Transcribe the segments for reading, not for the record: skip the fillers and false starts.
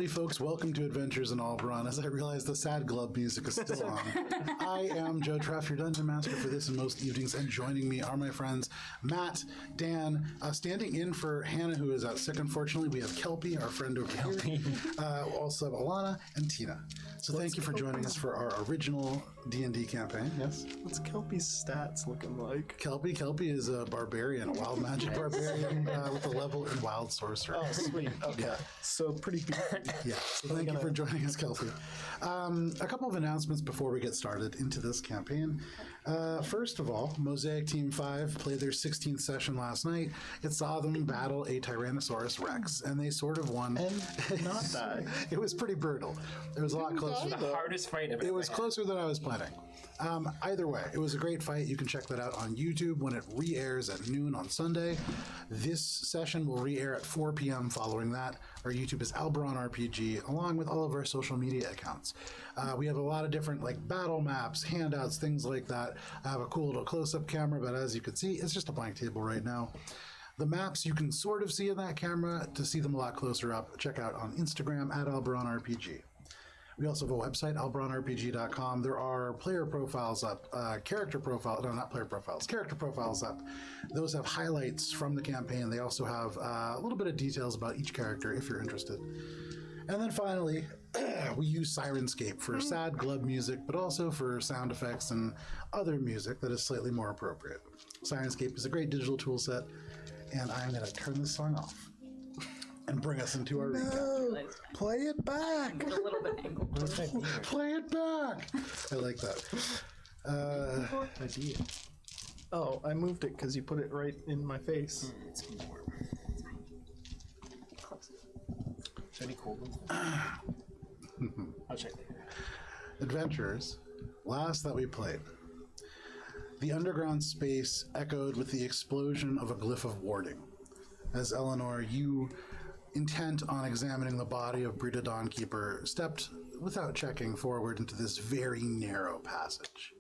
Howdy, folks. Welcome to Adventures in Alberon. As I realize the sad glove music is still on. I am Joe Treff, your Dungeon Master for this and most evenings, and joining me are my friends Matt, Dan, standing in for Hannah, who is out sick, unfortunately. We have Kelpie, our friend over here. Also have Alana and Tina. So thank you for joining us for our original D&D campaign. Yes? What's Kelpie's stats looking like? Kelpie is a barbarian, a wild magic barbarian with a level in wild sorcerer. Oh, sweet. Okay. Yeah. So pretty good. Yeah. So thank you for joining us, Kelpie. A couple of announcements before we get started into this campaign. First of all, Mosaic Team 5 played their 16th session last night. It saw them battle a Tyrannosaurus Rex, and they sort of won. And not die. It was pretty brutal. It was a lot closer. The hardest fight I've ever It was closer than I was planning. Either way, it was a great fight. You can check that out on YouTube when it re-airs at noon on Sunday. This session will re-air at 4 p.m. following that. Our YouTube is Alberon RPG, along with all of our social media accounts. We have a lot of different battle maps, handouts, things like that. I have a cool little close-up camera, but as you can see, it's just a blank table right now. The maps you can sort of see in that camera. To see them a lot closer up, check out on Instagram at Alberon RPG. We also have a website, alberonrpg.com. There are player profiles up, character profiles up. Those have highlights from the campaign. They also have a little bit of details about each character if you're interested. And then finally, we use Sirenscape for sad glove music, but also for sound effects and other music that is slightly more appropriate. Sirenscape is a great digital tool set, and I'm going to turn this song off and bring us into our recap. Play it back. A little bit angled. Play it back. I like that. idea. Oh, I moved it because you put it right in my face. It's gonna be warm. Is there any cold ones? I'll check later. Adventurers, last that we played, the underground space echoed with the explosion of a glyph of warding. As Eleanor, you, intent on examining the body of Brita Dawnkeeper, stepped, without checking, forward into this very narrow passage.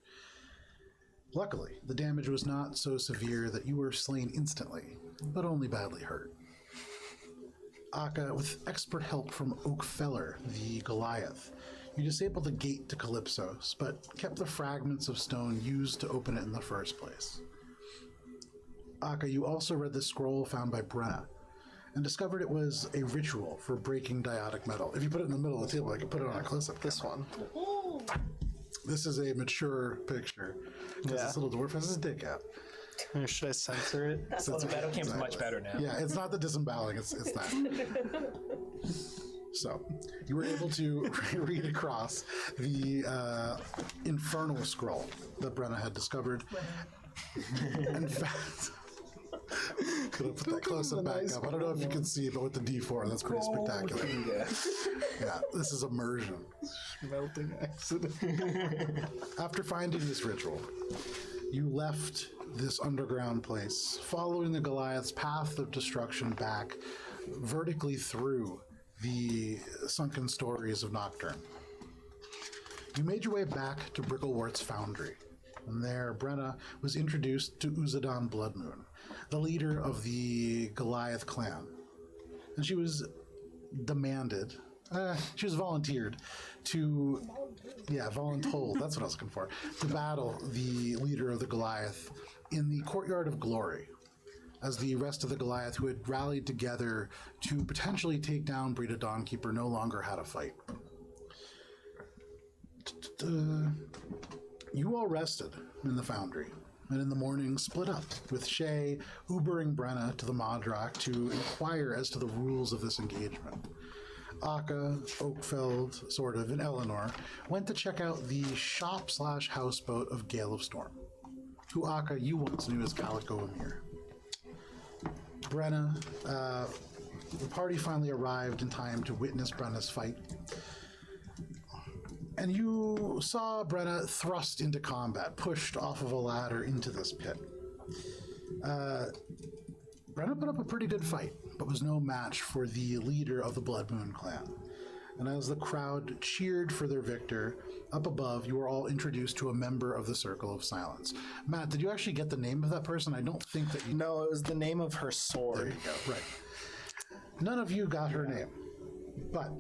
Luckily, the damage was not so severe that you were slain instantly, but only badly hurt. Akka, with expert help from Oakfeller, the Goliath, you disabled the gate to Calypsos, but kept the fragments of stone used to open it in the first place. Akka, you also read the scroll found by Brenna, and discovered it was a ritual for breaking diotic metal. If you put it in the middle of the table, I could put it on a close-up. This one. This is a mature picture, because this little dwarf has his dick out. Should I censor it? Well, the battle came's much better now. Yeah, it's not the disemboweling, it's that. So, you were able to read across the infernal scroll that Brenna had discovered. In fact, could have put that close-up back up. I don't know if you can see, but with the D4, that's pretty spectacular. Yeah, this is immersion. Melting accident. After finding this ritual, you left this underground place, following the Goliath's path of destruction back vertically through the sunken stories of Nocturne. You made your way back to Bricklewort's foundry, and there Brenna was introduced to Uzadan Bloodmoon, the leader of the Goliath clan. And she was volunteered to, voluntold, that's what I was looking for, to battle the leader of the Goliath in the Courtyard of Glory, as the rest of the Goliath who had rallied together to potentially take down Brita Dawnkeeper no longer had a fight. You all rested in the foundry, and in the morning split up, with Shay Ubering Brenna to the Modrak to inquire as to the rules of this engagement. Akka, Oakfeld, sort of, and Eleanor went to check out the shop/houseboat of Gale of Storm, who Akka you once knew as Calico Amir. Brenna, the party finally arrived in time to witness Brenna's fight. And you saw Brenna thrust into combat, pushed off of a ladder into this pit. Brenna put up a pretty good fight, but was no match for the leader of the Blood Moon clan. And as the crowd cheered for their victor, up above, you were all introduced to a member of the Circle of Silence. Matt, did you actually get the name of that person? I don't think that you... No, it was the name of her sword. There you go, right. None of you got her name, but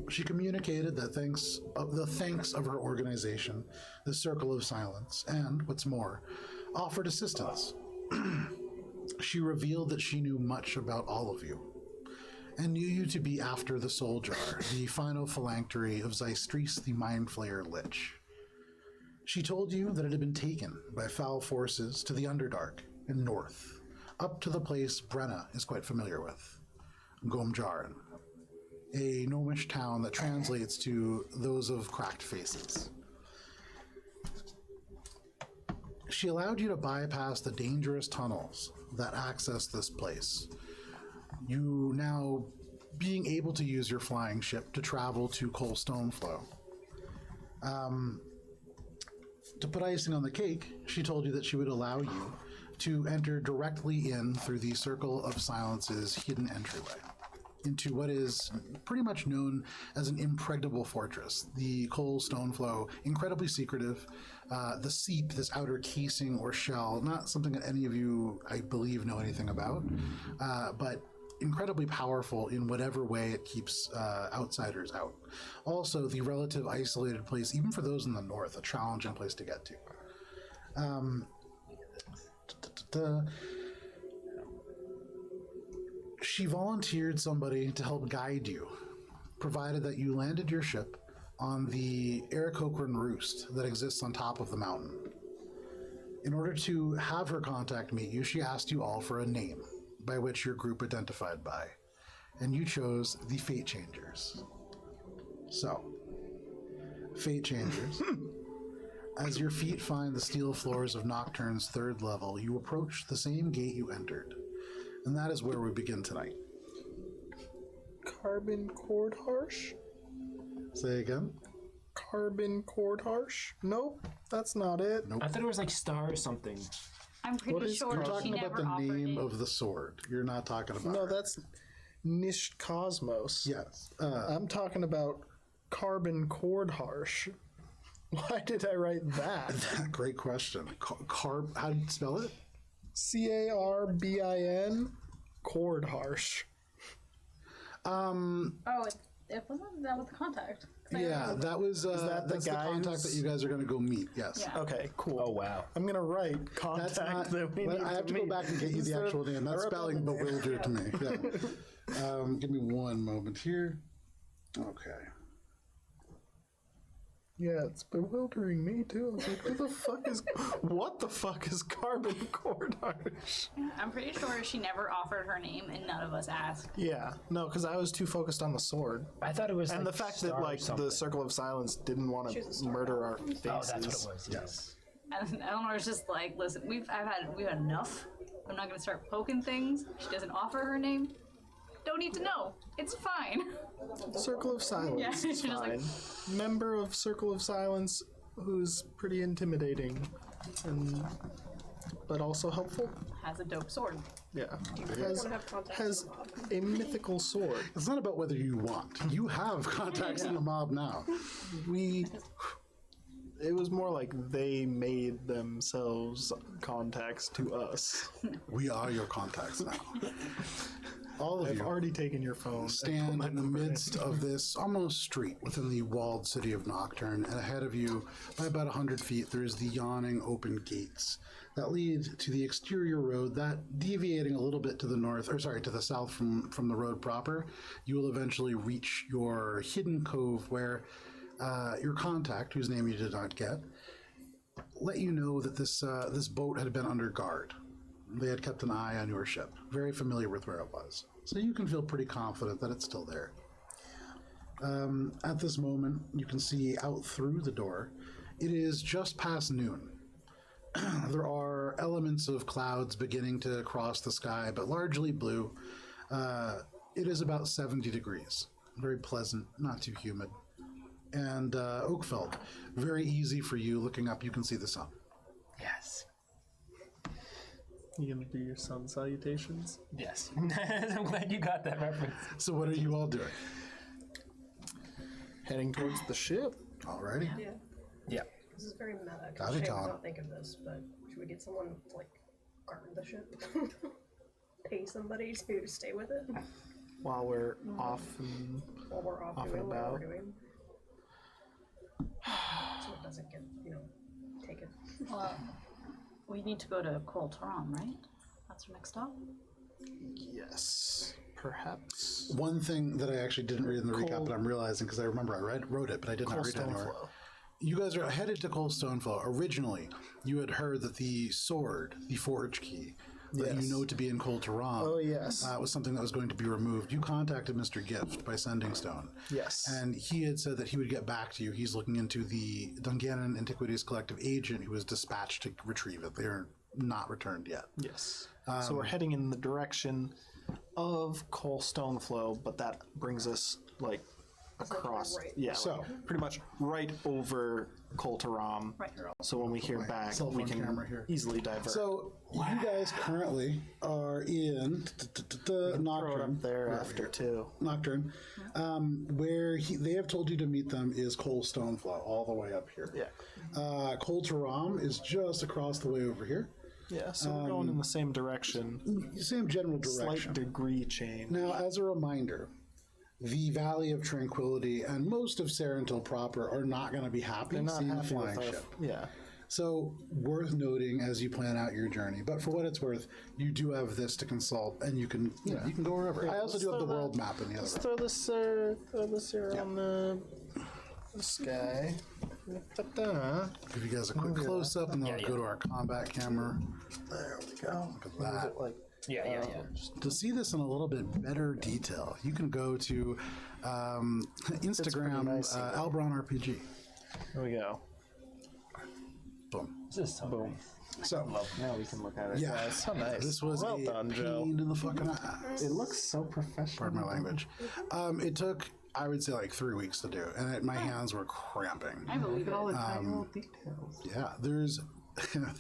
She communicated that thanks of her organization, the Circle of Silence, and, what's more, offered assistance. She revealed that she knew much about all of you, and knew you to be after the Soul Jar, the final phylactery of Zystris the Mind Flayer Lich. She told you that it had been taken by foul forces to the Underdark and north, up to the place Brenna is quite familiar with, Gomjarin, a gnomish town that translates to those of cracked faces. She allowed you to bypass the dangerous tunnels that access this place. You now being able to use your flying ship to travel to Cole Stoneflow. To put icing on the cake, she told you that she would allow you to enter directly in through the Circle of Silence's hidden entryway into what is pretty much known as an impregnable fortress. The Cole Stoneflow, incredibly secretive. The seep, this outer casing or shell, not something that any of you, I believe, know anything about, but incredibly powerful in whatever way it keeps outsiders out. Also, the relative isolated place, even for those in the north, a challenging place to get to. She volunteered somebody to help guide you, provided that you landed your ship on the Aarakocran Roost that exists on top of the mountain. In order to have her contact meet you, she asked you all for a name by which your group identified by, and you chose the Fate Changers. So, Fate Changers, as your feet find the steel floors of Nocturne's third level, you approach the same gate you entered, and that is where we begin tonight. Carbon cord harsh? Say again? Carbon cord harsh? Nope, that's not it. I thought it was like star or something. I'm pretty sure You're she talking about never the offered name it. of the sword. You're not talking about No, her. that's Nish Cosmos. Yes. I'm talking about carbon cord harsh. Why did I write that? Great question. How do you spell it? Carbin cord harsh. Oh, it wasn't that with the contact. 'Cause I Yeah, remember- that was that the that's the guy contact who's- that you guys are going to go meet. Yes. Yeah. Okay, cool. Oh wow. I'm gonna write contact That's not. that we Well, need I have to meet. go back and get you the Instead actual of- name. That I wrote spelling down the name. bewildered to me. Yeah. Give me one moment here. Okay. Yeah, it's bewildering me too. I was like, what the fuck is carbon cord harsh? I'm pretty sure she never offered her name and none of us asked. Yeah, no, because I was too focused on the sword. I thought it was And like the fact star that, or like, something. the Circle of Silence didn't want to murder our faces. Oh, that's what it was. Yes. And Eleanor's just like, listen, we've had enough. I'm not gonna start poking things. She doesn't offer her name. Don't need to know. It's fine. Circle of Silence. Yeah, It's she's just fine. like- Member of Circle of Silence who's pretty intimidating, but also helpful. Has a dope sword. Yeah. Has a mythical sword. It's not about whether you want. You have contacts in the mob now. It was more like they made themselves contacts to us. We are your contacts now. All of I've you already taken your phone. and stand put my in the number midst of this almost street within the walled city of Nocturne, and ahead of you, by about 100 feet, there is the yawning open gates that lead to the exterior road that, deviating a little bit to the north, or sorry, to the south from the road proper, you will eventually reach your hidden cove where your contact, whose name you did not get, let you know that this boat had been under guard. They had kept an eye on your ship, very familiar with where it was. So you can feel pretty confident that it's still there. At this moment, you can see out through the door, it is just past noon. There are elements of clouds beginning to cross the sky, but largely blue. It is about 70 degrees. Very pleasant, not too humid. And Oakfeld, very easy for you. Looking up, you can see the sun. Yes. You gonna do your sun salutations? Yes. I'm glad you got that reference. So what are you all doing? Heading towards the ship. Alrighty. Yeah, Yeah. this is very meta. Got it, Shame John. to not think of this, but should we get someone to, like, guard the ship? Pay somebody to stay with it? while we're off and While we're off Off and doing what we're about. doing. So it doesn't get, taken. Well, we need to go to Kol Taram, right? That's our next stop. yes, perhaps One thing that I actually didn't read in the recap, Cold- but I'm realizing because I remember I wrote it, but I did not Cold read it anywhere. Stoneflow. You guys are headed to Cold Stoneflow. Originally, you had heard that the sword, the forge key, that Yes. you know to be in Kol Taram, Oh, yes. was something that was going to be removed. You contacted Mr. Gift by Sending Stone. Yes. And he had said that he would get back to you. He's looking into the Dungannon Antiquities Collective agent who was dispatched to retrieve it. They are not returned yet. Yes. So we're heading in the direction of Coal Stoneflow, but that brings us like across. right. Yeah. So- like, pretty much right over Kol Taram. Right. So when we hear back, cell we phone can camera here. easily divert. So you guys currently are in throw it Nocturne. up there Right after here. too. Nocturne, where they have told you to meet them is Coal Stoneflow, all the way up here. Yeah. Kol Taram is just across the way over here. Yeah. So we're going in the same direction. Same general Slight direction. degree change. Now, as a reminder, the Valley of Tranquility and most of Sarentil proper are not going to be happy They're not seeing a happy flying with our, ship. Yeah. So, worth noting as you plan out your journey. But for what it's worth, you do have this to consult, and you can you can go wherever. I also let's do have the throw world that- map in the Let's other. throw this here on the sky. Da-da. Give you guys a quick close up, and then I'll go to our combat camera. There we go. Look at Was that. it like Yeah. To see this in a little bit better detail, you can go to Instagram, nice here. Alberon RPG. There we go. Boom. This is so Boom. So, Now we can look at it. yeah, it's so nice. this was well a done, Joe. pain in the fucking ass. It looks so professional. Pardon my language. It took, I would say, like 3 weeks to do, and my hands were cramping. I believe it. All the tiny little details. Yeah,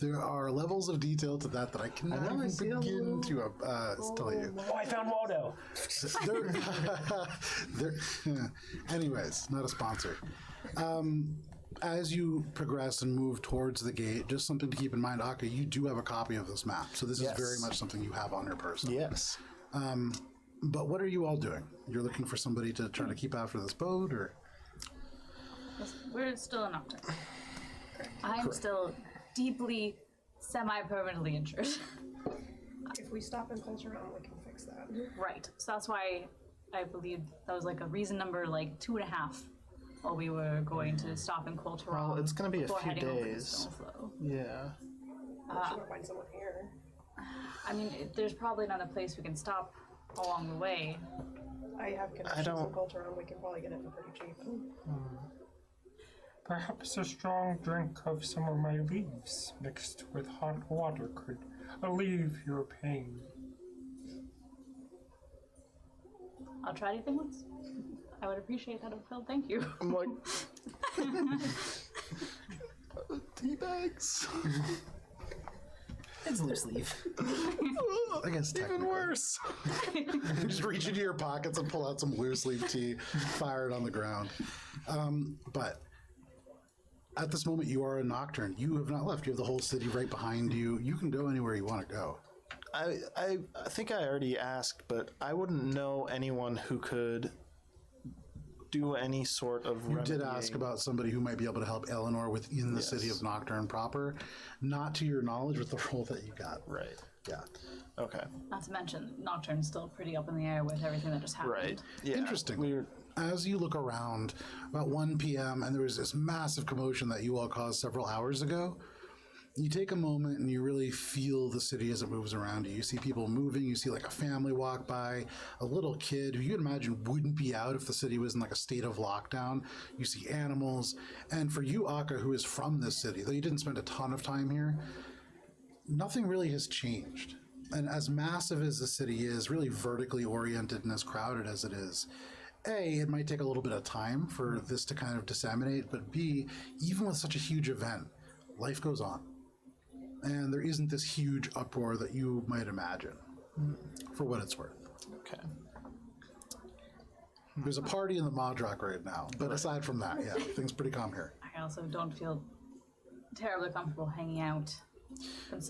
there are levels of detail to that I cannot know, I even see a begin little- to tell you. Oh, I found Waldo. Anyways, not a sponsor. As you progress and move towards the gate, just something to keep in mind, Akka, you do have a copy of this map, so this Yes. is very much something you have on your person. Yes. But what are you all doing? You're looking for somebody to try to keep after this boat, or? We're still in Nocturne. I'm still deeply, semi-permanently injured. If we stop in culture, we can fix that. Right. So that's why I believe that was like a reason number like 2.5 while we were going to stop in Kol Taram. Well, it's gonna be a before few heading over to days. Stoneflow. Yeah. We should find someone here. I mean, there's probably another place we can stop along the way. I have connections don't- in culture, and we can probably get it for pretty cheap. Perhaps a strong drink of some of my leaves mixed with hot water could alleviate your pain. I'll try anything once. I would appreciate that, Phil. Thank you. I'm like tea bags. It's loose leaf. I guess Even technically. worse. You just reach into your pockets and pull out some loose leaf tea, fire it on the ground. But at this moment, you are a Nocturne. You have not left. You have the whole city right behind you. You can go anywhere you want to go. I think I already asked, but I wouldn't know anyone who could do any sort of You did remedying. ask about somebody who might be able to help Eleanor within the city of Nocturne proper. Not to your knowledge with the role that you got. Right. Yeah. Okay. Not to mention, Nocturne's still pretty up in the air with everything that just happened. Right. Yeah. Interesting. We're As you look around, about 1 p.m., and there was this massive commotion that you all caused several hours ago, you take a moment and you really feel the city as it moves around you. You see people moving, you see like a family walk by, a little kid who you'd imagine wouldn't be out if the city was in like a state of lockdown. You see animals. And for you, Akka, who is from this city, though you didn't spend a ton of time here, nothing really has changed. And as massive as the city is, really vertically oriented and as crowded as it is, A, it might take a little bit of time for this to kind of disseminate, but B, even with such a huge event, life goes on. And there isn't this huge uproar that you might imagine, for what it's worth. okay. There's a party in the Modrock right now, but aside from that, yeah, things pretty calm here. I also don't feel terribly comfortable hanging out.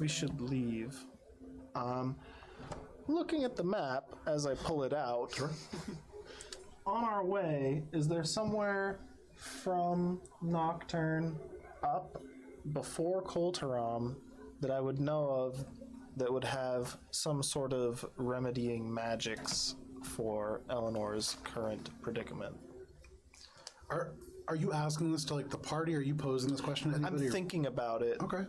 We should leave. looking at the map as I pull it out. Sure. On our way, is there somewhere from Nocturne up before Koltaram that I would know of that would have some sort of remedying magics for Eleanor's current predicament? Are you asking this to like the party? Or are you posing this question to I'm anybody? thinking about it. Okay.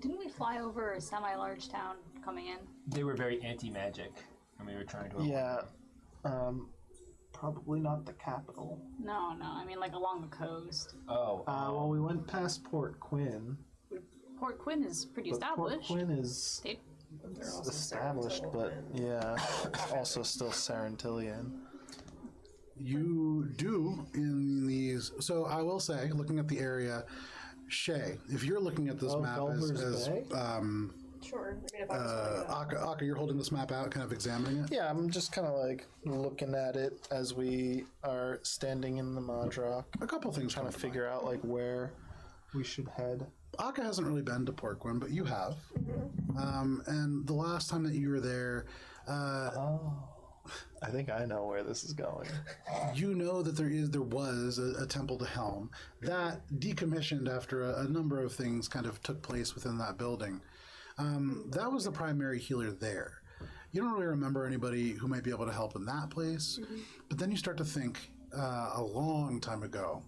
Didn't we fly over a semi-large town coming in? They were very anti-magic, and we were trying to. Yeah. Probably not the capital. No, I mean like along the coast. Oh. Well, we went past Port Quinn. Port Quinn is pretty But established. Port Quinn is They- They're also established, but yeah, also still Sarantillian. You do in these. So I will say, looking at the area, Shay, if you're looking at this map Gulliver's Bay? Sure. I mean, if I was looking at Aka, you're holding this map out, kind of examining it. Yeah, I'm just kind of like looking at it as we are standing in the Modrock, A couple things trying come to to mind. figure out like where we should head. Aka hasn't really been to Portquin, but you have. And the last time that you were there, I think I know where this is going. you know that there was a temple to Helm that decommissioned after a number of things kind of took place within that building. That was the primary healer there. You don't really remember anybody who might be able to help in that place, but then you start to think a long time ago.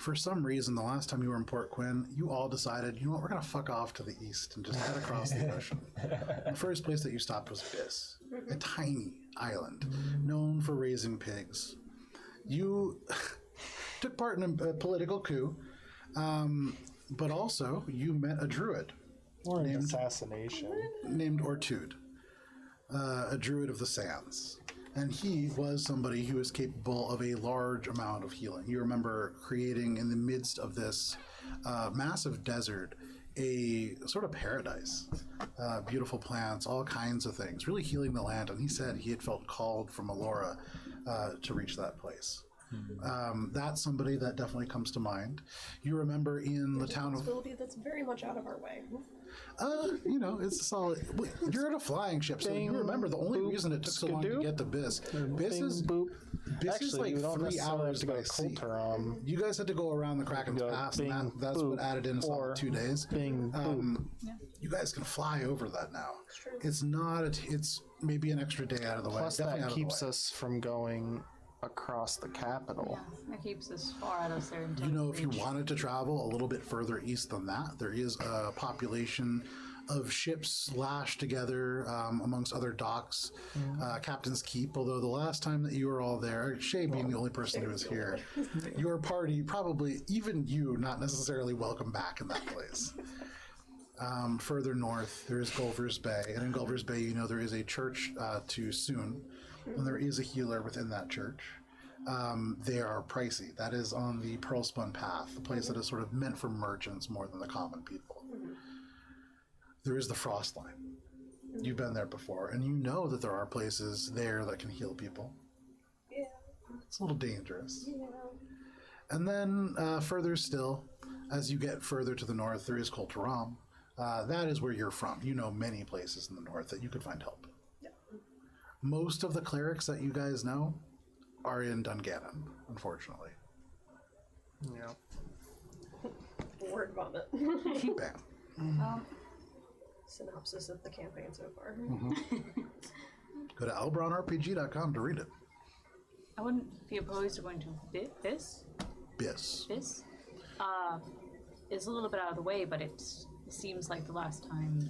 For some reason, the last time you were in Port Quinn, you all decided, you know what, we're going to fuck off to the east and just head across the ocean. The first place that you stopped was Biss, a tiny island known for raising pigs. You took part in a political coup, but also you met a druid Or an assassination. named Ortude, a druid of the sands. And he was somebody who was capable of a large amount of healing. You remember creating in the midst of this massive desert a sort of paradise. Beautiful plants, all kinds of things, really healing the land. And he said he had felt called from Alora to reach that place. That's somebody that definitely comes to mind. You remember in the town of... possibility that's very much out of our way. you know, it's a solid... You're in a flying ship, so you remember the only reason it took so long to skidoo. get to Biss. Biss is... Boop. Biss Actually, is like you don't 3 necessarily have hours to go by to sea. Koltaram. You guys had to go around the Kraken's Go Pass, and bing, that's what boop, added in a solid or 2 days. Bing, boop. You guys can fly over that now. It's not... It's maybe an extra day out of the way. Plus, Definitely that out of the keeps way. us from going across the capital. That keeps us far out of there. You know, if you wanted to travel a little bit further east than that, there is a population of ships lashed together amongst other docks, Captain's Keep, although the last time that you were all there, Shay being the only person who was here, your party, probably even you, not necessarily welcome back in that place. Further north, there is Gulliver's Bay, and in Gulliver's Bay, you know, there is a church to Soon, and there is a healer within that church. They are pricey. That is on the Pearlspun Path, the place that is sort of meant for merchants more than the common people. There is the Frost Line. You've been there before, and you know that there are places there that can heal people. Yeah. It's a little dangerous. Yeah. And then further still, as you get further to the north, there is Koltaram. That is where you're from. You know many places in the north that you could find help. Yeah. Most of the clerics that you guys know are in Dungannon, unfortunately. Yeah. Word vomit. Bam. Synopsis of the campaign so far. Go to alberonrpg.com to read it. I wouldn't be opposed to going to this. Biss. This is a little bit out of the way, but it seems like the last time.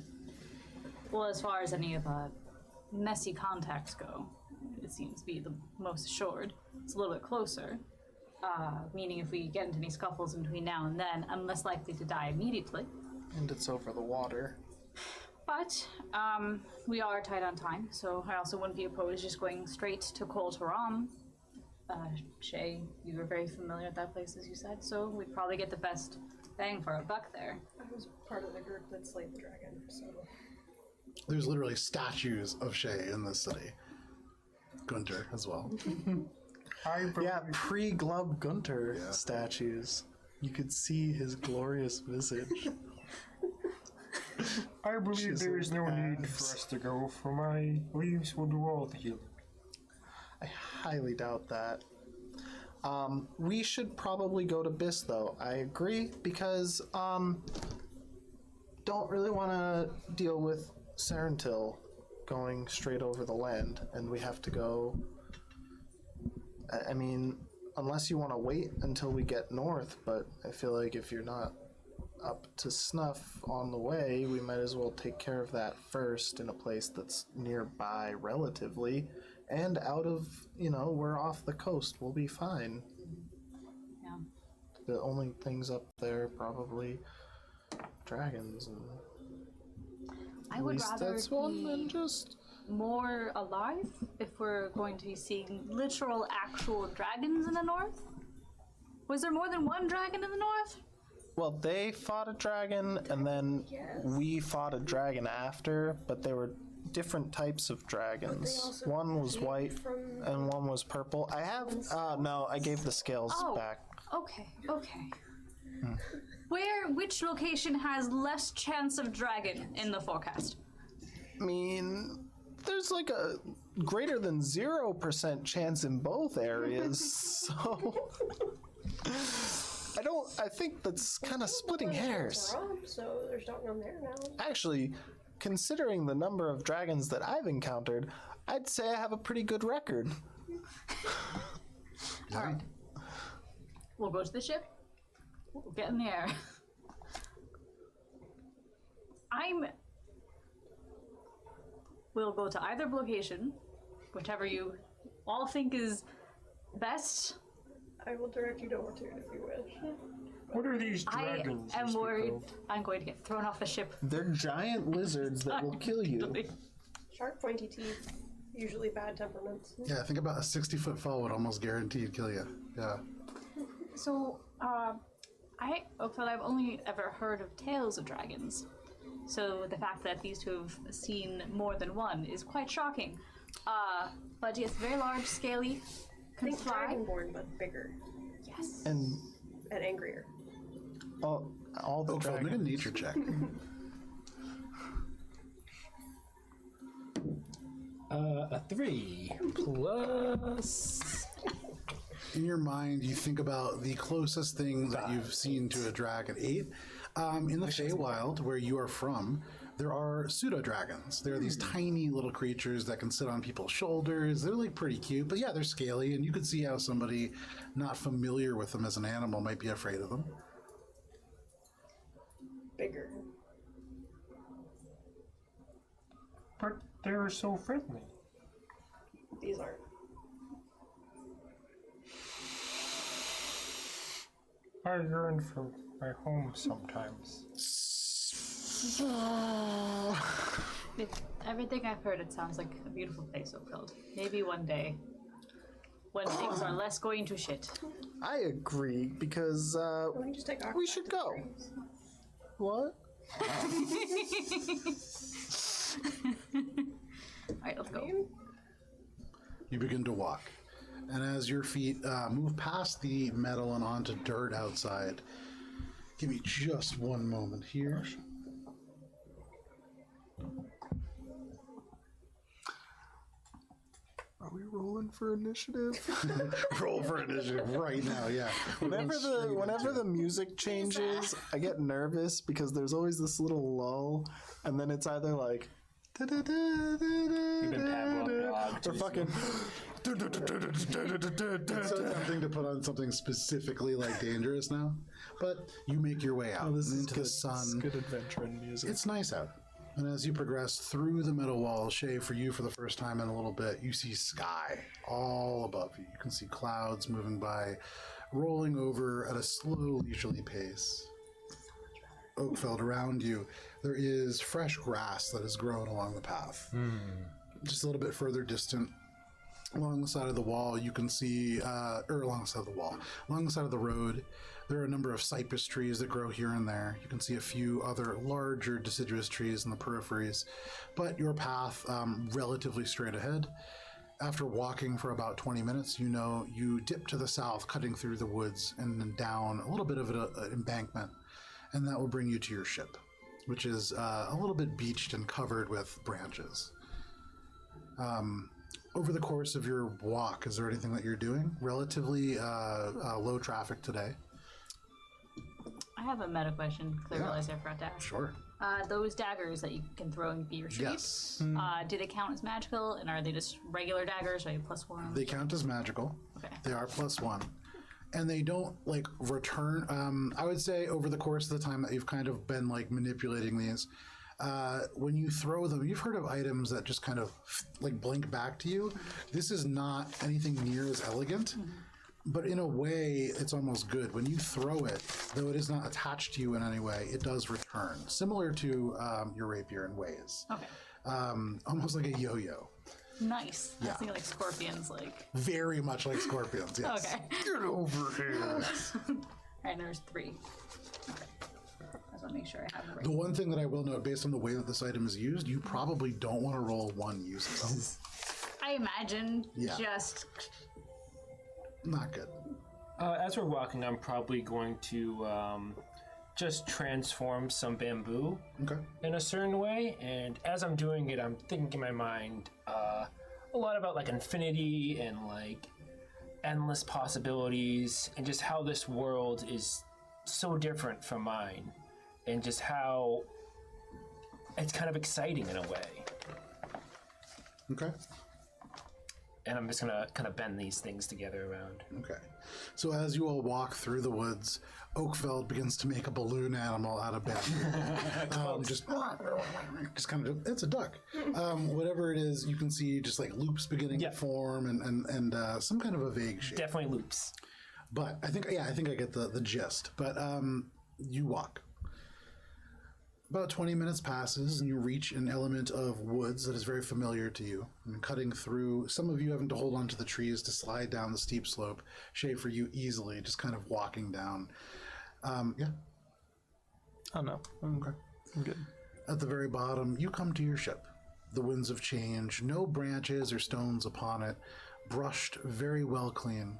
Well, as far as any of messy contacts go, it seems to be the most assured. It's a little bit closer, meaning if we get into any scuffles in between now and then, I'm less likely to die immediately. And it's over the water. But we are tight on time, so I also wouldn't be opposed just going straight to Koltaram. Shay, you were very familiar with that place, as you said, so we'd probably get the best bang for our buck there. I was part of the group that slayed the dragon, so. There's literally statues of Shay in this city. Gunter as well. Yeah, pre-Glub Gunter statues. You could see his glorious visage. I believe there is no need for us to go, for my leaves will do all the healing. I highly doubt that. We should probably go to Biss, though. I agree, because don't really want to deal with Sarentil going straight over the land, and we have to go. I mean, unless you want to wait until we get north, but I feel like if you're not up to snuff on the way, we might as well take care of that first in a place that's nearby relatively, and out of, we're off the coast, we'll be fine. Yeah. The only things up there probably dragons, and I at would least rather that's one be than just more alive if we're going to be seeing literal, actual dragons in the north. Was there more than one dragon in the north? well, they fought a dragon, and then we fought a dragon after, but they were different types of dragons. also One was came white from- and one was purple. I have no, I gave the scales back. Okay. Which location has less chance of dragon in the forecast? I mean, there's like a greater than 0% chance in both areas, so I think that's kind of splitting hairs. So there's not one there now. Actually, considering the number of dragons that I've encountered, I'd say I have a pretty good record. Alright. We'll go to the ship. We'll get in the air. We'll go to either location, whichever you all think is best. I will direct you to Ortude if you wish. What are these I dragons? you am speak worried of? I'm going to get thrown off the ship. They're giant lizards that will kill you. Sharp, pointy teeth, usually bad temperaments. Yeah, I think about a 60-foot fall would almost guaranteed kill you. Yeah. So, I've only ever heard of tales of dragons. So the fact that these two have seen more than one is quite shocking. But yes, very large, scaly, can Think fly. dragonborn, but bigger Yes. And and angrier. all the Oakville, make a dragons. nature check. A 3 plus. In your mind, you think about the closest thing that you've seen to a dragon. 8. In the Feywild, where you are from, there are pseudo-dragons. They're these tiny little creatures that can sit on people's shoulders. They're like pretty cute, but yeah, they're scaly, and you could see how somebody not familiar with them as an animal might be afraid of them. Bigger. But they're so friendly. These aren't. I yearn for my home sometimes. Everything I've heard, it sounds like a beautiful place, Oakfield. Maybe one day, when things are less going to shit. I agree, because We can just take we should go. What? Alright, let's go. You begin to walk. And as your feet move past the metal and onto dirt outside, give me just one moment here. Are we rolling for initiative? Roll for initiative right now, yeah. Whenever the music changes, I get nervous because there's always this little lull, and then it's either like You've been Pavlov dogged. or fucking It's so tempting to put on something specifically like dangerous now, but you make your way out this is into good. the sun. This is good adventure in music. It's nice out. And as you progress through the metal wall, Shay, for you for the first time in a little bit, you see sky all above you. You can see clouds moving by, rolling over at a slow, leisurely pace. Oakfeld, around you, there is fresh grass that has grown along the path. Just a little bit further distant, along the side of the wall, you can see, along the side of the wall, along the side of the road, there are a number of cypress trees that grow here and there. You can see a few other larger deciduous trees in the peripheries, but your path relatively straight ahead. After walking for about 20 minutes, you dip to the south, cutting through the woods and then down a little bit of an embankment, and that will bring you to your ship. which is a little bit beached and covered with branches. Over the course of your walk, is there anything that you're doing? Relatively low traffic today. I have a meta question. Because I realized I forgot to ask. Sure. Those daggers that you can throw and be your shape. Yes. Do they count as magical, and are they just regular daggers? Are they +1? They count as magical. Okay. They are +1. And they don't like return. I would say over the course of the time that you've kind of been like manipulating these, when you throw them, you've heard of items that just kind of like blink back to you. This is not anything near as elegant, but in a way, it's almost good. When you throw it, though it is not attached to you in any way, it does return, similar to your rapier in ways. Okay. Almost like a yo-yo. Nice. I Yeah. was thinking like scorpions, like. Very much like scorpions, yes. Okay. Get over here. Alright, there's 3. Okay. I just want to make sure I have the right. The one thing that I will note, based on the way that this item is used, you probably don't want to roll 1 use of them. I imagine just. Not good. As we're walking, I'm probably going to just transform some bamboo Okay. in a certain way. And as I'm doing it, I'm thinking in my mind a lot about like infinity and like endless possibilities and just how this world is so different from mine and just how it's kind of exciting in a way. Okay. And I'm just gonna kind of bend these things together around. Okay. So as you all walk through the woods, Oakfeld begins to make a balloon animal out of bamboo. Just kind of, it's a duck. Whatever it is, you can see just like loops beginning to form and some kind of a vague shape. Definitely loops. But I think I get the gist. But you walk. About 20 minutes passes and you reach an element of woods that is very familiar to you. And cutting through, some of you having to hold onto the trees to slide down the steep slope, shape for you easily, just kind of walking down. Yeah. Oh no. I'm good. At the very bottom, you come to your ship. The winds of change, no branches or stones upon it, brushed very well clean.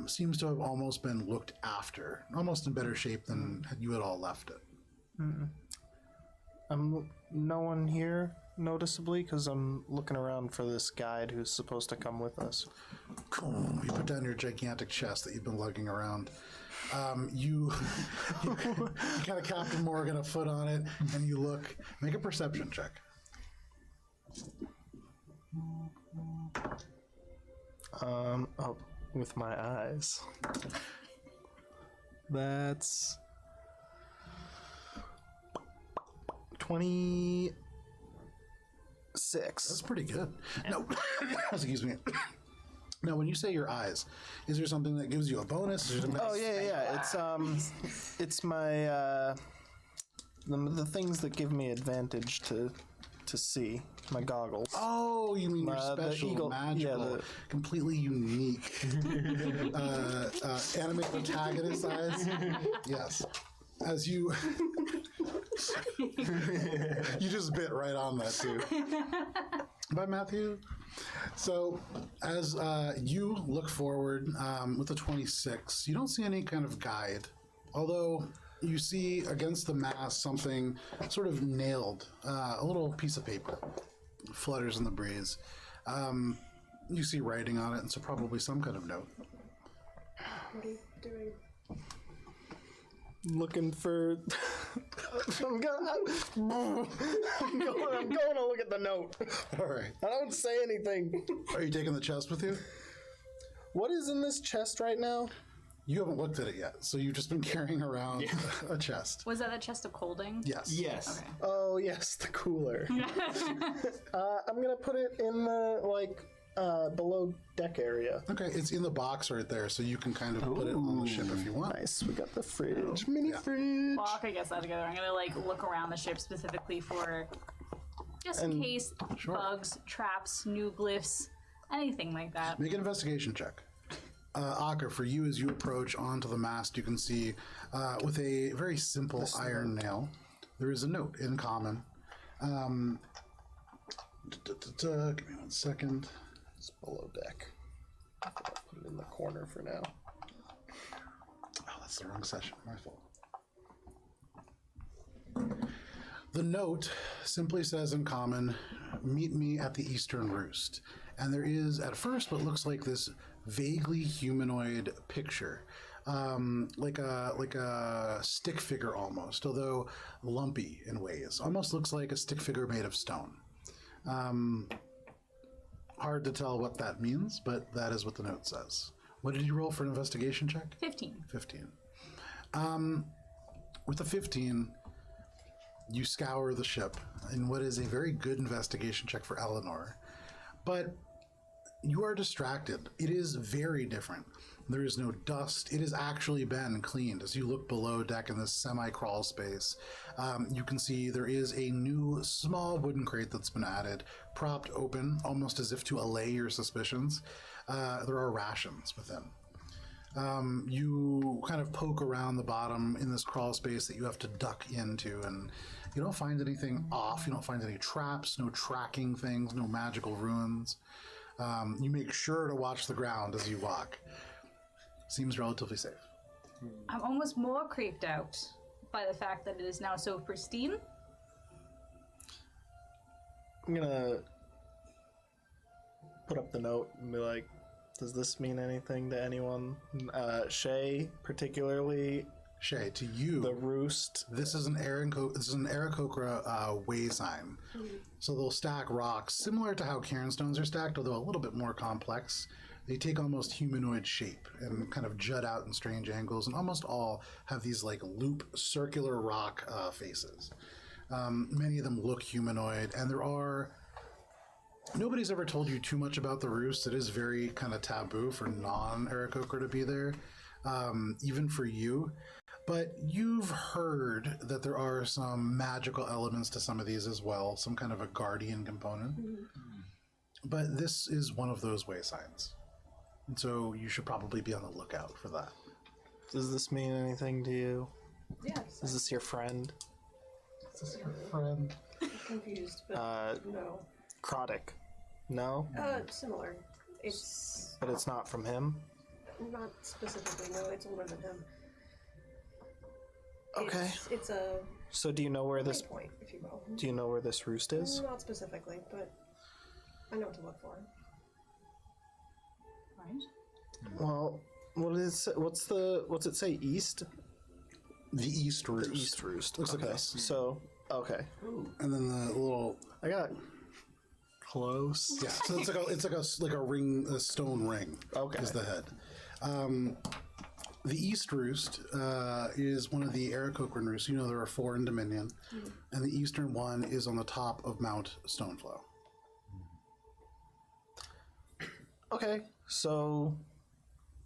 Seems to have almost been looked after, almost in better shape than you had all left it. No one here noticeably because I'm looking around for this guide who's supposed to come with us. Cool. You put down your gigantic chest that you've been lugging around. You kind of Captain Morgan a foot on it, and you look. Make a perception check. Oh, with my eyes. That's 26. That's pretty good. No, excuse me. Now, when you say your eyes, is there something that gives you a bonus? Is there something Oh yeah. It's my the things that give me advantage to see. My goggles. Oh, you mean your The special, eagle- magical, yeah, completely unique anime protagonist eyes? Yes. As you... you just bit right on that, too. Bye, Matthew. So, as you look forward with the 26, you don't see any kind of guide. Although... you see against the mast something sort of nailed, a little piece of paper flutters in the breeze. You see writing on it, and so probably some kind of note. What are you doing? Looking for. I'm going to look at the note. All right. I don't say anything. Are you taking the chest with you? What is in this chest right now? You haven't looked at it yet, so you've just been carrying around a chest. Was that a chest of holding? Yes. Yes. Okay. Oh yes, the cooler. I'm gonna put it in the below deck area. Okay, it's in the box right there, so you can kind of put it on the ship if you want. Nice. We got the fridge, mini fridge. Well, I guess that together. I'm gonna look around the ship specifically for just in case bugs, traps, new glyphs, anything like that. Make an investigation check. Akka, for you, as you approach onto the mast, you can see with a very simple iron nail, there is a note in common. Give me 1 second. It's below deck. I'll put it in the corner for now. Oh, that's the wrong session. My fault. The note simply says in common, meet me at the Eastern Roost. And there is, at first, what looks like this vaguely humanoid picture. Like a stick figure almost, although lumpy in ways. Almost looks like a stick figure made of stone. Hard to tell what that means, but that is what the note says. What did you roll for an investigation check? 15. 15. With a 15, you scour the ship in what is a very good investigation check for Eleanor. But you are distracted. It is very different. There is no dust. It has actually been cleaned. As you look below deck in this semi-crawl space, you can see there is a new small wooden crate that's been added, propped open, almost as if to allay your suspicions. There are rations within. You kind of poke around the bottom in this crawl space that you have to duck into, and you don't find anything off. You don't find any traps, no tracking things, no magical ruins. You make sure to watch the ground as you walk. Seems relatively safe. I'm almost more creeped out by the fact that it is now so pristine. I'm gonna put up the note and be like, does this mean anything to anyone? Shay, particularly. Shay, to you, The Roost. this is an Aarakocra way sign. So they'll stack rocks similar to how cairnstones are stacked, although a little bit more complex. They take almost humanoid shape and kind of jut out in strange angles, and almost all have these like loop circular rock faces. Many of them look humanoid, and there are... Nobody's ever told you too much about the Roost. It is very kind of taboo for non-Aarakocra to be there, even for you. But you've heard that there are some magical elements to some of these as well, some kind of a guardian component. But this is one of those way signs. And so you should probably be on the lookout for that. Does this mean anything to you? Yes. Is this your friend? Is this your friend? I'm confused, but no. Krodik? No? Similar. It's But it's not from him? not specifically, no, it's older than him. Okay. It's a So do you know where this... point, if you will. Do you know where this roost is? Not specifically, but I know what to look for. Right? Well, what's it say? East? The East Roost. The East Roost. Looks like Okay. this. So, okay. And then the little... I got close. Yeah, so it's like a ring, a stone ring. Okay. Is the head. The East Roost is one of the Aarakocran roosts. You know there are 4 in Dominion, and the eastern one is on the top of Mount Stoneflow. Okay, so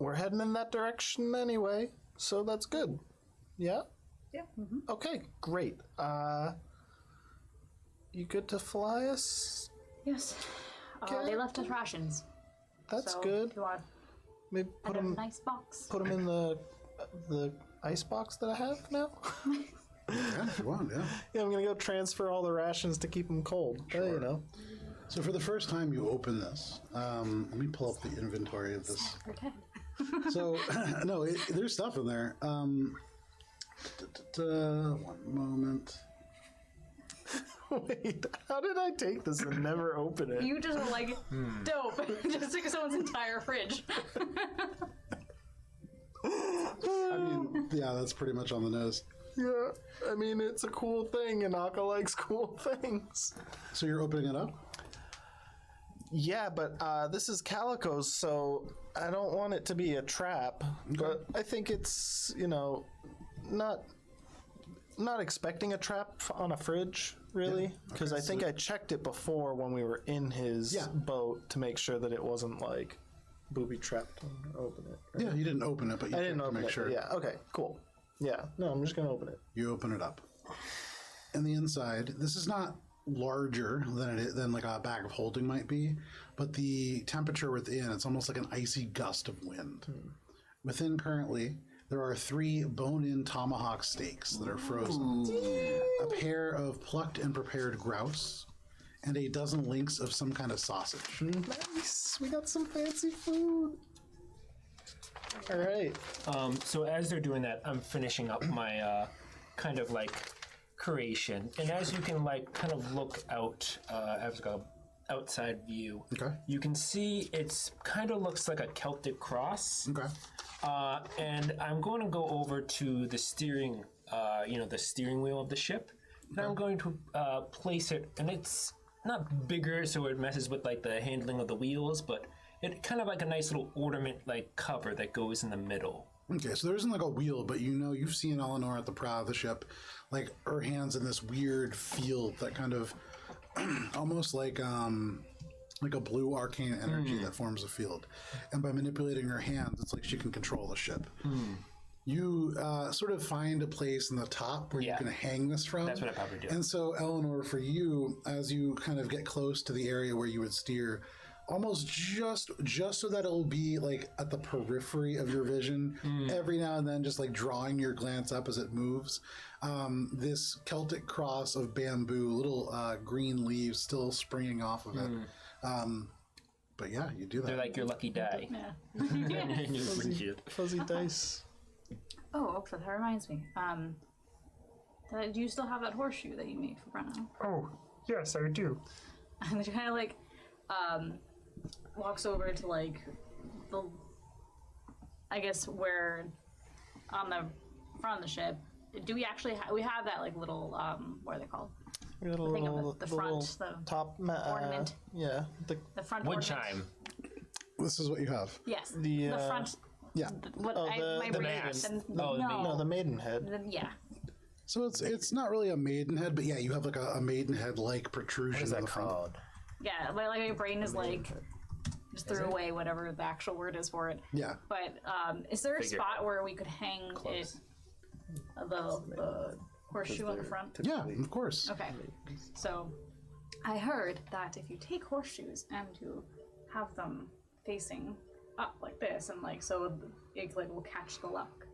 we're heading in that direction anyway, so that's good. Yeah? Yeah. Okay, great. You good to fly us? Yes. Okay. They left us rations. That's so good. If you want Maybe put a them nice box. in the ice box that I have now. Yeah, if you want, yeah. Yeah, I'm gonna go transfer all the rations to keep them cold. You know. So for the first time you open this, let me pull up the inventory of this. Okay. So, no, there's stuff in there. One moment. Wait, how did I take this and never open it? You just were like, dope. Just took someone's entire fridge. I mean, yeah, that's pretty much on the nose. Yeah, I mean, it's a cool thing, and Akka likes cool things. So you're opening it up? Yeah, but this is Calico's, so I don't want it to be a trap. But I think it's, not expecting a trap on a fridge, really. Because I think I checked it before when we were in his boat to make sure that it wasn't, like, booby-trapped when I open it. Right? Yeah, you didn't open it, but you I didn't checked to open make it. sure. Yeah, okay, cool. Yeah, no, I'm just going to open it. You open it up. And the inside, this is not larger than like a bag of holding might be, but the temperature within, it's almost like an icy gust of wind. Within currently, there are 3 bone-in tomahawk steaks that are frozen, a pair of plucked and prepared grouse, and a dozen links of some kind of sausage. Nice, we got some fancy food. All right. So as they're doing that, I'm finishing up my kind of like creation, and as you can like kind of look out, as like a outside view, Okay. you can see it's kind of looks like a Celtic cross. Okay. And I'm going to go over to the steering, the steering wheel of the ship, and I'm going to place it, and it's not bigger so it messes with like the handling of the wheels, but it kind of like a nice little ornament like cover that goes in the middle. Okay, so there isn't like a wheel, but you've seen Eleanor at the prow of the ship, like her hands in this weird field that kind of almost like a blue arcane energy that forms a field. And by manipulating her hands, it's like she can control the ship. You sort of find a place in the top where you can hang this from. That's what I probably do. And so, Eleanor, for you, as you kind of get close to the area where you would steer, almost just so that it'll be like at the periphery of your vision, every now and then just like drawing your glance up as it moves, this Celtic cross of bamboo, little green leaves still springing off of it. But yeah, you do that. They're like your lucky die. Yeah. Fuzzy dice. Oh, okay, that reminds me. Do you still have that horseshoe that you made for Brenna? Oh, yes, I do. And she kind of like walks over to like the, I guess where on the front of the ship. Do we actually we have that like little what are they called? We got a The thing little, of the little front, the top ornament. Yeah, The front Wood ornament. chime. This is what you have. Yes. The, The front. Yeah. What Oh, my the brain- mast. no. no, the maidenhead. Yeah. So it's not really a maidenhead, but yeah, you have like a maidenhead like protrusion in the front. Yeah. Like my brain is like just threw away whatever the actual word is for it. Yeah. But is there a spot where we could hang it, the horseshoe on the front? Yeah, of course. Okay. So I heard that if you take horseshoes and you have them facing up like this, and like so it like will catch the luck.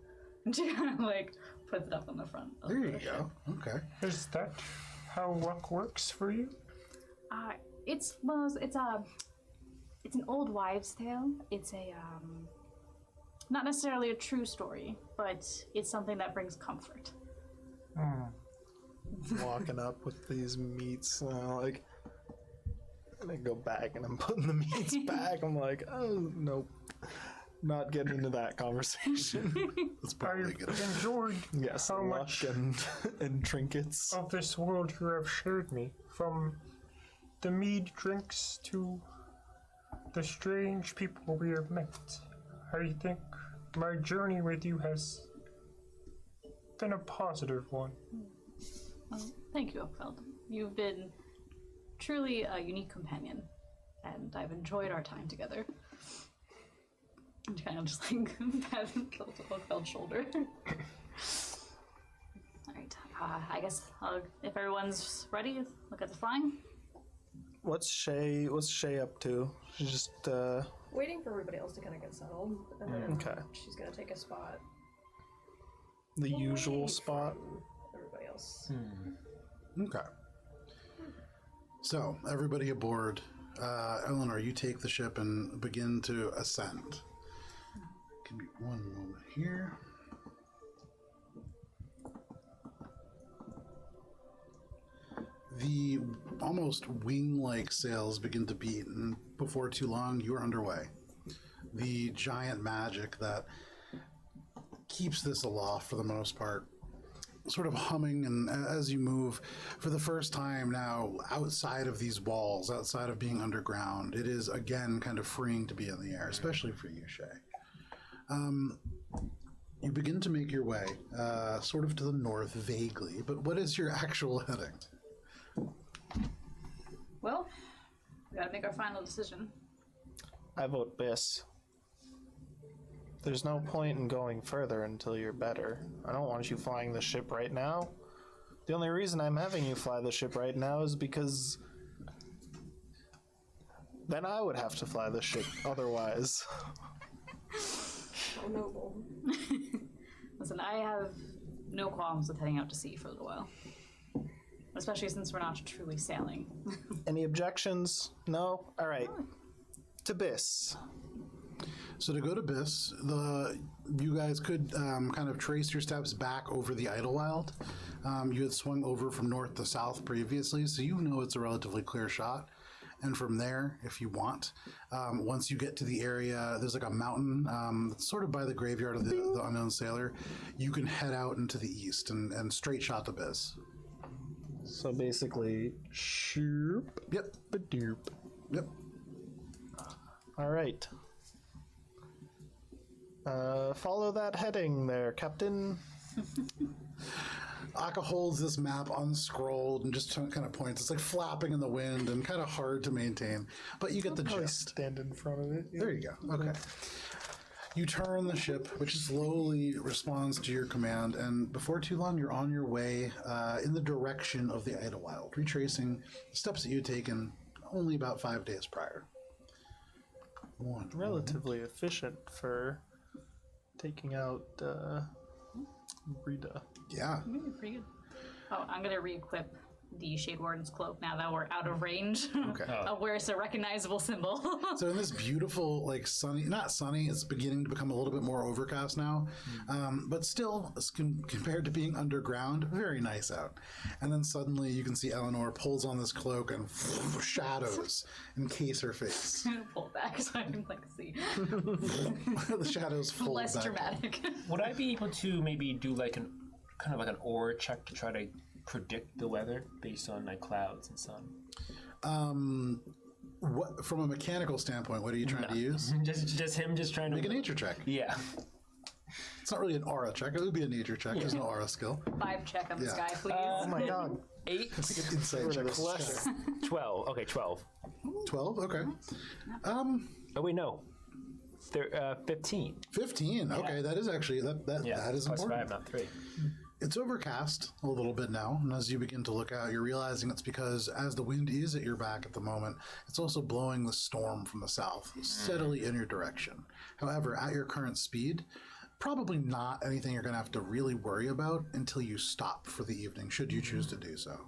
And she kind of like puts it up on the front. Of There the you ship. go. Okay. Is that how luck works for you? It's one of those, it's an old wives' tale. It's a not necessarily a true story, but it's something that brings comfort. Walking up with these meats, like, and I go back and I'm putting the meats back. I'm like, oh nope, not getting into that conversation. That's probably I've good. enjoyed Yes, how luck much and trinkets. of this world you have shared me, from the mead drinks to the strange people we have met. I think my journey with you has been a positive one. Well, thank you, Oakfeld. You've been truly a unique companion, and I've enjoyed our time together. And kind of just like pat Oakfeld's shoulder. Alright, I guess if everyone's ready, look at the flying. What's Shay up to? She's just Waiting for everybody else to kind of get settled, and then okay. she's gonna take a spot. The away usual spot. from everybody else. Okay. So, everybody aboard. Eleanor, you take the ship and begin to ascend. Give me one moment here. The almost wing-like sails begin to beat, and before too long, you are underway. The giant magic that keeps this aloft for the most part, sort of humming, and as you move, for the first time now, outside of these walls, outside of being underground, it is again kind of freeing to be in the air, especially for you, Shay. You begin to make your way, sort of to the north, vaguely, but what is your actual heading? Well, we gotta make our final decision. I vote Biss. There's no point in going further until you're better. I don't want you flying the ship right now. The only reason I'm having you fly the ship right now is because then I would have to fly the ship otherwise. So noble. Listen, I have no qualms with heading out to sea for a little while. Especially since we're not truly sailing. Any objections? No? Alright. To Biss. So to go to Biss, you guys could kind of trace your steps back over the Idelwyld. You had swung over from north to south previously, so you know it's a relatively clear shot. And from there, if you want, once you get to the area, there's like a mountain that's sort of by the graveyard of the Unknown Sailor. You can head out into the east and straight shot to Biss. So basically, shoop. Yep. Ba-doop. Yep. All right. Follow that heading there, Captain. Akka holds this map unscrolled and just kind of points. It's like flapping in the wind and kind of hard to maintain, but you get the Probably gist. stand in front of it. There you go. Okay. You turn the ship, which slowly responds to your command, and before too long, you're on your way in the direction of the Idelwyld, retracing the steps that you had taken only about 5 days prior. Relatively efficient for taking out Rita. Yeah. Pretty good. Oh, I'm gonna re-equip the Shade Warden's cloak now that we're out of range Okay. of where it's a recognizable symbol. So in this beautiful, like sunny, not sunny, it's beginning to become a little bit more overcast now, but still, compared to being underground, very nice out. And then suddenly you can see Eleanor pulls on this cloak and shadows encase her face. Pull back so I can like see. The shadows fold Less back. dramatic. Would I be able to maybe do like an kind of like an aura check to try to predict the weather based on like clouds and sun? What, from a mechanical standpoint, what are you trying to use? Just him just trying to Make a nature check. Yeah. It's not really an aura check. It would be a nature check. There's no aura skill. 5 check on the Yeah. sky, please. Oh my god. 8. It's like an insight check. This 12. Okay, 12. 12? Okay. Oh wait, no. 15. 15. Okay, that is actually, that is plus important. 5, not 3. It's overcast a little bit now, and as you begin to look out, you're realizing it's because as the wind is at your back at the moment, it's also blowing the storm from the south steadily in your direction. However, at your current speed, probably not anything you're going to have to really worry about until you stop for the evening, should you choose to do so.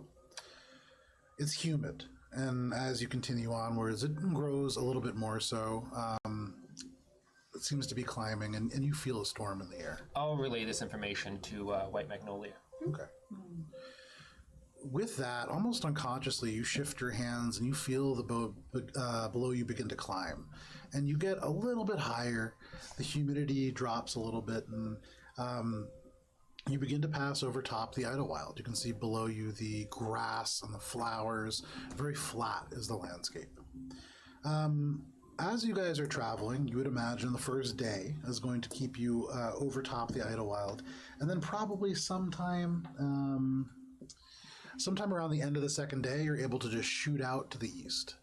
It's humid, and as you continue onwards, it grows a little bit more so. It seems to be climbing, and you feel a storm in the air. I'll relay this information to White Magnolia. Okay. With that, almost unconsciously, you shift your hands and you feel the below you begin to climb. And you get a little bit higher. The humidity drops a little bit, and you begin to pass over top the Idelwyld. You can see below you the grass and the flowers. Very flat is the landscape. As you guys are traveling, you would imagine the first day is going to keep you over top the Idelwyld, and then probably sometime around the end of the second day, you're able to just shoot out to the east.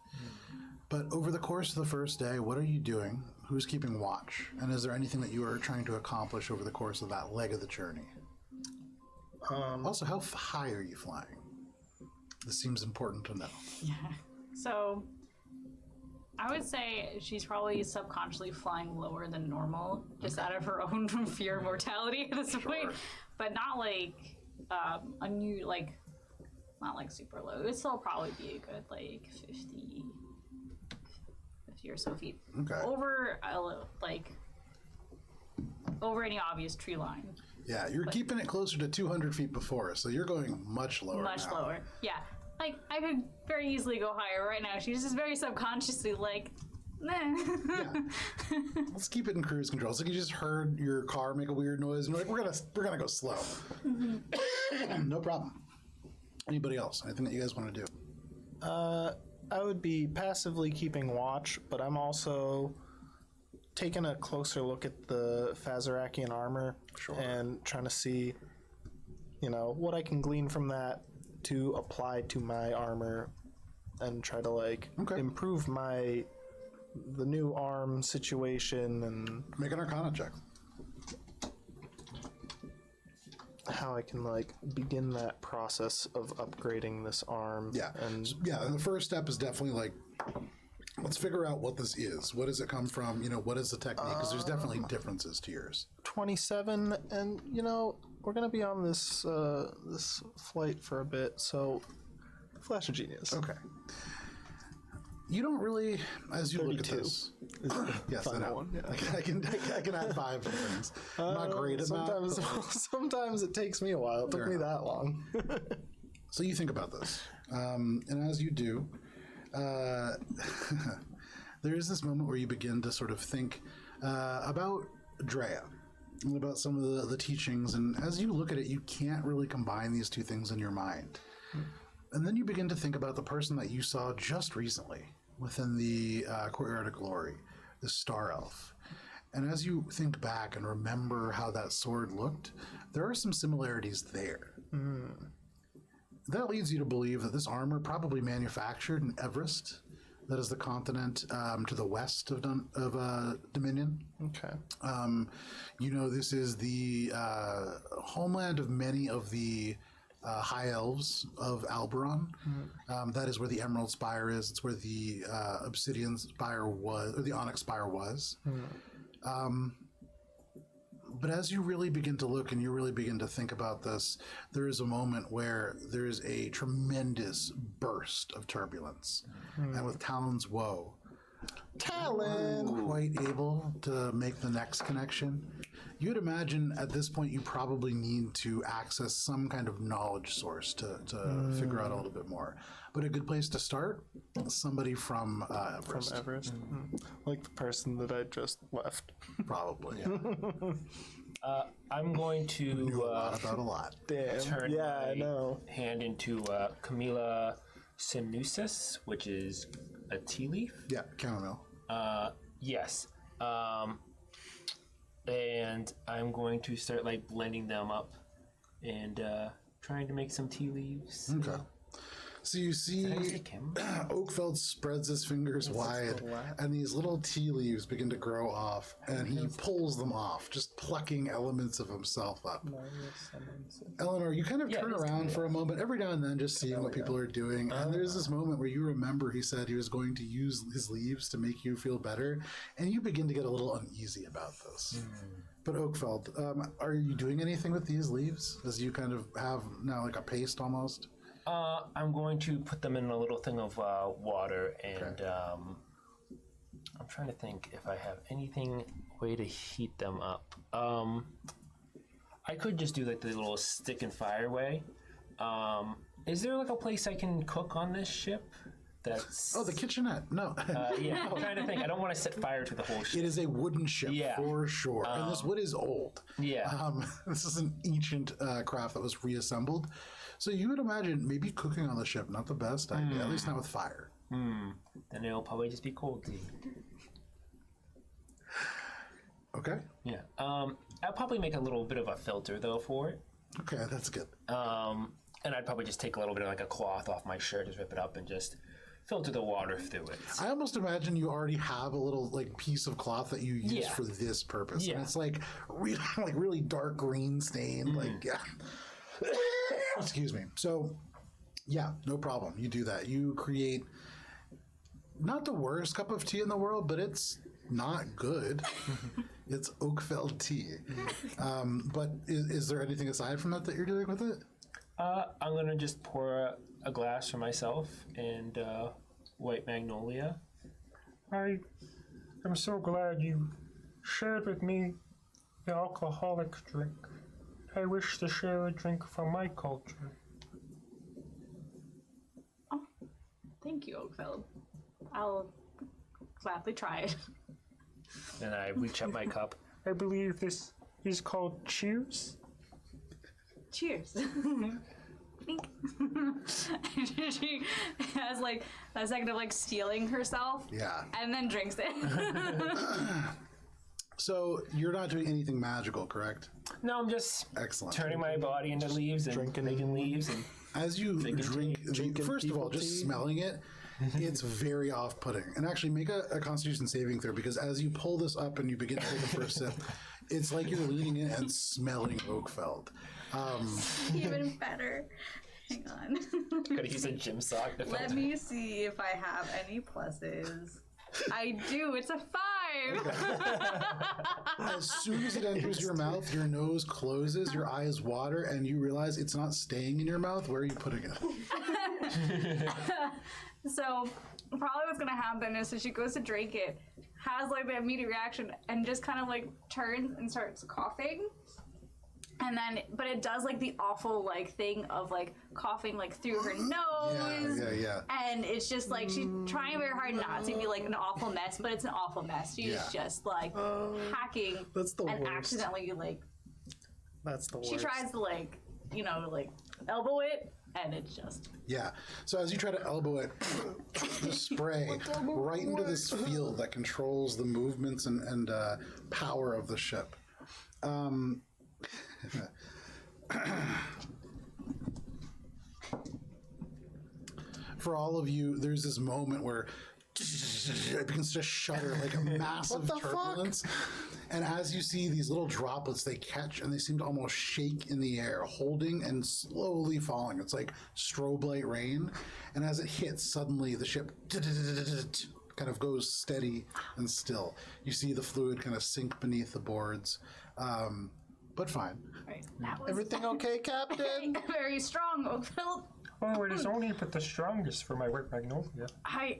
But over the course of the first day, what are you doing? Who's keeping watch? And is there anything that you are trying to accomplish over the course of that leg of the journey? Also, how high are you flying? This seems important to know. So, I would say she's probably subconsciously flying lower than normal, just out of her own fear of mortality at this point. But not like not like super low. It would still probably be a good like 50 or so feet. Okay. Over over any obvious tree line. Yeah, you're keeping it closer to 200 feet before, so you're going much lower Much now. lower. Yeah. Like, I could very easily go higher right now. She's just very subconsciously like, nah. Yeah. Let's keep it in cruise control. It's like you just heard your car make a weird noise, and you're like, we're gonna go slow. No problem. Anybody else? Anything that you guys want to do? I would be passively keeping watch, but I'm also taking a closer look at the Fazarakian armor and trying to see, what I can glean from that to apply to my armor and try to improve the new arm situation and Make an Arcana check. how I can begin that process of upgrading this arm. Yeah. And And the first step is definitely let's figure out what this is. What does it come from? What is the technique? Because there's definitely differences to yours. 27, and we're gonna be on this this flight for a bit, so flash of genius. Okay. You don't really, as you look at 32 this. Yes, I final know. one, yeah. I can add 5 things. I'm not great at sometimes, math. sometimes it takes me a while. It took me that long. So you think about this, and as you do, there is this moment where you begin to sort of think about Drea and about some of the teachings, and as you look at it, you can't really combine these two things in your mind. And then you begin to think about the person that you saw just recently within the Courtyard of Glory, the Star Elf. And as you think back and remember how that sword looked, there are some similarities there. That leads you to believe that this armor probably manufactured in Everest, that is the continent to the west of Dominion. Okay. This is the homeland of many of the high elves of Alberon. That is where the Emerald Spire is. It's where the Obsidian Spire was, or the Onyx Spire was. But as you really begin to look and you really begin to think about this, there is a moment where there is a tremendous burst of turbulence. And with Talon's woe, Talon! quite able to make the next connection. You would imagine at this point you probably need to access some kind of knowledge source to figure out a little bit more. But a good place to start, somebody from Everest. From Everest? Like the person that I just left. Probably, yeah. I'm going Knew a to lot about a lot. Damn. turn Yeah, I my know. hand into Camilla Sinusis, which is a tea leaf. Yeah, chamomile. Yes. And I'm going to start like blending them up and trying to make some tea leaves. Okay. So you see Oakfeld spreads his fingers wide, and these little tea leaves begin to grow off, and he pulls them off, just plucking elements of himself up. Eleanor, you kind of turn around for a moment, every now and then just seeing what people are doing, and there's this moment where you remember he said he was going to use his leaves to make you feel better, and you begin to get a little uneasy about this. But Oakfeld, are you doing anything with these leaves? As you kind of have now like a paste almost? I'm going to put them in a little thing of water, and I'm trying to think if I have anything way to heat them up. I could just do like the little stick and fire way. Is there like a place I can cook on this ship? That's Oh, the kitchenette. No. yeah. I'm trying to think. I don't want to set fire to the whole ship. It is a wooden ship, Yeah. for sure. And this wood is old. Yeah. This is an ancient craft that was reassembled. So you would imagine maybe cooking on the ship, not the best idea, at least not with fire. Then it'll probably just be cold tea. Okay. Yeah. I'll probably make a little bit of a filter though for it. Okay, that's good. And I'd probably just take a little bit of like a cloth off my shirt, just rip it up and just filter the water through it. I almost imagine you already have a little like piece of cloth that you use Yeah. for this purpose. Yeah. And it's like really dark green stained. Like, yeah. Excuse me. So, yeah, no problem. You do that. You create not the worst cup of tea in the world, but it's not good. It's Oakfeld tea. But is there anything aside from that you're doing with it? I'm going to just pour a glass for myself and white magnolia. I am so glad you shared with me the alcoholic drink. I wish to share a drink from my culture. Oh, thank you, Oakfeld. I'll gladly try it. And I reach up my cup. I believe this is called Cheers. Cheers. Clink. She has like a second of like stealing herself. Yeah. And then drinks it. So you're not doing anything magical, correct? No, I'm just Excellent. turning my body into leaves and making leaves. And As you drink, first of all, just smelling it, it's very off-putting. And actually, make a Constitution saving throw, because as you pull this up and you begin to take a first sip, it's like you're leaning in and smelling Oakfeld. Even better. Hang on. gotta use a gym sock to Let filter. me see if I have any pluses. I do. It's a 5. As soon as it enters your mouth, your nose closes, your eyes water, and you realize it's not staying in your mouth. Where are you putting it? So probably what's gonna happen is, she goes to drink it, has like the immediate reaction, and just kind of like turns and starts coughing. And then, but it does like the awful like thing of like coughing like through her nose. Yeah. And it's just like she's trying very hard not to be like an awful mess, but it's an awful mess. She's just like hacking That's the and worst. accidentally like That's the worst. she tries to like like elbow it, and it's just Yeah. So as you try to elbow it, the spray right into this field that controls the movements and power of the ship. For all of you, there's this moment where it begins to shudder like a massive turbulence. And as you see these little droplets, they catch and they seem to almost shake in the air, holding and slowly falling. It's like strobe light rain. And as it hits, suddenly the ship kind of goes steady and still. You see the fluid kind of sink beneath the boards. But fine. right. That was Everything okay, Captain? very strong, Oakville. Oh, it is only but the strongest for my work, Magnolia. I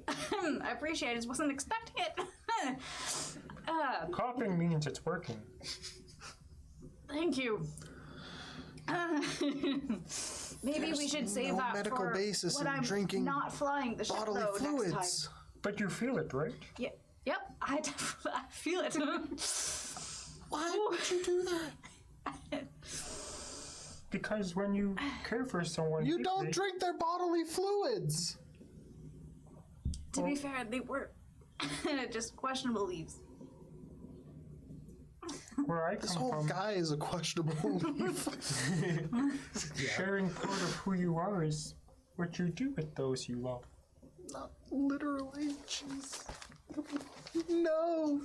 appreciate it. I just wasn't expecting it. Coughing means it's working. Thank you. Maybe we should save no that medical for basis when in I'm drinking not flying the ship bodily though fluids. next time. But you feel it, right? Yeah, yep, I feel it. Why would you do that? Because when you care for someone, You don't deeply- drink their bodily fluids. To be fair, they were just questionable leaves. Where I This come whole from, guy is a questionable leaf. sharing part of who you are is what you do with those you love. Not literally, jeez. No.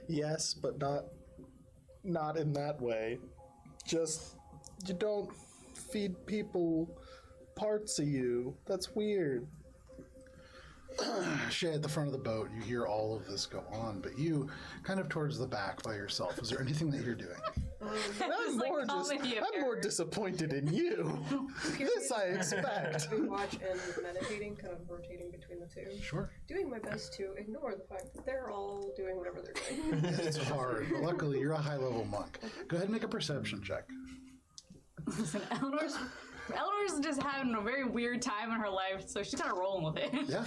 Yes, but not in that way. Just you don't feed people parts of you. That's weird. Shay, at the front of the boat, you hear all of this go on, but you kind of towards the back by yourself. Is there anything that you're doing? I'm like more comedy of I'm more errors. disappointed in you. This I expect. We watch and meditating, kind of rotating between the two. Sure. Doing my best to ignore the fact that they're all doing whatever they're doing. It's hard, but luckily you're a high-level monk. Go ahead and make a perception check. Listen, Eleanor's just having a very weird time in her life, so she's kind of rolling with it. Yeah.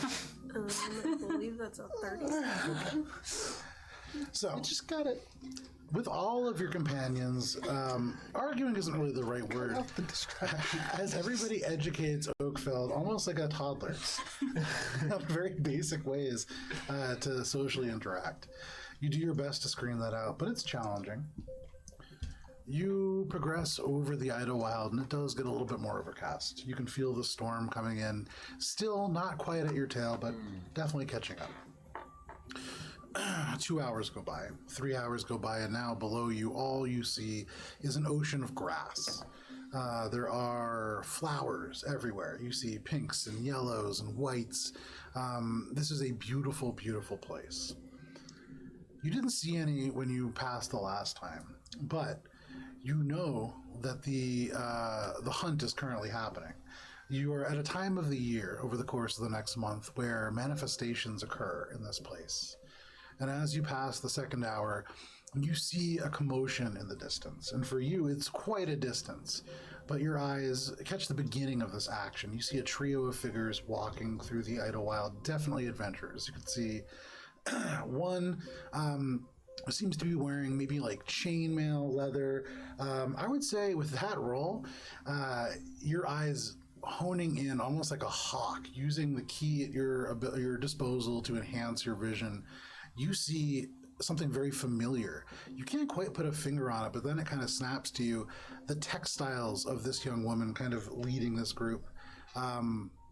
I believe that's a 30. So, Just got it. with all of your companions, arguing isn't really the right word. Off the distraction. As everybody educates Oakfeld almost like a toddler, on very basic ways to socially interact. You do your best to screen that out, but it's challenging. You progress over the Idelwyld, and it does get a little bit more overcast. You can feel the storm coming in. Still not quite at your tail, but definitely catching up. 2 hours go by, 3 hours go by, and now below you, all you see is an ocean of grass. There are flowers everywhere. You see pinks and yellows and whites. This is a beautiful, beautiful place. You didn't see any when you passed the last time, but you know that the hunt is currently happening. You are at a time of the year over the course of the next month where manifestations occur in this place. And as you pass the second hour, you see a commotion in the distance. And for you, it's quite a distance. But your eyes catch the beginning of this action. You see a trio of figures walking through the Idelwyld, definitely adventurers. You can see one seems to be wearing maybe like chainmail leather. I would say with that roll, your eyes honing in almost like a hawk, using the key at your disposal to enhance your vision. You see something very familiar. You can't quite put a finger on it, but then it kind of snaps to you. The textiles of this young woman kind of leading this group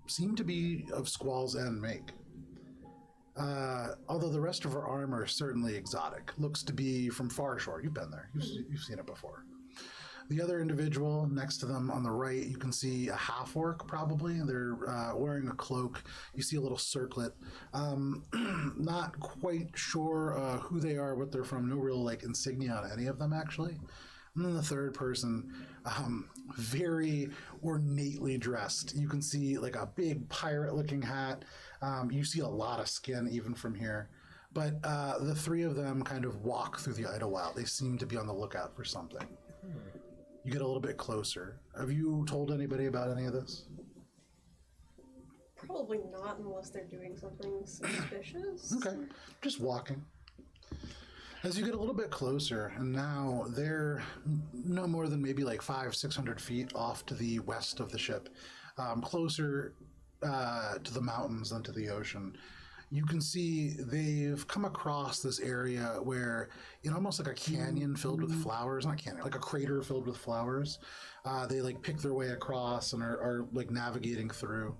seem to be of Squall's End make. Although the rest of her armor is certainly exotic. Looks to be from Far Shore. You've been there. You've seen it before. The other individual next to them on the right, you can see a half-orc probably. They're wearing a cloak. You see a little circlet. Not quite sure who they are, what they're from. No real like insignia on any of them actually. And then the third person, very ornately dressed. You can see like a big pirate-looking hat. You see a lot of skin even from here. But the three of them kind of walk through the Idelwyld. They seem to be on the lookout for something. You get a little bit closer. Have you told anybody about any of this? Probably not unless they're doing something suspicious. Okay, just walking. As you get a little bit closer, and now they're no more than maybe like 500-600 feet off to the west of the ship, closer to the mountains than to the ocean. You can see they've come across this area where, in almost like a canyon filled with flowers, not canyon, like a crater filled with flowers, they like pick their way across and are like navigating through.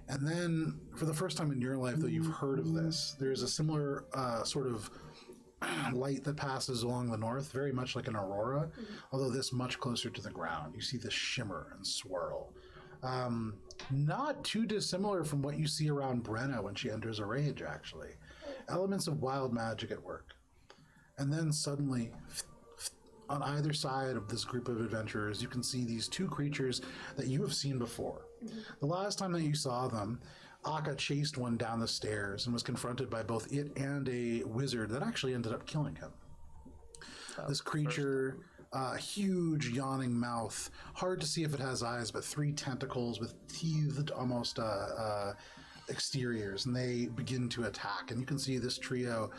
And then, for the first time in your life, though you've heard of this, there's a similar sort of light that passes along the north, very much like an aurora, although this much closer to the ground. You see this shimmer and swirl. Not too dissimilar from what you see around Brenna when she enters a rage, actually. Elements of wild magic at work. And then suddenly, on either side of this group of adventurers, you can see these two creatures that you have seen before. The last time that you saw them, Akka chased one down the stairs and was confronted by both it and a wizard that actually ended up killing him. This creature, huge yawning mouth, hard to see if it has eyes, but 3 tentacles with teethed almost exteriors, and they begin to attack. And you can see this trio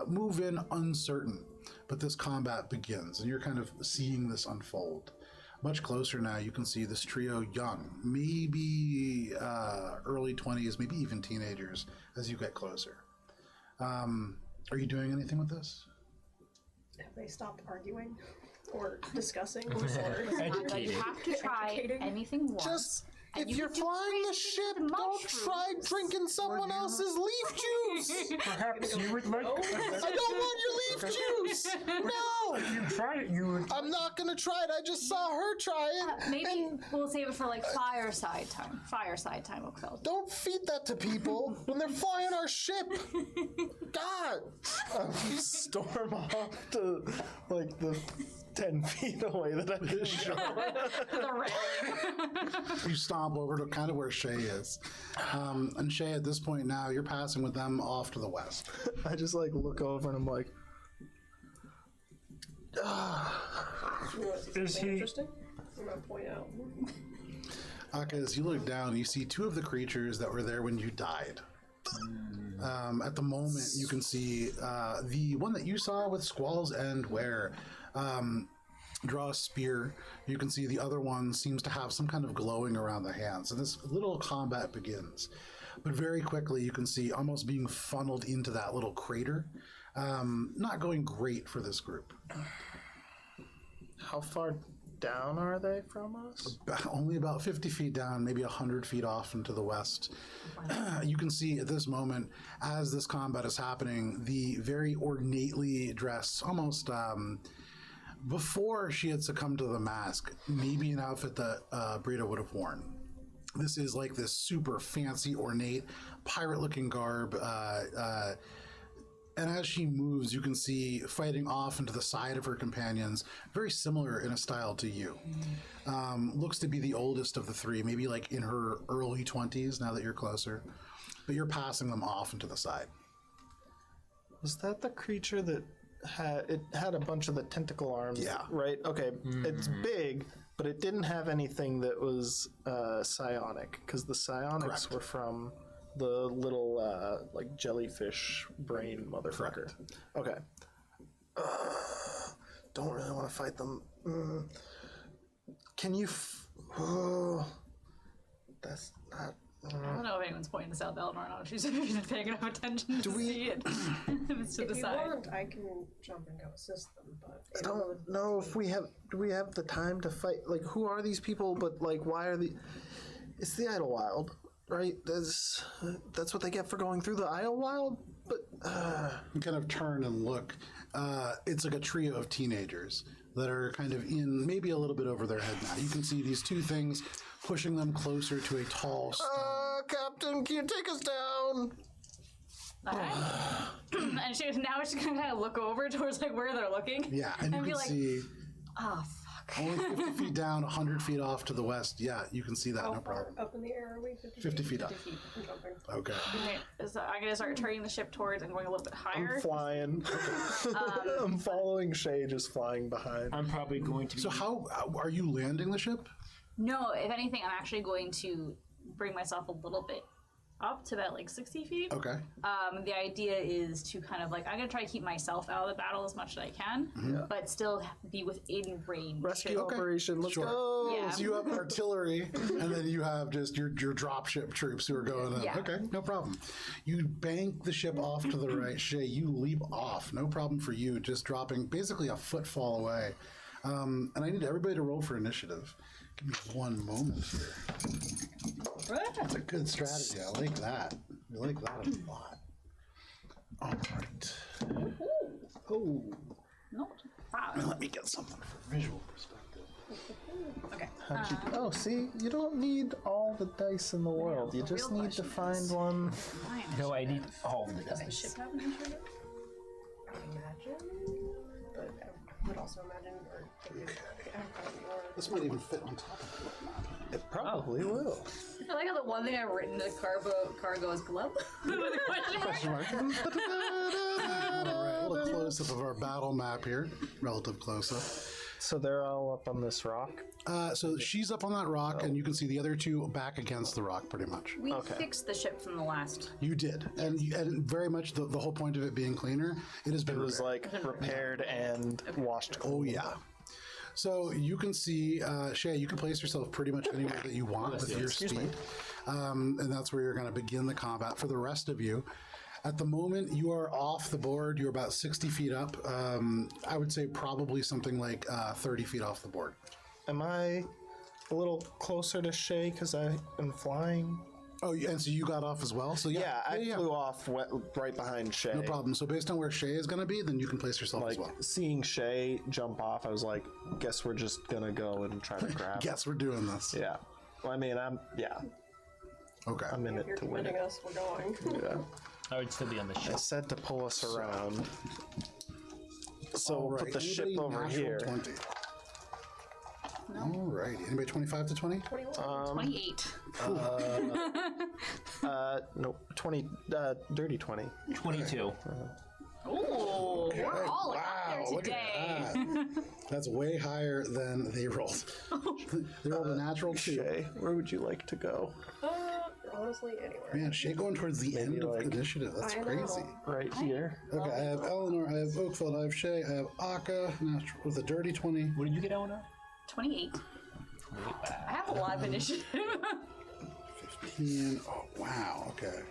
move in uncertain, but this combat begins, and you're kind of seeing this unfold. Much closer now, you can see this trio young, maybe early 20s, maybe even teenagers, as you get closer. Are you doing anything with this? Have they stopped arguing or discussing or Educated. You have to try Educating. anything once. Just, And if you you're can do flying the crazy ship, with don't mushrooms. try drinking someone else's leaf juice. Perhaps you would like. I don't want your leaf juice. No, You try it. You would. I'm not gonna try it. I just saw her try it. Maybe And we'll save it for like fireside time. Fireside time, Oakville. don't feed that to people when they're flying our ship. God. Storm off to like the 10 feet away that I just showed. The railing. You stomp over to kind of where Shay is. And Shay, at this point now, you're passing with them off to the west. I just like look over and I'm like, You want to see Is something he- interesting? I'm gonna point out. Akka, as you look down, you see 2 of the creatures that were there when you died. At the moment, you can see the one that you saw with Squall's End, where draw a spear. You can see the other one seems to have some kind of glowing around the hands. And this little combat begins. But very quickly, you can see almost being funneled into that little crater. Not going great for this group. how far down are they from us? Only about 50 feet down, maybe 100 feet off and to the west. You can see at this moment, as this combat is happening, the very ornately dressed, almost before she had succumbed to the mask, maybe an outfit that Brita would have worn. This is like this super fancy, ornate, pirate-looking garb. And as she moves, you can see fighting off into the side of her companions, very similar in a style to you. Looks to be the oldest of the 3, maybe like in her early 20s now that you're closer. But you're passing them off into the side. Was that the creature that had a bunch of the tentacle arms? Yeah. Right? Okay. It's big, but it didn't have anything that was psionic, because the psionics Correct. were from the little like jellyfish brain motherfucker. Okay. Don't really want to fight them. Can you? That's not. I don't know if anyone's pointing this out to Eleanor or not. She's paying enough attention to see it. If it's to If the you side. want, I can jump and go assist them, but I don't know if we have. Do we have the time to fight? Like, who are these people? But like, why are the? It's the Idelwyld, right? That's what they get for going through the Idelwyld. But You kind of turn and look. It's like a trio of teenagers. that are kind of in maybe a little bit over their head now. You can see these two things pushing them closer to a tall stone. Captain, can you take us down? And now she's gonna kind of look over towards like where they're looking. Yeah, and you be can like, see oh fuck. only 50 feet down, 100 feet off to the west. Yeah, you can see that, How no far problem. up in the air are we? 50 feet up. I'm jumping. Okay. Okay, so I'm gonna start turning the ship towards and going a little bit higher. I'm flying. I'm following Shay, just flying behind. I'm probably going to be. So how are you landing the ship? No, if anything, I'm actually going to bring myself a little bit up to about like 60 feet. Okay. The idea is to kind of like, I'm going to try to keep myself out of the battle as much as I can, but still be within range. Rescue Okay. operation, let's Sure. go! Yeah. So you have artillery, and then you have just your dropship troops who are going in. Yeah. Okay, no problem. You bank the ship off to the right. Shay, you leap off. No problem for you, just dropping basically a footfall away. And I need everybody to roll for initiative. Give me one moment here. That's a good strategy. I like that. I like that a lot. All right. Oh, Not now bad. let me get something for visual perspective. Okay. Oh, see, you don't need all the dice in the world. You just real need to question find is- one. No, I need all the Does the dice. ship have an initiative? Imagine, but I would also imagine, or This might even fit on top of it. It probably will. I like how the one thing I've written in the cargo is glove. With a question mark. All right, a little close-up of our battle map here. Relative close-up. So they're all up on this rock. So she's up on that rock, and you can see the other two back against the rock, pretty much. We fixed the ship from the last. You did, and very much the whole point of it being cleaner, it has been It was repaired. like repaired and washed Oh clean. yeah. So you can see, Shay, you can place yourself pretty much anywhere that you want with your speed, and that's where you're going to begin the combat. For the rest of you, at the moment you are off the board. You're about 60 feet up. I would say probably something like 30 feet off the board. Am I a little closer to Shay because I am flying? Oh, and so you got off as well. So Yeah, I flew off right behind Shay. No problem. So based on where Shay is going to be, then you can place yourself as Like well. seeing Shay jump off, I was like, guess we're just gonna go and try to grab. Guess we're doing this. Yeah. Well, I mean, Okay. I'm in if you're it to win committing it. us, we're going. Yeah. I would still be on the I ship. said to pull us around. So All we'll right. put the ship Anybody over natural here. 20? All righty. Anybody 25 to 20? 28. Nope. 20. Dirty 20. 22. Ooh, we're all Wow, out there look today. at that. That's way higher than they rolled. They rolled a natural 2. Shay, where would you like to go? Honestly, anywhere. Man, Shay going towards the end of like- initiative. That's I know. crazy. Right here. Okay, I have Eleanor, I have Oakfeld, I have Shay, I have Akka natural, with a dirty 20. What did you get, Eleanor? 28. I have a lot of initiative. 15. Oh, wow. Okay.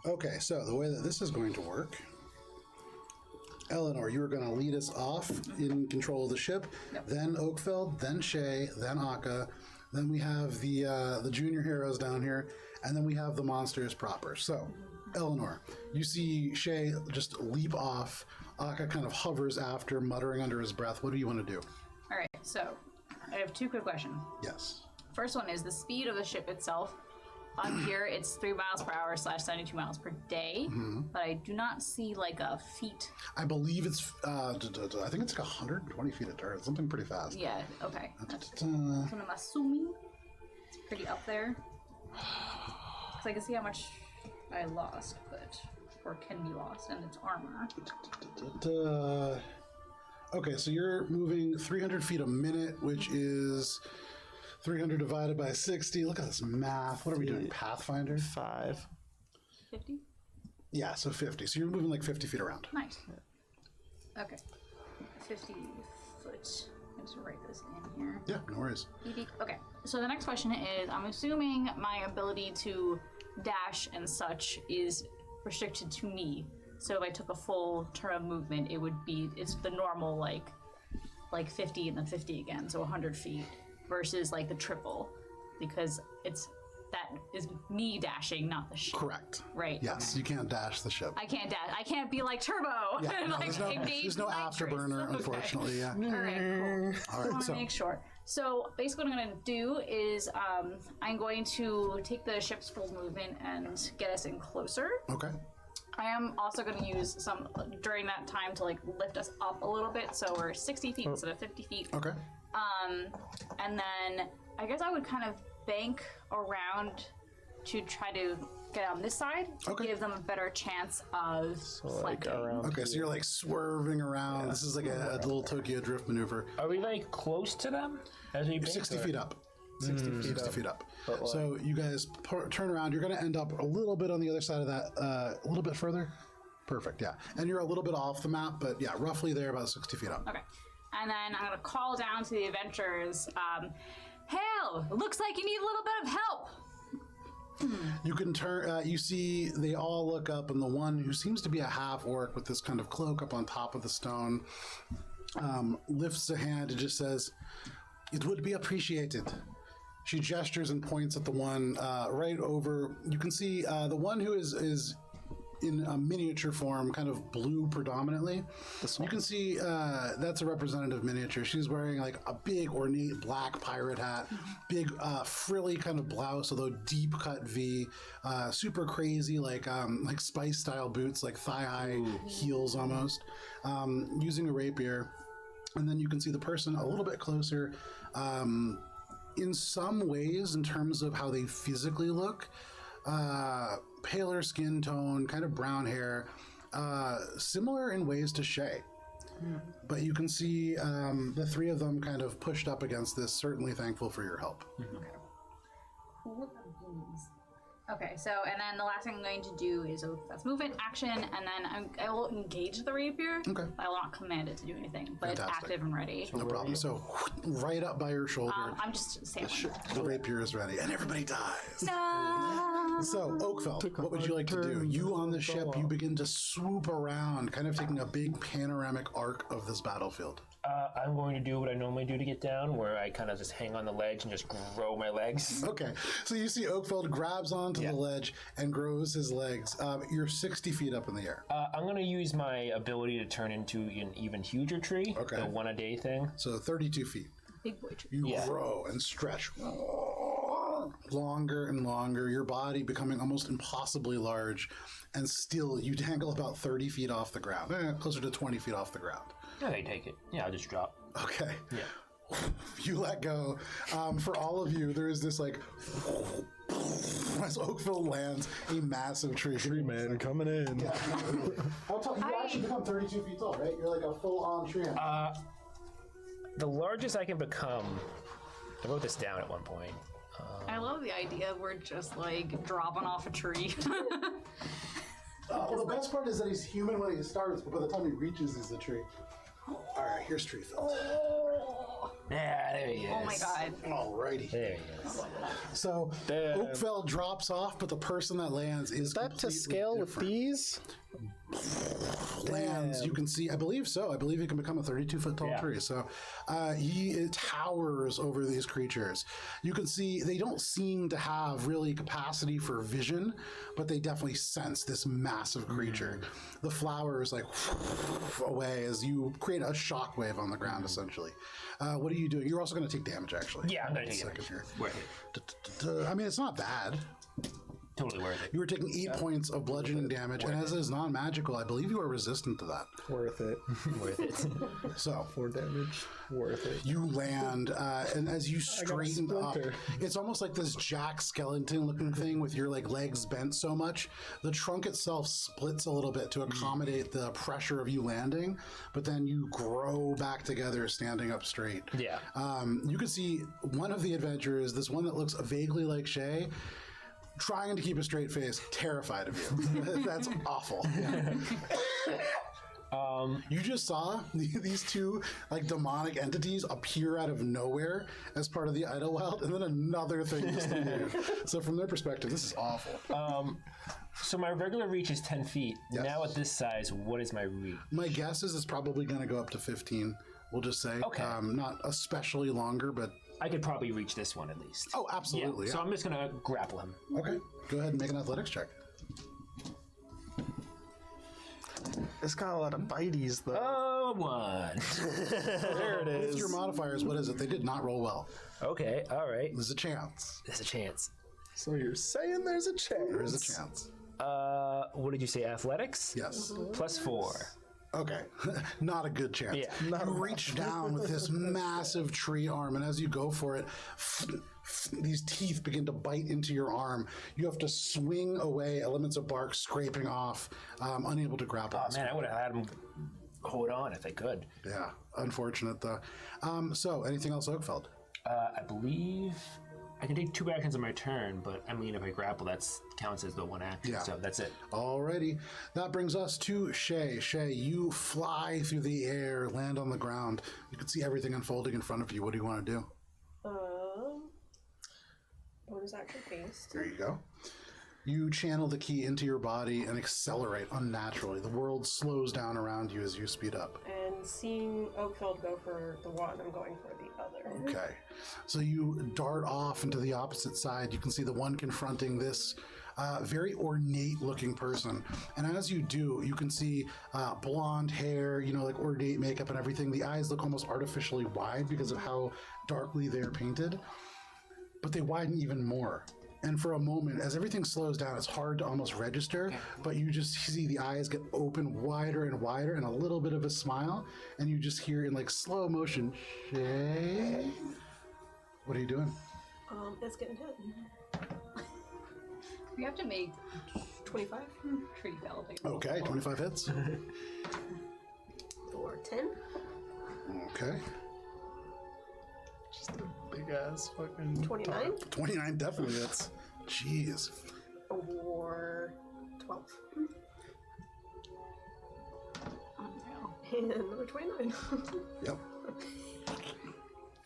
Okay, so the way that this is going to work, Eleanor, you are going to lead us off in control of the ship. Then Oakfeld, then Shay, then Akka. Then we have the junior heroes down here, and then we have the monsters proper. So, Eleanor, you see Shay just leap off. Akka kind of hovers after, muttering under his breath. What do you want to do? All right, so I have two quick questions. Yes. First one is the speed of the ship itself. On here, it's 3 miles per hour / 72 miles per day, but I do not see like a feet. I believe it's, I think it's like 120 feet a turn, something pretty fast. Yeah, okay. That's Da-da-da. what I'm assuming. It's pretty up there. Because I can see how much I lost, or can be lost, and it's armor. Da-da. Okay, so you're moving 300 feet a minute, which is 300 divided by 60. Look at this math. What are we doing? Pathfinder? 5. 50? Yeah, so 50. So you're moving like 50 feet around. Nice. Okay. 50 foot. Let's write this in here. Yeah, no worries. Okay, so the next question is, I'm assuming my ability to dash and such is restricted to me. So if I took a full turn of movement, it's the normal like 50 and then 50 again, so 100 feet versus like the triple, because it's that is me dashing, not the ship. Correct. Right. Yes, you can't dash the ship. I can't dash. I can't be like Turbo. Yeah, and no, like engage there's no nitrous. afterburner, Okay. unfortunately. Yeah. All right, cool. All I right. want to So make sure. So basically, what I'm going to do is I'm going to take the ship's full movement and get us in closer. okay. I am also going to use some during that time to like lift us up a little bit, so we're 60 feet instead of 50 feet. Okay. And then I guess I would kind of bank around to try to get on this side to Okay. give them a better chance of Like flanking. around. Okay. So you're like swerving around. This is like a little Tokyo drift maneuver. Are we like close to them as we bank, 60 or- feet up. 60 feet up. But, like- So you guys turn around. You're going to end up a little bit on the other side of that, a little bit further. Perfect, yeah. And you're a little bit off the map, but yeah, roughly there, about 60 feet up. Okay. And then I'm going to call down to the adventurers. Hail! Looks like you need a little bit of help. You can turn, you see they all look up, and the one who seems to be a half orc with this kind of cloak up on top of the stone lifts a hand and just says, "It would be appreciated." She gestures and points at the one right over. You can see the one who is in a miniature form, kind of blue predominantly. You can see that's a representative miniature. She's wearing like a big ornate black pirate hat, big frilly kind of blouse, although deep cut V, super crazy like spice style boots, like thigh high heels almost, using a rapier. And then you can see the person a little bit closer. In some ways, in terms of how they physically look, paler skin tone, kind of brown hair, similar in ways to Shay. But you can see the three of them kind of pushed up against this, certainly thankful for your help. Okay, so, and then the last thing I'm going to do is that's movement, action, and then I will engage the rapier. Okay. I will not command it to do anything, but it's Fantastic. active and ready. No problem. So, right up by your shoulder, I'm just saying. the rapier is ready, and everybody dies. No! So, Oakfeld, what would you like to do? You on the ship, you begin to swoop around, kind of taking a big panoramic arc of this battlefield. I'm going to do what I normally do to get down, where I kind of just hang on the ledge and just grow my legs. Okay, so you see Oakfeld grabs onto the ledge and grows his legs. You're 60 feet up in the air. I'm going to use my ability to turn into an even huger tree, Okay. the one a day thing. So 32 feet. Big boy tree. You Yeah. grow and stretch longer and longer, your body becoming almost impossibly large, and still you dangle about 30 feet off the ground, closer to 20 feet off the ground. Yeah, they take it. Yeah, I'll just drop. Okay. Yeah. You let go. For all of you, there is this like as Oakville lands a massive tree. Tree man coming in. How tall? You actually become 32 feet tall, right? You're like a full-on tree. The largest I can become. I wrote this down at one point. I love the idea we're just like dropping off a tree. Well, the best part is that he's human when he starts, but by the time he reaches, he's a tree. All right, here's tree felt. Yeah, there he is. Oh my god. Alrighty. There he is. So Damn. Oakville drops off, but the person that lands is That to completely scale with different. these? Lands, Damn. you can see. I believe so. I believe he can become a 32-foot tall Yeah. tree. So he towers over these creatures. You can see they don't seem to have really capacity for vision, but they definitely sense this massive creature. The flowers like away as you create a shockwave on the ground. Essentially, what are you doing? You're also going to take damage, actually. Yeah, I'm going to take Second it. here. Worth it. I mean, it's not bad. Totally worth it. You were taking 8 points of bludgeoning damage, and as it is non-magical, I believe you are resistant to that. Worth it. Worth it. So 4 damage. Worth it. you land, and as you straighten up, splinter. it's almost like this Jack Skellington-looking thing with your like legs bent so much. The trunk itself splits a little bit to accommodate the pressure of you landing, but then you grow back together, standing up straight. Yeah. You can see one of the adventurers, this one that looks vaguely like Shay, trying to keep a straight face, terrified of you. That's awful. You just saw these two like demonic entities appear out of nowhere as part of the Idelwyld, and then another thing just appeared. So from their perspective, this is awful. So my regular reach is 10 feet. Yes. Now at this size, what is my reach? My guess is it's probably going to go up to 15. We'll just say, Okay. not especially longer, but I could probably reach this one at least. Oh, absolutely. So I'm just gonna grapple him. Okay, go ahead and make an athletics check. It's got a lot of biteys, though. Oh, 1. There it With is. your modifiers, what is it? They did not roll well. Okay, all right. There's a chance. There's a chance. So you're saying there's a chance? There is a chance. What did you say? Athletics? Yes. +4. Okay, not a good chance. Yeah. You reach down with this massive tree arm, and as you go for it, these teeth begin to bite into your arm. You have to swing away, elements of bark scraping off, unable to grapple. Oh man, I would have had him hold on if I could. Yeah, unfortunate though. So, anything else, Oakfeld? I believe I can take 2 actions on my turn, but I mean, if I grapple, that counts as the 1 action. Yeah. So that's it. Alrighty, that brings us to Shay. Shay, you fly through the air, land on the ground. You can see everything unfolding in front of you. What do you want to do? Bonus action haste. There you go. You channel the key into your body and accelerate unnaturally. The world slows down around you as you speed up. And seeing Oakfeld go for the one, I'm going for the other. Okay. So you dart off into the opposite side. You can see the one confronting this very ornate looking person. And as you do, you can see blonde hair, like ornate makeup and everything. The eyes look almost artificially wide because of how darkly they're painted. But they widen even more. And for a moment, as everything slows down, it's hard to almost register, but you just see the eyes get open wider and wider and a little bit of a smile, and you just hear in like slow motion, Shay? What are you doing? It's getting hit. We have to make 25 tree felling. Okay, 25 hits. or 10. Okay. Just a big ass fucking 29 29 definitely hits. Jeez. or 12. Unreal. And another 29. Yep.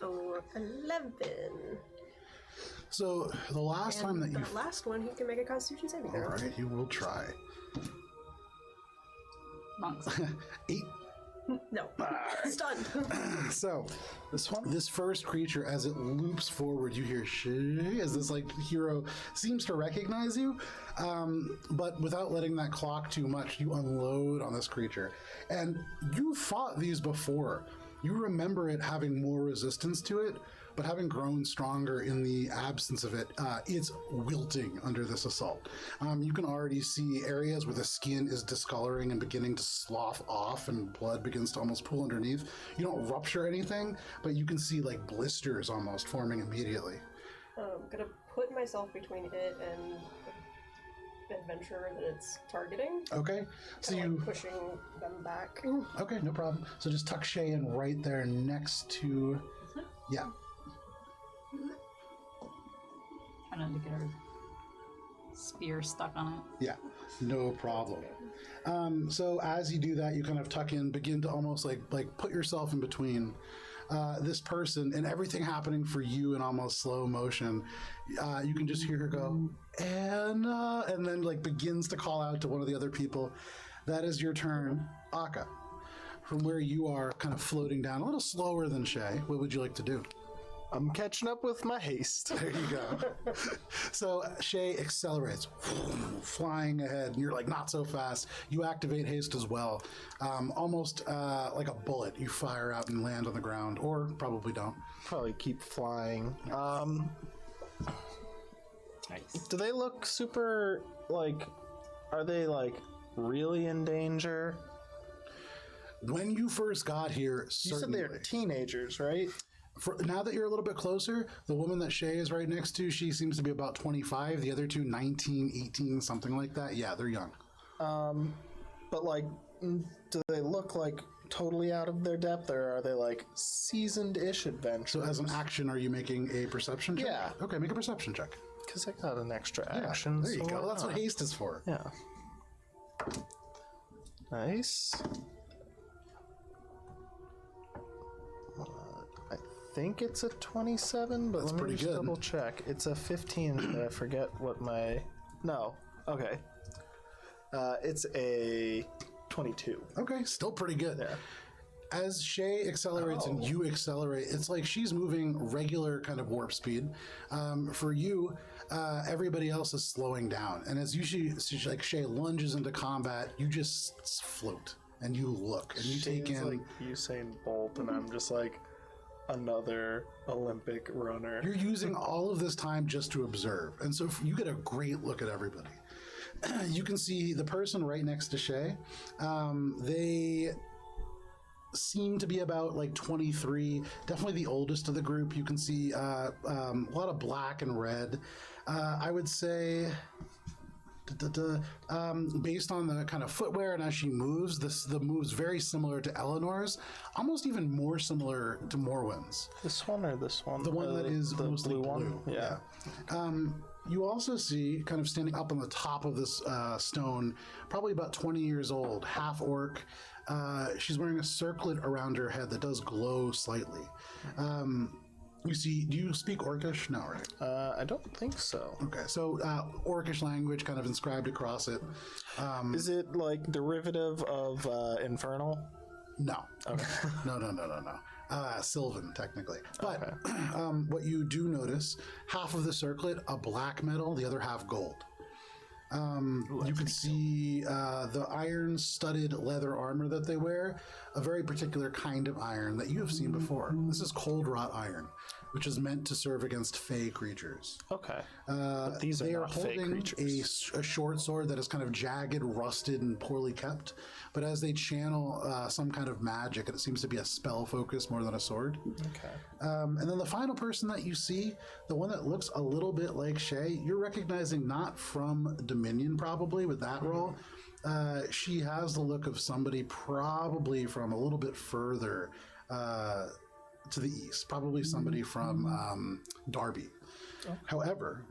or 11. So the last time that you... the last one, he can make a Constitution saving throw. Alright, you will try. Monks. 8. No, stunned. So, this first creature, as it loops forward, you hear "Shay" as this hero seems to recognize you, but without letting that clock too much, you unload on this creature. And you fought these before. You remember it having more resistance to it, but having grown stronger in the absence of it, it's wilting under this assault. You can already see areas where the skin is discoloring and beginning to slough off and blood begins to almost pool underneath. You don't rupture anything, but you can see blisters almost forming immediately. I'm gonna put myself between it and the adventurer that it's targeting. Okay, so you... pushing them back. Okay, no problem. So just tuck Shay in right there next to... Yeah. Trying to get her spear stuck on it. Yeah, no problem. So as you do that, you kind of tuck in, begin to almost put yourself in between this person and everything happening for you in almost slow motion. You can just hear her go, Anna, and then begins to call out to one of the other people. That is your turn, Akka. From where you are kind of floating down, a little slower than Shay, what would you like to do? I'm catching up with my haste. There you go. So Shay accelerates, flying ahead, and you're not so fast. You activate haste as well. Almost like a bullet, you fire out and land on the ground, or probably don't. Probably keep flying. Nice. Do they look super, are they, really in danger? When you first got here, You certainly. said they're teenagers, right? Now that you're a little bit closer, the woman that Shay is right next to, she seems to be about 25. The other two, 19, 18, something like that. Yeah, they're young. But, do they look, totally out of their depth, or are they, seasoned-ish adventurers? So as an action, are you making a perception check? Yeah. Okay, make a perception check. Because I got an extra Yeah, action. there you so go. why That's what not? haste is for. Yeah. Nice. I think it's a 27, but That's let me pretty just good. double check. It's a 15, but I forget what my... No. Okay. It's a 22. Okay, still pretty good. Yeah. As Shay accelerates and you accelerate, it's like she's moving regular kind of warp speed. For you, everybody else is slowing down. And as like Shay lunges into combat, you just float and you look and you take in. like Usain Bolt, and I'm just like another Olympic runner. You're using all of this time just to observe. And so you get a great look at everybody. You can see the person right next to Shay. They seem to be about like 23, definitely the oldest of the group. You can see a lot of black and red. I would say based on the kind of footwear and as she moves, the move's very similar to Eleanor's, almost even more similar to Morwen's. This one or this one? The one that is the mostly blue. one? Yeah. You also see, kind of standing up on the top of this stone, probably about 20 years old, half orc. She's wearing a circlet around her head that does glow slightly. You see, do you speak Orcish? No, right? I don't think so. Okay, so Orcish language kind of inscribed across it. Is it like derivative of Infernal? No. Okay. No. Sylvan, technically. But what you do notice, half of the circlet, a black metal, the other half gold. You can see the iron-studded leather armor that they wear, a very particular kind of iron that you have seen before. This is cold wrought iron, which is meant to serve against fey creatures. Okay. But these are They are not fey holding creatures. a short sword that is kind of jagged, rusted, and poorly kept. But as they channel some kind of magic, and it seems to be a spell focus more than a sword. Okay. And then the final person that you see, the one that looks a little bit like Shay, you're recognizing not from Dominion probably with that role. She has the look of somebody probably from a little bit further to the east, probably somebody from Darby. However,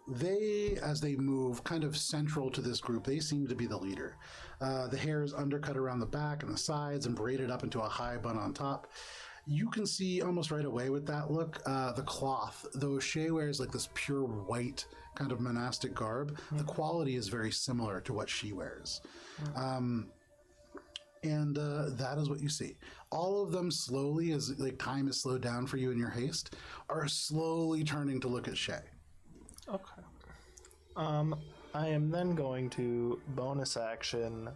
they, as they move kind of central to this group, they seem to be the leader. The hair is undercut around the back and the sides and braided up into a high bun on top. You can see almost right away with that look, the cloth, though Shay wears like this pure white kind of monastic garb, the quality is very similar to what she wears. And that is what you see. All of them slowly, as like time is slowed down for you in your haste, are slowly turning to look at Shay. Okay. I am then going to bonus action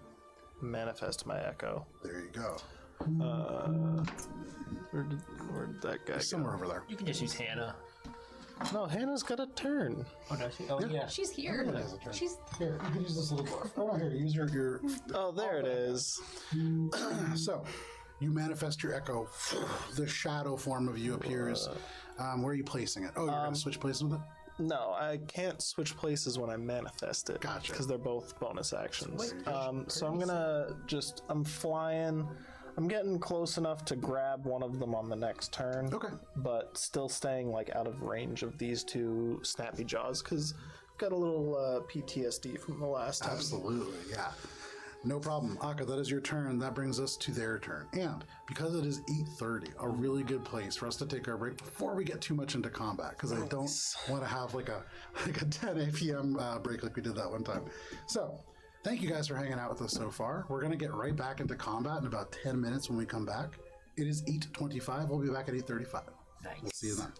manifest my echo. There you go. Where'd that guy Somewhere over there. You can just use Hannah. go? No, Hannah's got a turn. Oh, does she? Oh, yeah. She's here. Has a turn. She's Here, you can use this little dwarf. Oh, no, here, use your Oh, there it is. So, you manifest your echo. The shadow form of you appears. Where are you placing it? Oh, you're going to switch places with it? No, I can't switch places when I manifest it. Gotcha. Because they're both bonus actions. So I'm gonna I'm flying. I'm getting close enough to grab one of them on the next turn. Okay. But still staying like out of range of these two snappy jaws because I've got a little PTSD from the last time. Absolutely, yeah. No problem. Akka, that is your turn. That brings us to their turn. And because it is 8:30, a really good place for us to take our break before we get too much into combat, because I don't want to have like a 10 p.m. break like we did that one time. So, thank you guys for hanging out with us so far. We're going to get right back into combat in about 10 minutes when we come back. It is 8:25. We'll be back at 8:35. Nice. We'll see you then.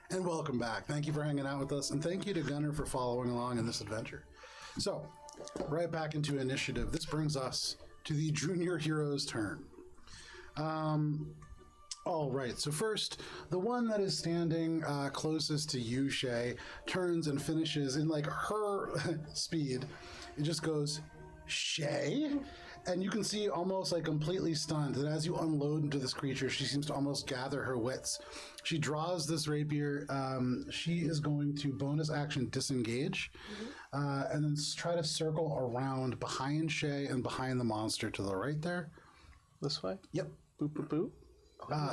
And welcome back. Thank you for hanging out with us, and thank you to Gunnar for following along in this adventure. So, right back into initiative. This brings us to the junior hero's turn. All right, so first, the one that is standing closest to you, Shay, turns and finishes in like her speed. It just goes, Shay? And you can see almost like completely stunned that as you unload into this creature, she seems to almost gather her wits. She draws this rapier. She is going to bonus action disengage and then try to circle around behind Shay and behind the monster to the right there. This way? Yep. Boop, boop, boop.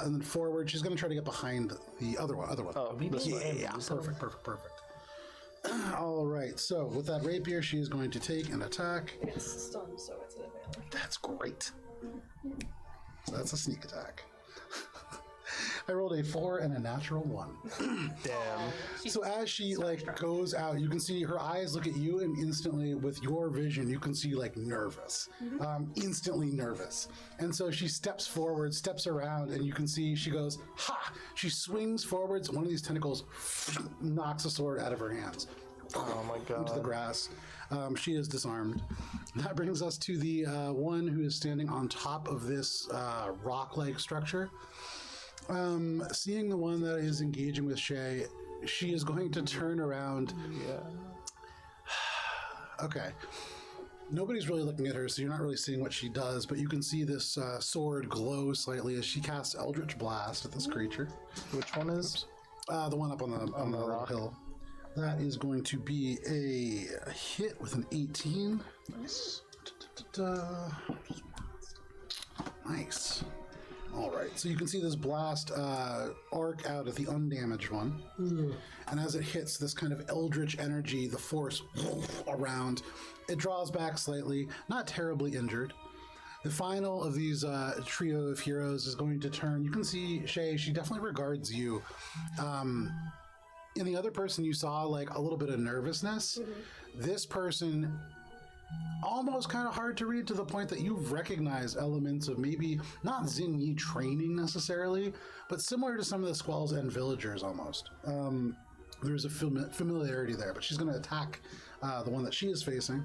And then forward, she's going to try to get behind the other one. Oh, this way. Yeah, perfect. All right, so with that rapier, she is going to take an attack. It's stunned, so it's an advantage. That's great. So that's a sneak attack. I rolled a 4 and a natural 1. Damn. So as she like goes out, you can see her eyes look at you, and instantly with your vision, you can see like nervous, instantly nervous. And so she steps forward, steps around, and you can see she goes, ha! She swings forwards. One of these tentacles knocks a sword out of her hands. Oh my god. Into the grass. She is disarmed. That brings us to the one who is standing on top of this rock-like structure. Seeing the one that is engaging with Shay, she is going to turn around. Yeah. Okay. Nobody's really looking at her, so you're not really seeing what she does, but you can see this sword glow slightly as she casts Eldritch Blast at this creature. Which one is? The one up on the rock hill. That is going to be a hit with an 18. Nice. Nice. All right, so you can see this blast arc out at the undamaged one. And as it hits this kind of eldritch energy, the force around, it draws back slightly, not terribly injured. The final of these trio of heroes is going to turn. You can see Shay, she definitely regards you. In the other person, you saw like a little bit of nervousness. This person, almost kind of hard to read to the point that you've recognized elements of maybe not Xinyi training necessarily, but similar to some of the Squalls and Villagers almost. There's a familiarity there, but she's going to attack the one that she is facing.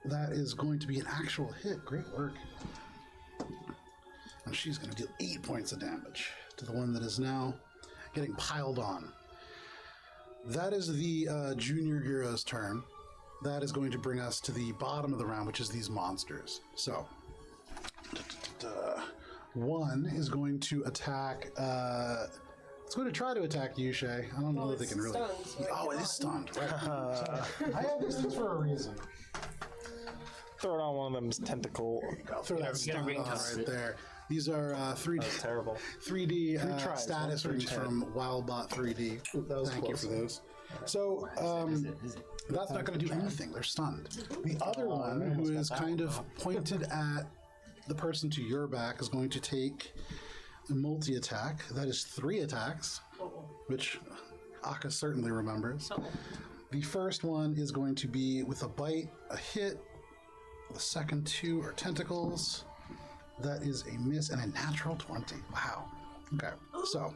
That is going to be an actual hit. Great work. And she's going to deal 8 points of damage to the one that is now getting piled on. That is the junior hero's turn. That is going to bring us to the bottom of the round, which is these monsters. So, one is going to attack. It's going to try to attack you, Shay. I don't know if they can really. Stunned, so It is stunned. Right. I have these things for a reason. Throw it on one of them's tentacle. Throw that stun on right there. These are 3D. That's terrible. 3D tries, status one for each rings from WildBot 3D. Thank you for those. So that's not going to do anything. They're stunned. The other one, who is kind of pointed at the person to your back, is going to take a multi-attack. That is 3 attacks, which Akka certainly remembers. The first one is going to be with a bite, a hit. The second 2 are tentacles. That is a miss and a natural 20. Wow. Okay, so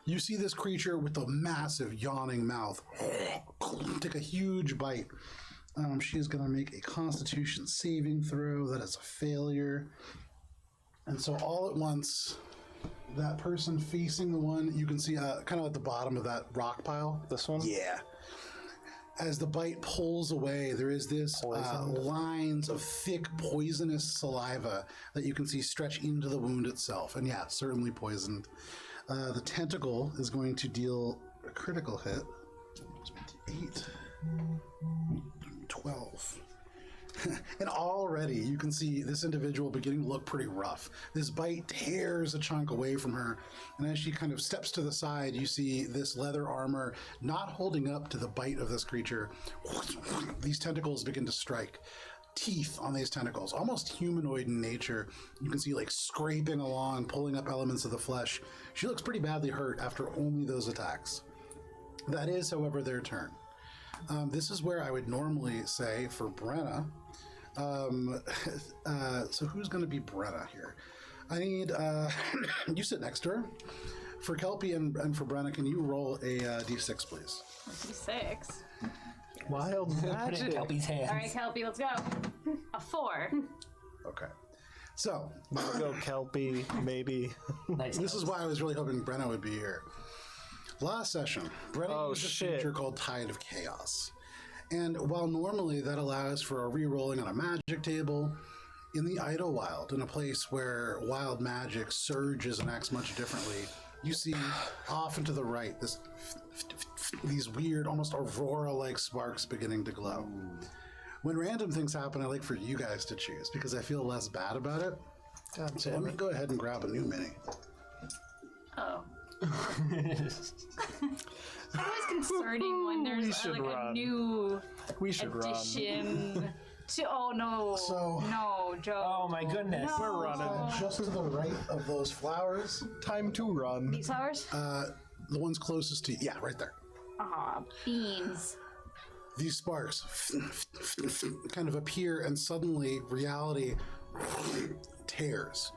you see this creature with a massive yawning mouth take a huge bite. She is going to make a Constitution saving throw. That is a failure. And so all at once, that person facing the one, you can see kind of at the bottom of that rock pile. This one? Yeah. As the bite pulls away, there is this lines of thick, poisonous saliva that you can see stretch into the wound itself. And yeah, certainly poisoned. The tentacle is going to deal a critical hit. 8, 12. And already you can see this individual beginning to look pretty rough. This bite tears a chunk away from her, and as she kind of steps to the side, you see this leather armor not holding up to the bite of this creature. These tentacles begin to strike. Teeth on these tentacles, almost humanoid in nature. You can see like scraping along, pulling up elements of the flesh. She looks pretty badly hurt after only those attacks. That is, however, their turn. This is where I would normally say for Brenna. So who's going to be Brenna here? I need, you sit next to her. For Kelpie and for Brenna, can you roll a d6, please? D6. Wild Put it in magic. Kelpie's hands. All right, Kelpie, let's go. A 4. Okay. So, Go Kelpie, maybe. Nice. this is why I was really hoping Brenna would be here. Last session, Brenna used a shit. feature called Tide of Chaos. And while normally that allows for a re-rolling on a magic table, in the Idelwyld, in a place where wild magic surges and acts much differently, you see off and to the right these weird, almost aurora-like sparks beginning to glow. When random things happen, I like for you guys to choose because I feel less bad about it. God So damn let me it. go ahead and grab a new mini. Oh. It's always concerning when We there's should like a run. new We should run. addition to. Oh no! So- no, Joe. Oh my goodness. No. We're running. Just to the right of those flowers, Time to run. These flowers? the ones closest to you, yeah, right there. Aw, beans. These sparks kind of appear, and suddenly reality tears.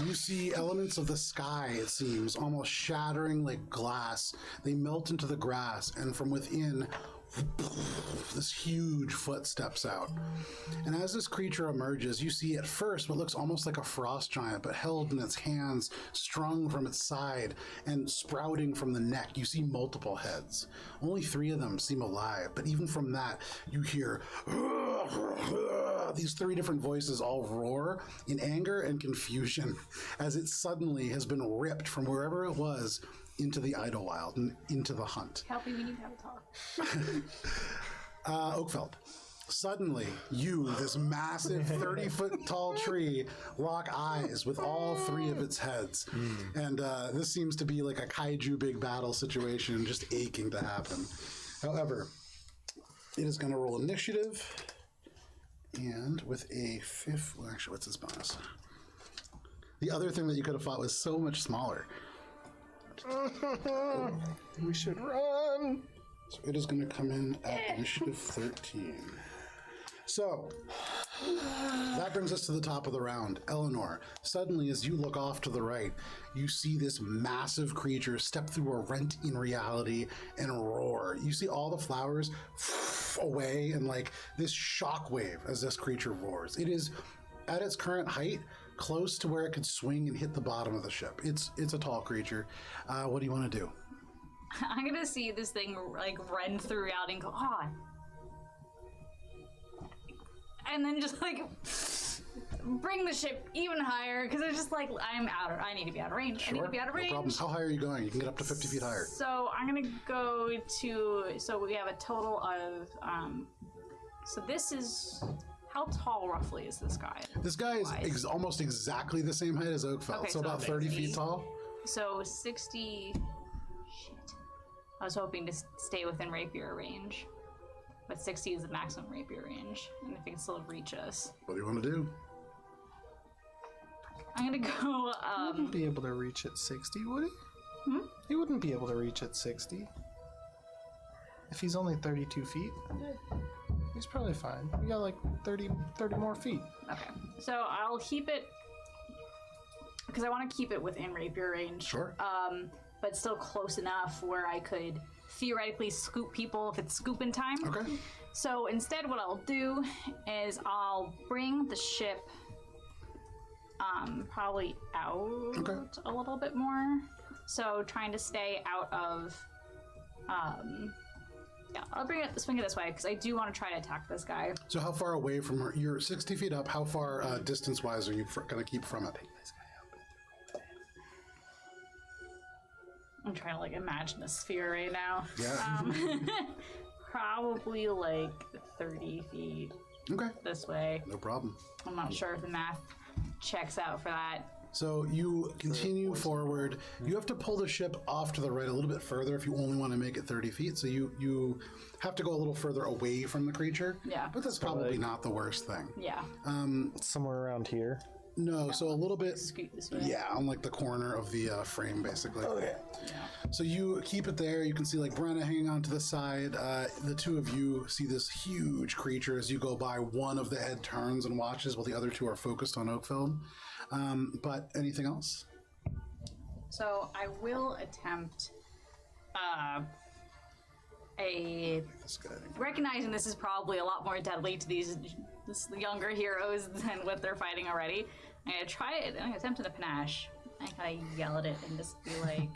You see elements of the sky, it seems, almost shattering like glass. They melt into the grass, and from within, this huge foot steps out. And as this creature emerges, you see at first what looks almost like a frost giant, but held in its hands, strung from its side, and sprouting from the neck. You see multiple heads. Only 3 of them seem alive, but even from that, you hear these 3 different voices all roar in anger and confusion as it suddenly has been ripped from wherever it was into the Idelwyld and into the hunt. Kelpie, we need to have a talk. Oakfeld. Suddenly, you, this massive 30-foot tall tree, lock eyes with all 3 of its heads. And this seems to be like a kaiju big battle situation, just aching to happen. However, it is going to roll initiative. And with a 5th, well, actually, what's his bonus? The other thing that you could have fought was so much smaller. We should run. So it is going to come in at initiative 13. So that brings us to the top of the round. Eleanor, suddenly as you look off to the right, you see this massive creature step through a rent in reality and roar. You see all the flowers away and like this shockwave as this creature roars. It is at its current height, close to where it could swing and hit the bottom of the ship. It's a tall creature. What do you want to do? I'm gonna see this thing like run through reality and go, ah. And then just like bring the ship even higher because it's just like I need to be out of range. I need to be out of No range. problem. How high are you going? You can get up to 50 feet higher. So I'm gonna go to. So we have a total of. So this is. How tall roughly is this guy? This guy is Wise. Almost exactly the same height as Oakfeld, Okay, so so about 30 feet tall. So 60. Shit. I was hoping to stay within rapier range, but 60 is the maximum rapier range, and if it can still reach us, What do you want to do? I'm gonna go. He wouldn't be able to reach at 60, would he? He wouldn't be able to reach at 60. If he's only 32 feet, he's probably fine. We got like 30 more feet. Okay. So I'll keep it because I want to keep it within rapier range. Sure. But still close enough where I could theoretically scoop people if it's scooping time. Okay. So instead, what I'll do is I'll bring the ship probably out a little bit more. So trying to stay out of. Yeah, I'll swing it this way because I do want to try to attack this guy. So how far away from her? You're 60 feet up. How far distance-wise are you going to keep from it? I'm trying to like imagine a sphere right now. Yeah. Probably like 30 feet Okay. this way. No problem. I'm not sure if the math checks out for that. So you continue forward. You have to pull the ship off to the right a little bit further if you only want to make it 30 feet. So you have to go a little further away from the creature. Yeah. But that's probably not the worst thing. Yeah. Somewhere around here. No, so a little bit. Scoot this way. Yeah, on like the corner of the frame, basically. Okay. So you keep it there. You can see like Brenna hanging on to the side. The 2 of you see this huge creature as you go by. One of the head turns and watches while the other 2 are focused on Oakfeld. But anything else? So I will attempt recognizing this is probably a lot more deadly to these younger heroes than what they're fighting already. I'm gonna try it. I'm gonna attempt a panache. I kind of yell at it and just be like,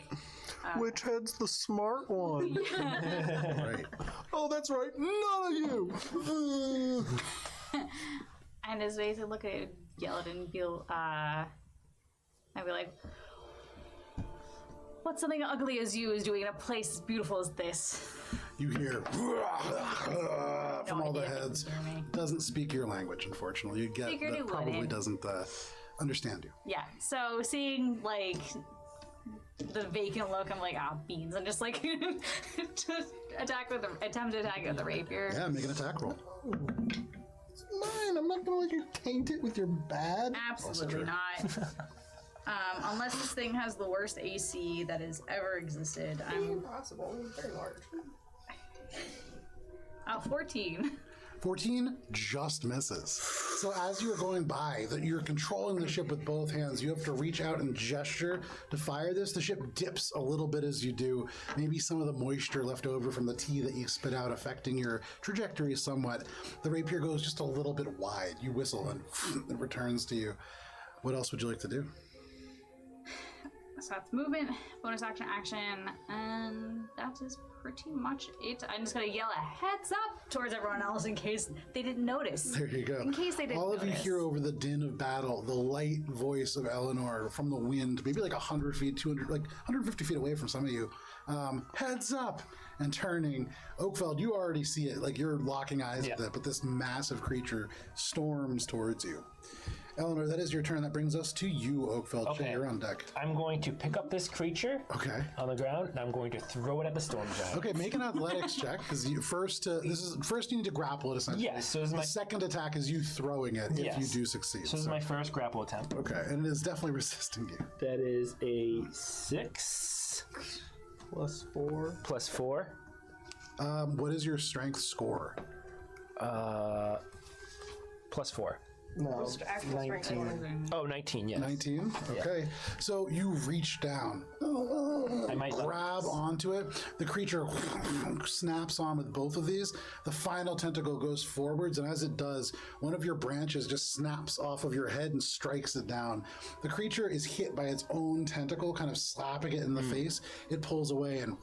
Which head's the smart one? Right. Oh, that's right. None of you. and just basically look at it, yell at it, and feel, I'd be like, what something ugly as you is doing in a place as beautiful as this? You hear from all the idea if heads. it can hear me. Doesn't speak your language, unfortunately. You get Figured that it probably wouldn't. doesn't understand you. Yeah, so seeing, like, the vacant look, I'm like, beans, and just, like, attempt to attack with the rapier. Yeah, make an attack roll. It's mine. I'm not gonna let you taint it with your bad. Absolutely not. Unless this thing has the worst AC that has ever existed. I'm Impossible. Very large. 14. 14 just misses. So as you're going by, you're controlling the ship with both hands. You have to reach out and gesture to fire this. The ship dips a little bit as you do. Maybe some of the moisture left over from the tea that you spit out affecting your trajectory somewhat. The rapier goes just a little bit wide. You whistle and it returns to you. What else would you like to do? So that's movement, bonus action, and that is pretty much it. I'm just gonna yell a heads up towards everyone else in case they didn't notice. There you go. In case they didn't All of you notice. hear over the din of battle the light voice of Eleanor from the wind, maybe like 100 feet, 200, like 150 feet away from some of you. Heads up! And turning. Oakfeld, you already see it. Like you're locking eyes with it, but this massive creature storms towards you. Eleanor, that is your turn. That brings us to you, Oakfeld. Okay. You're on deck. I'm going to pick up this creature Okay. on the ground, and I'm going to throw it at the storm giant. Okay, make an athletics check because first you need to grapple it essentially. Yes, so this is the my second attack is you throwing it if Yes. you do succeed. So this is my first grapple attempt. Okay, and it is definitely resisting you. That is a 6 +4. plus 4. What is your strength score? Plus 4. No, Just actual strength. 19. Oh, 19, yes. 19? Okay. So you reach down, I might grab onto it. The creature snaps on with both of these. The final tentacle goes forwards, and as it does, one of your branches just snaps off of your head and strikes it down. The creature is hit by its own tentacle, kind of slapping it in the face. It pulls away, and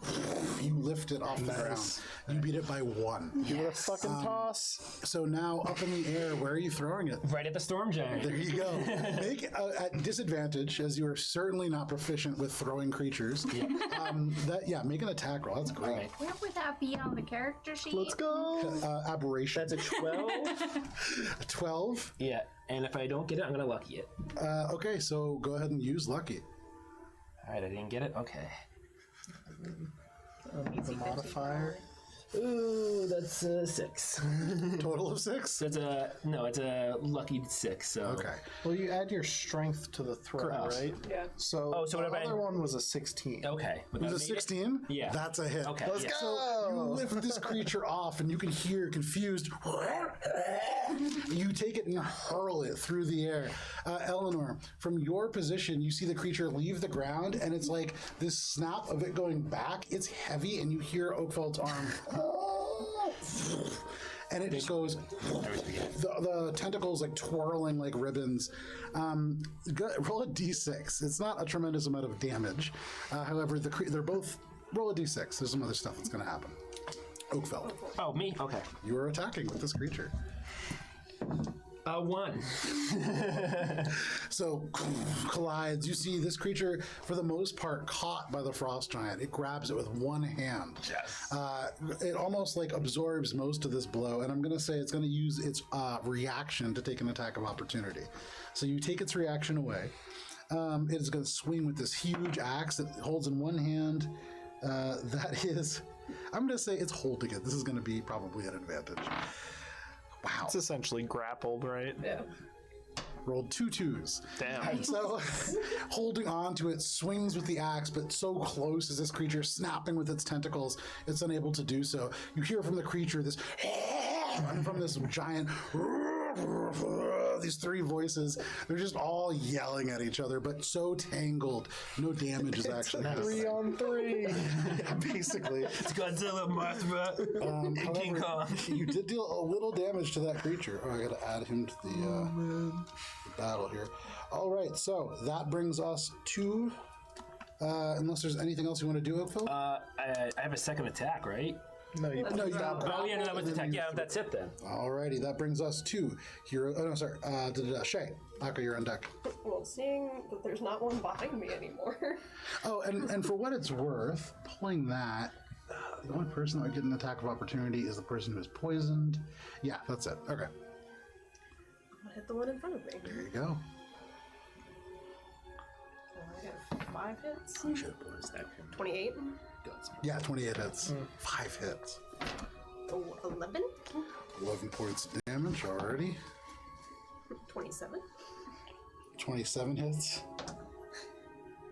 you lift it off the ground. You beat it by 1. Give it a fucking toss. So now up in the air, where are you throwing it? Right at the storm giant. There you go. Make at disadvantage, as you are certainly not proficient with throwing creatures. Make an attack roll. That's great. Right. Where would that be on the character sheet? Let's go. Aberration. That's a 12. 12. Yeah, and if I don't get it, I'm going to lucky it. Okay, so go ahead and use lucky. All right, I didn't get it. Okay. The modifier. Ooh, that's a 6. Total of 6. It's a lucky 6. So Okay. Well, you add your strength to the throw, Correct. right? Yeah. So, Oh, so the what if I- other one was a 16. Okay. Would It was that a make it? 16? Yeah. That's a hit. Okay. Let's yeah. go. So you lift this creature off, and you can hear confused. You take it and hurl it through the air. Eleanor, from your position, you see the creature leave the ground, and it's like this snap of it going back. It's heavy, and you hear Oakfeld's arm. And it just goes. The tentacles like twirling like ribbons. Roll a d6. It's not a tremendous amount of damage. However, they're both. Roll a d6. There's some other stuff that's going to happen. Oakfeld, Oh, me? Okay. you are attacking with this creature. 1. So collides. You see this creature, for the most part, caught by the frost giant. It grabs it with one hand. Yes. It almost like absorbs most of this blow, and I'm going to say it's going to use its reaction to take an attack of opportunity. So you take its reaction away. It is going to swing with this huge axe it holds in one hand. That is, I'm going to say it's holding it. This is going to be probably an advantage. Wow. It's essentially grappled, right? Yeah. Rolled 2 2s. Damn. So, holding on to it, swings with the axe, but so close is this creature snapping with its tentacles, it's unable to do so. You hear from the creature this, and from this giant, these three voices. They're just all yelling at each other, but so tangled. No damage is actually happening. 3-on-3. Basically. It's Godzilla, Mothra, and King However, Kong. you did deal a little damage to that creature. Oh, I gotta add him to the battle here. All right, so that brings us to. Unless there's anything else you want to do, Phil? I have a second attack, right? No, you No, you got Oh yeah, no, that was the attack. Yeah, that's it then. Alrighty, that brings us to Hero. Oh no, sorry. Shay, Aka, you're on deck. Well, seeing that there's not one behind me anymore. Oh, and for what it's worth, pulling that, the only person that would get an attack of opportunity is the person who is poisoned. Yeah, that's it. Okay, I'll hit the one in front of me. there you go. I get 5 hits. I should have put his 28. Yeah, 28 hits. 5 hits. Oh, 11. 11 points of damage already. 27. 27 hits.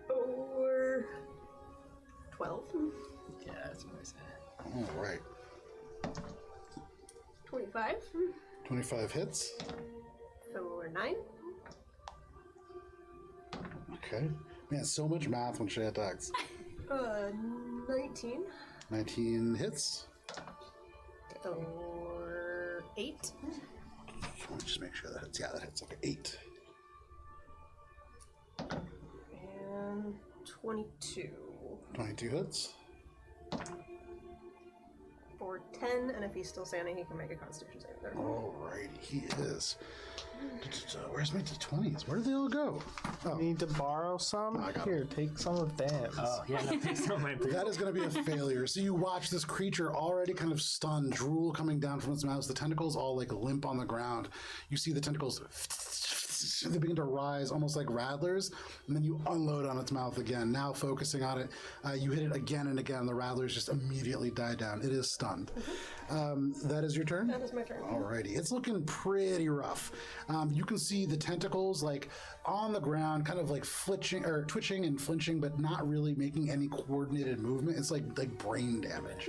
Or 12. Yeah, that's what I said. All right. 25. 25 hits. Or 9. Okay. Man, so much math when Shay attacks. 19. 19 hits. Or 8. Let me just make sure that hits. Yeah, that hits. Okay, 8. And 22. 22 hits. For 10, and if he's still standing, he can make a Constitution saving throw. Alrighty, he is. Where's my d20s? Where did they all go? Oh, need to borrow some? I got Here, take some of Dan's. Oh yeah, no, please don't mind. that is going to be a failure. So you watch this creature already kind of stunned, drool coming down from its mouth. The tentacles all like limp on the ground. You see the tentacles. They begin to rise almost like rattlers, and then you unload on its mouth again. Now focusing on it, you hit it again and again. The rattlers just immediately die down. It is stunned. That is your turn? That is my turn. Alrighty, it's looking pretty rough. You can see the tentacles like on the ground, kind of like flitching or twitching and flinching, but not really making any coordinated movement. It's like brain damage.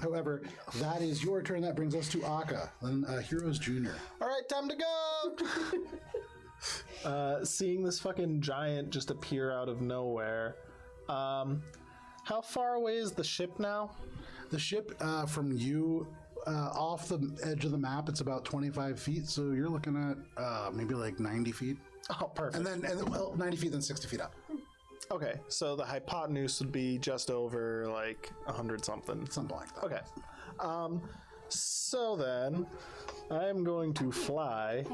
However, that is your turn. That brings us to Aka, then Heroes Junior. All right, time to go! Seeing this fucking giant just appear out of nowhere. How far away is the ship now? The ship from you off the edge of the map, it's about 25 feet. So you're looking at maybe like 90 feet. Oh, perfect. And then, well, 90 feet, then 60 feet up. Okay, so the hypotenuse would be just over like 100 something. Something like that. Okay. So then, I'm going to fly,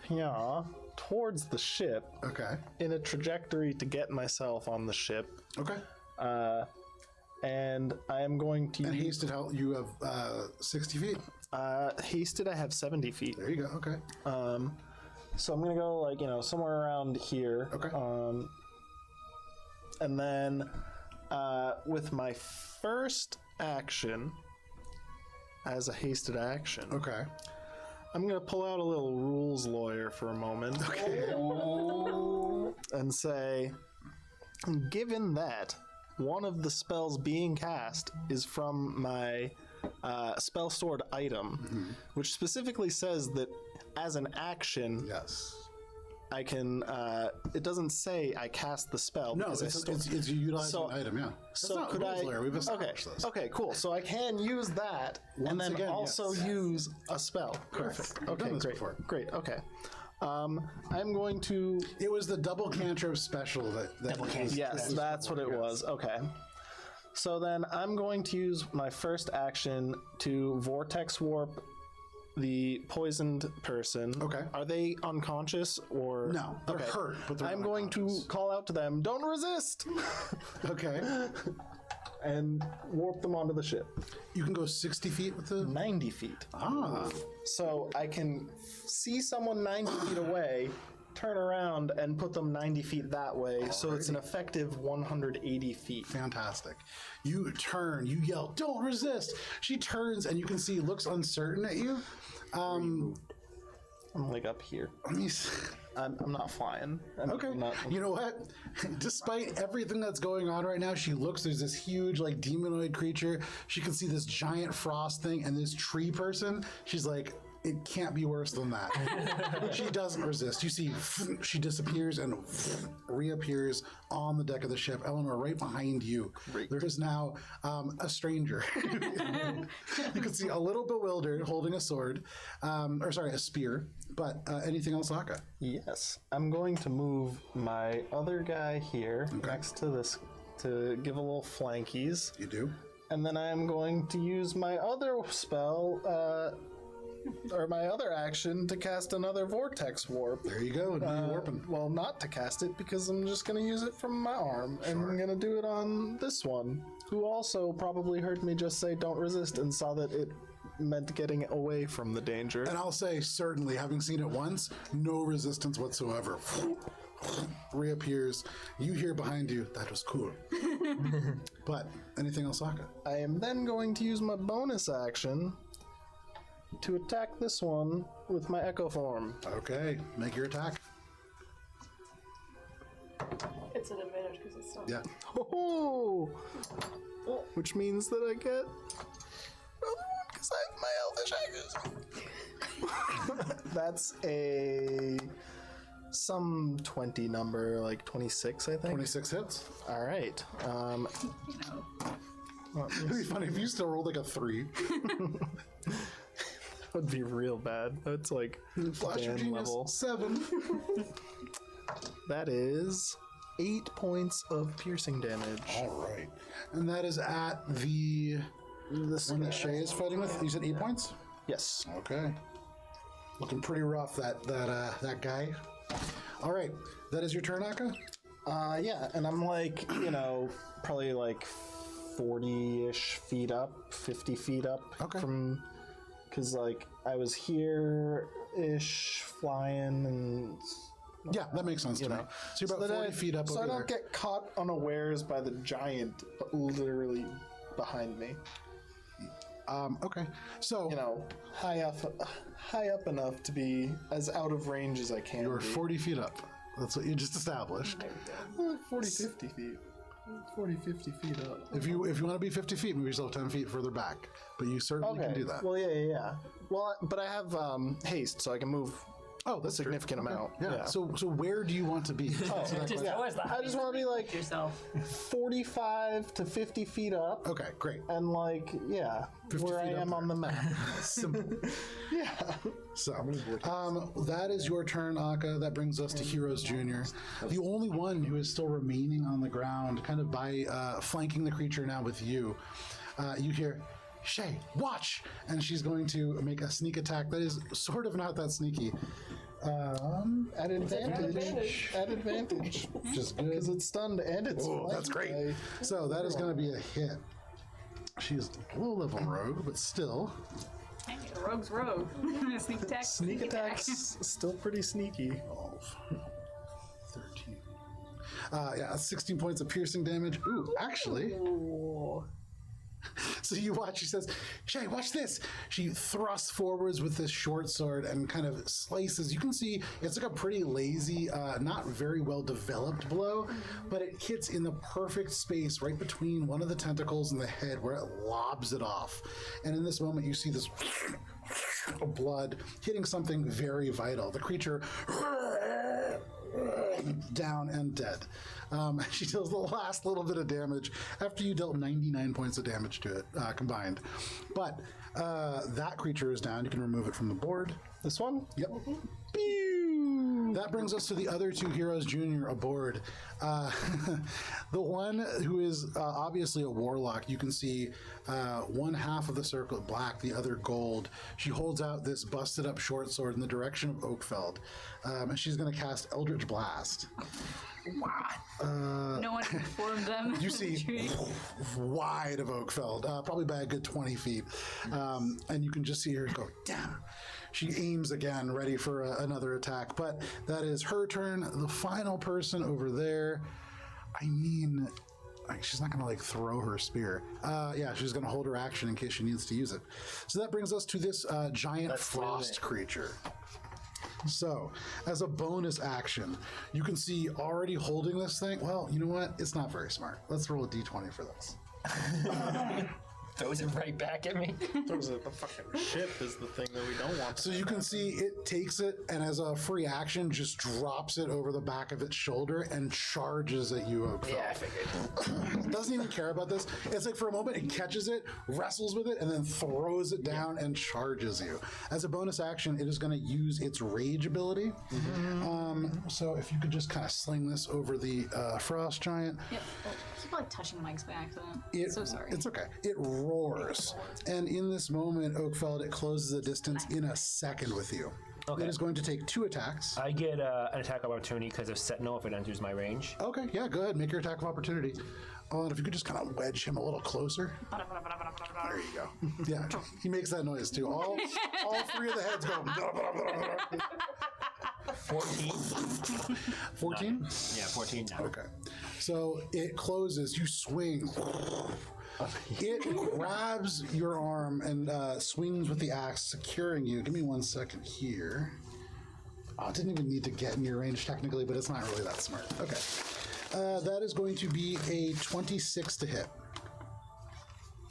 yeah, towards the ship Okay. in a trajectory to get myself on the ship. Okay. And I am going to And use hasted, how you have 60 feet? hasted. I have 70 feet. There you go. Okay. So I'm gonna go like somewhere around here. Okay. And then with my first action, as a hasted action, Okay. I'm gonna pull out a little rules lawyer for a moment. Okay. And say, given that one of the spells being cast is from my spell stored item, which specifically says that as an action, Yes. I can. It doesn't say I cast the spell. No, because it's you utilizing So- an item, yeah. That's so not could rules I? layer. We've Okay. established this. Okay. Cool. So I can use that Once and then again, also yes. use a spell. Perfect. We've Okay. done this Great. before. Great. Okay. I'm going to. It was the double cantrip special that was, Yes, that's what it was. Okay. So then I'm going to use my first action to vortex warp the poisoned person. Okay. Are they unconscious or No, they're hurt, but they're I'm not going to unconscious. call out to them, "Don't resist!" Okay. and warp them onto the ship. You can go 60 feet with the. 90 feet. Ah. So I can see someone 90 feet away, turn around, and put them 90 feet that way. So it's an effective 180 feet. Fantastic. You turn, you yell, "Don't resist!" She turns, and you can see looks uncertain at you. I'm like up here. Let me see. I'm not flying. Okay. You know what? Despite everything that's going on right now, she looks, there's this huge, like, demonoid creature. She can see this giant frost thing and this tree person. She's like, it can't be worse than that. She doesn't resist. You see, she disappears and reappears on the deck of the ship. Eleanor, right behind you, there is now a stranger. You can see a little bewildered, holding a sword, a spear. But anything else, Aka? Yes. I'm going to move my other guy here next to this to give a little flankies. You do. And then I'm going to use my other spell, or my other action, to cast another Vortex Warp. There you go. Warping. Well, not to cast it, because I'm just going to use it from my arm. And I'm going to do it on this one, who also probably heard me just say don't resist and saw that it meant getting away from the danger. And I'll say, certainly, having seen it once, no resistance whatsoever. Reappears. You hear behind you, that was cool. But anything else, Aka? I am then going to use my bonus action to attack this one with my Echo Form. Okay, make your attack. It's an advantage because it's stunned. Yeah. Oh! Which means that I get another one because I have my elfish action. That's some 20 number, like 26, I think. 26 hits. All right. It'd be funny if you still rolled like a 3. That would be real bad. That's like Flash of Dan Genius, level. 7. That is 8 points of piercing damage. All right. And that is at the one that Shay is fighting with. You said 8 points? Yes. Okay. Looking pretty rough, that guy. All right. That is your turn, Aka? Yeah, and I'm like, probably like 40-ish feet up, 50 feet up from, because like I was here-ish flying and... Yeah, that makes sense to me. So you're about 40 feet up so over I there. don't get caught unawares by the giant, but literally behind me. Okay. So High up enough to be as out of range as I can. you're be. 40 feet up. That's what you just established. 40, 50 feet. 40, 50 feet up. If you want to be 50 feet, move yourself 10 feet further back. But you certainly can do that. Well, yeah. Well, but I have haste, so I can move Oh, that's a significant true. amount. Yeah. So where do you want to be? Answer that question. I just want to be like Yourself. 45 to 50 feet up. Okay, great. And like, 50 where I feet up am there. on the map. Simple. So, that is your turn, Aka. That brings us to Heroes Jr. The only one who is still remaining on the ground, kind of by flanking the creature now with you. You hear, Shay, watch! And she's going to make a sneak attack that is sort of not that sneaky. At advantage. At advantage. Which is good. Because it's stunned and it's Oh, that's great. flanked So that is going to be a hit. She's a low-level rogue, but still. Hey, rogue's rogue. Sneak attack. Sneak attacks still pretty sneaky. 12, 13. Yeah, 16 points of piercing damage. Ooh, actually. So you watch, she says, Shay, watch this. She thrusts forwards with this short sword and kind of slices. You can see it's like a pretty lazy, not very well developed blow, but it hits in the perfect space right between one of the tentacles and the head where it lobs it off. And in this moment, you see this blood hitting something very vital. The creature down and dead. She deals the last little bit of damage after you dealt 99 points of damage to it combined. But that creature is down. You can remove it from the board. This one? Yep. That brings us to the other two Heroes Jr. aboard. The one who is obviously a warlock, you can see one half of the circle black, the other gold. She holds out this busted up short sword in the direction of Oakfeld. And she's going to cast Eldritch Blast. No one informed them. You see wide of Oakfeld, probably by a good 20 feet. And you can just see her go, damn. She aims again, ready for another attack. But that is her turn. The final person over there, she's not going to throw her spear. Yeah, she's going to hold her action in case she needs to use it. So that brings us to this giant frost creature. So, as a bonus action, you can see already holding this thing. Well, you know what? It's not very smart. Let's roll a d20 for this. throws it right back at me. Throws it. The fucking ship is the thing that we don't want. So you can see it takes it and as a free action just drops it over the back of its shoulder and charges at you, Oakville. Yeah, I figured. Doesn't even care about this. It's like for a moment it catches it, wrestles with it, and then throws it down and charges you. As a bonus action, it is going to use its rage ability. So if you could just kind of sling this over the frost giant. Yep. Oh, keep like touching Mike's by accident. So sorry. It's okay. It roars. And in this moment, Oakfeld, it closes the distance in a second with you. Okay. It is going to take 2 attacks. I get an attack of opportunity because of Sentinel if it enters my range. Okay, yeah, go ahead. Make your attack of opportunity. Oh, and if you could just kind of wedge him a little closer. There you go. Yeah, he makes that noise too. All 3 of the heads go. 14. 14? Yeah, 14 now. Okay. So it closes. You swing. It grabs your arm and swings with the axe, securing you. Give me 1 second here. Oh, it didn't even need to get in your range technically, but it's not really that smart. Okay. That is going to be a 26 to hit.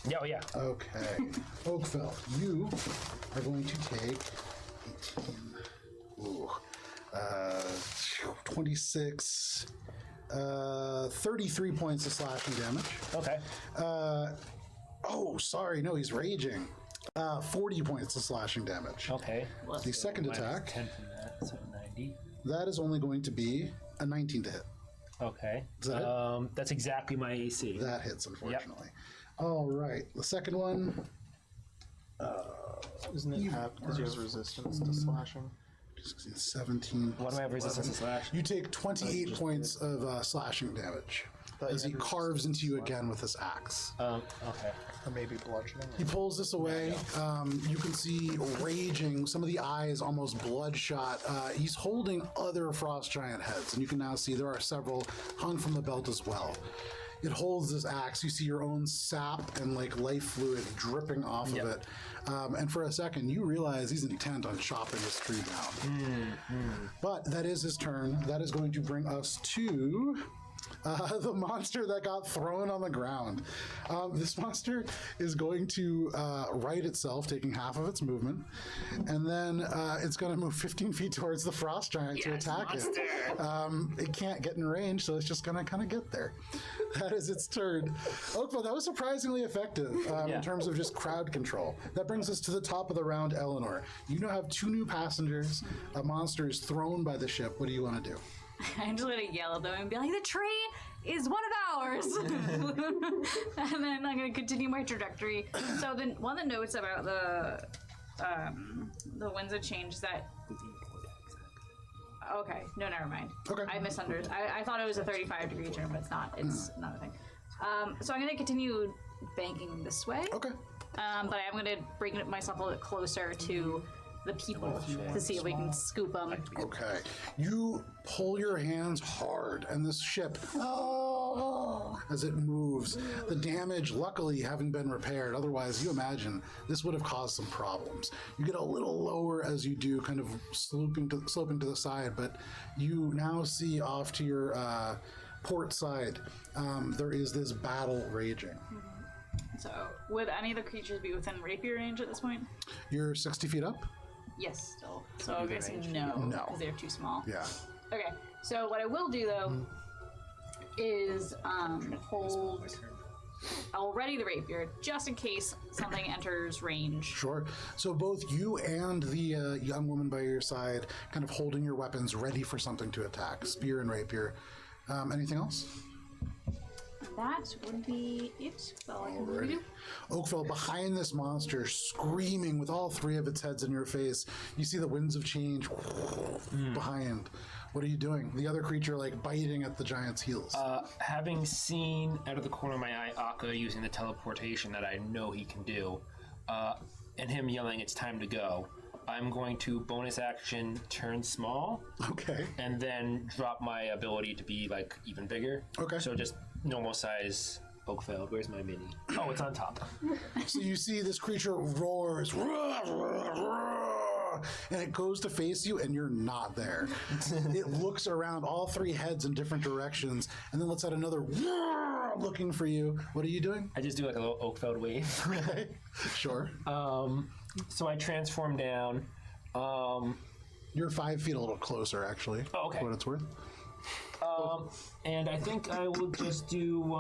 Yeah, oh, yeah. Okay. Oakville, you are going to take 18. 26. 33 points of slashing damage. Okay. Sorry, no, he's raging. 40 points of slashing damage. Okay. The second attack, 10 from that, so 90. that is only going to be a 19 to hit. Okay. Is that it? That's exactly my AC. That hits, unfortunately. All right, the second one. Isn't it halved because you have resistance to slashing? 17. What do I have resistance to slash? You take 28 points of slashing damage as he carves into you again with his axe. Okay. Or maybe bludgeoning? He pulls this away. You can see raging, some of the eyes almost bloodshot. He's holding other frost giant heads, and you can now see there are several hung from the belt as well. It holds this axe. You see your own sap and like life fluid dripping off of it. And for a second, you realize he's intent on chopping this tree down. But that is his turn. That is going to bring us to the monster that got thrown on the ground. This monster is going to right itself, taking half of its movement, and then it's going to move 15 feet towards the frost giant to attack it. It can't get in range, so it's just going to kind of get there. That is its turn. Oakville, that was surprisingly effective in terms of just crowd control. That brings us to the top of the round, Eleanor. You now have 2 new passengers. A monster is thrown by the ship. What do you want to do? I'm just gonna yell at them and be like, "The tree is one of ours," and then I'm gonna continue my trajectory. So then, one of the notes about the winds of change is that. Okay, no, never mind. Okay. I misunderstood. I thought it was a 35-degree turn, but it's not. It's not a thing. So I'm gonna continue banking this way. Okay. But I'm gonna bring myself a little bit closer to the people to see if we can scoop them. Okay. You pull your hands hard, and this ship, as it moves, the damage, luckily, having been repaired. Otherwise, you imagine this would have caused some problems. You get a little lower as you do, kind of sloping to the side, but you now see off to your port side, there is this battle raging. So, would any of the creatures be within rapier range at this point? You're 60 feet up? Yes, still. So I'm guessing no, No. because they're too small. Yeah. Okay, so what I will do though is hold. I'll ready the rapier just in case something enters range. Sure. So both you and the young woman by your side, kind of holding your weapons ready for something to attack, spear and rapier. Anything else? That would be it. All I can really do. Oakville, behind this monster, screaming with all 3 of its heads in your face, you see the winds of change behind. What are you doing? The other creature, like, biting at the giant's heels. Having seen out of the corner of my eye Akka using the teleportation that I know he can do, and him yelling, "It's time to go," I'm going to bonus action turn small. Okay. And then drop my ability to be, like, even bigger. Okay. So just normal size Oakville. Where's my mini? Oh, it's on top. So you see this creature roars, and it goes to face you, and you're not there. It looks around all three heads in different directions, and then lets out another looking for you. What are you doing? I just do like a little Oakfeld wave. Okay, sure. So I transform down. You're 5 feet a little closer, actually. Oh, okay. For what it's worth. And I think I will just do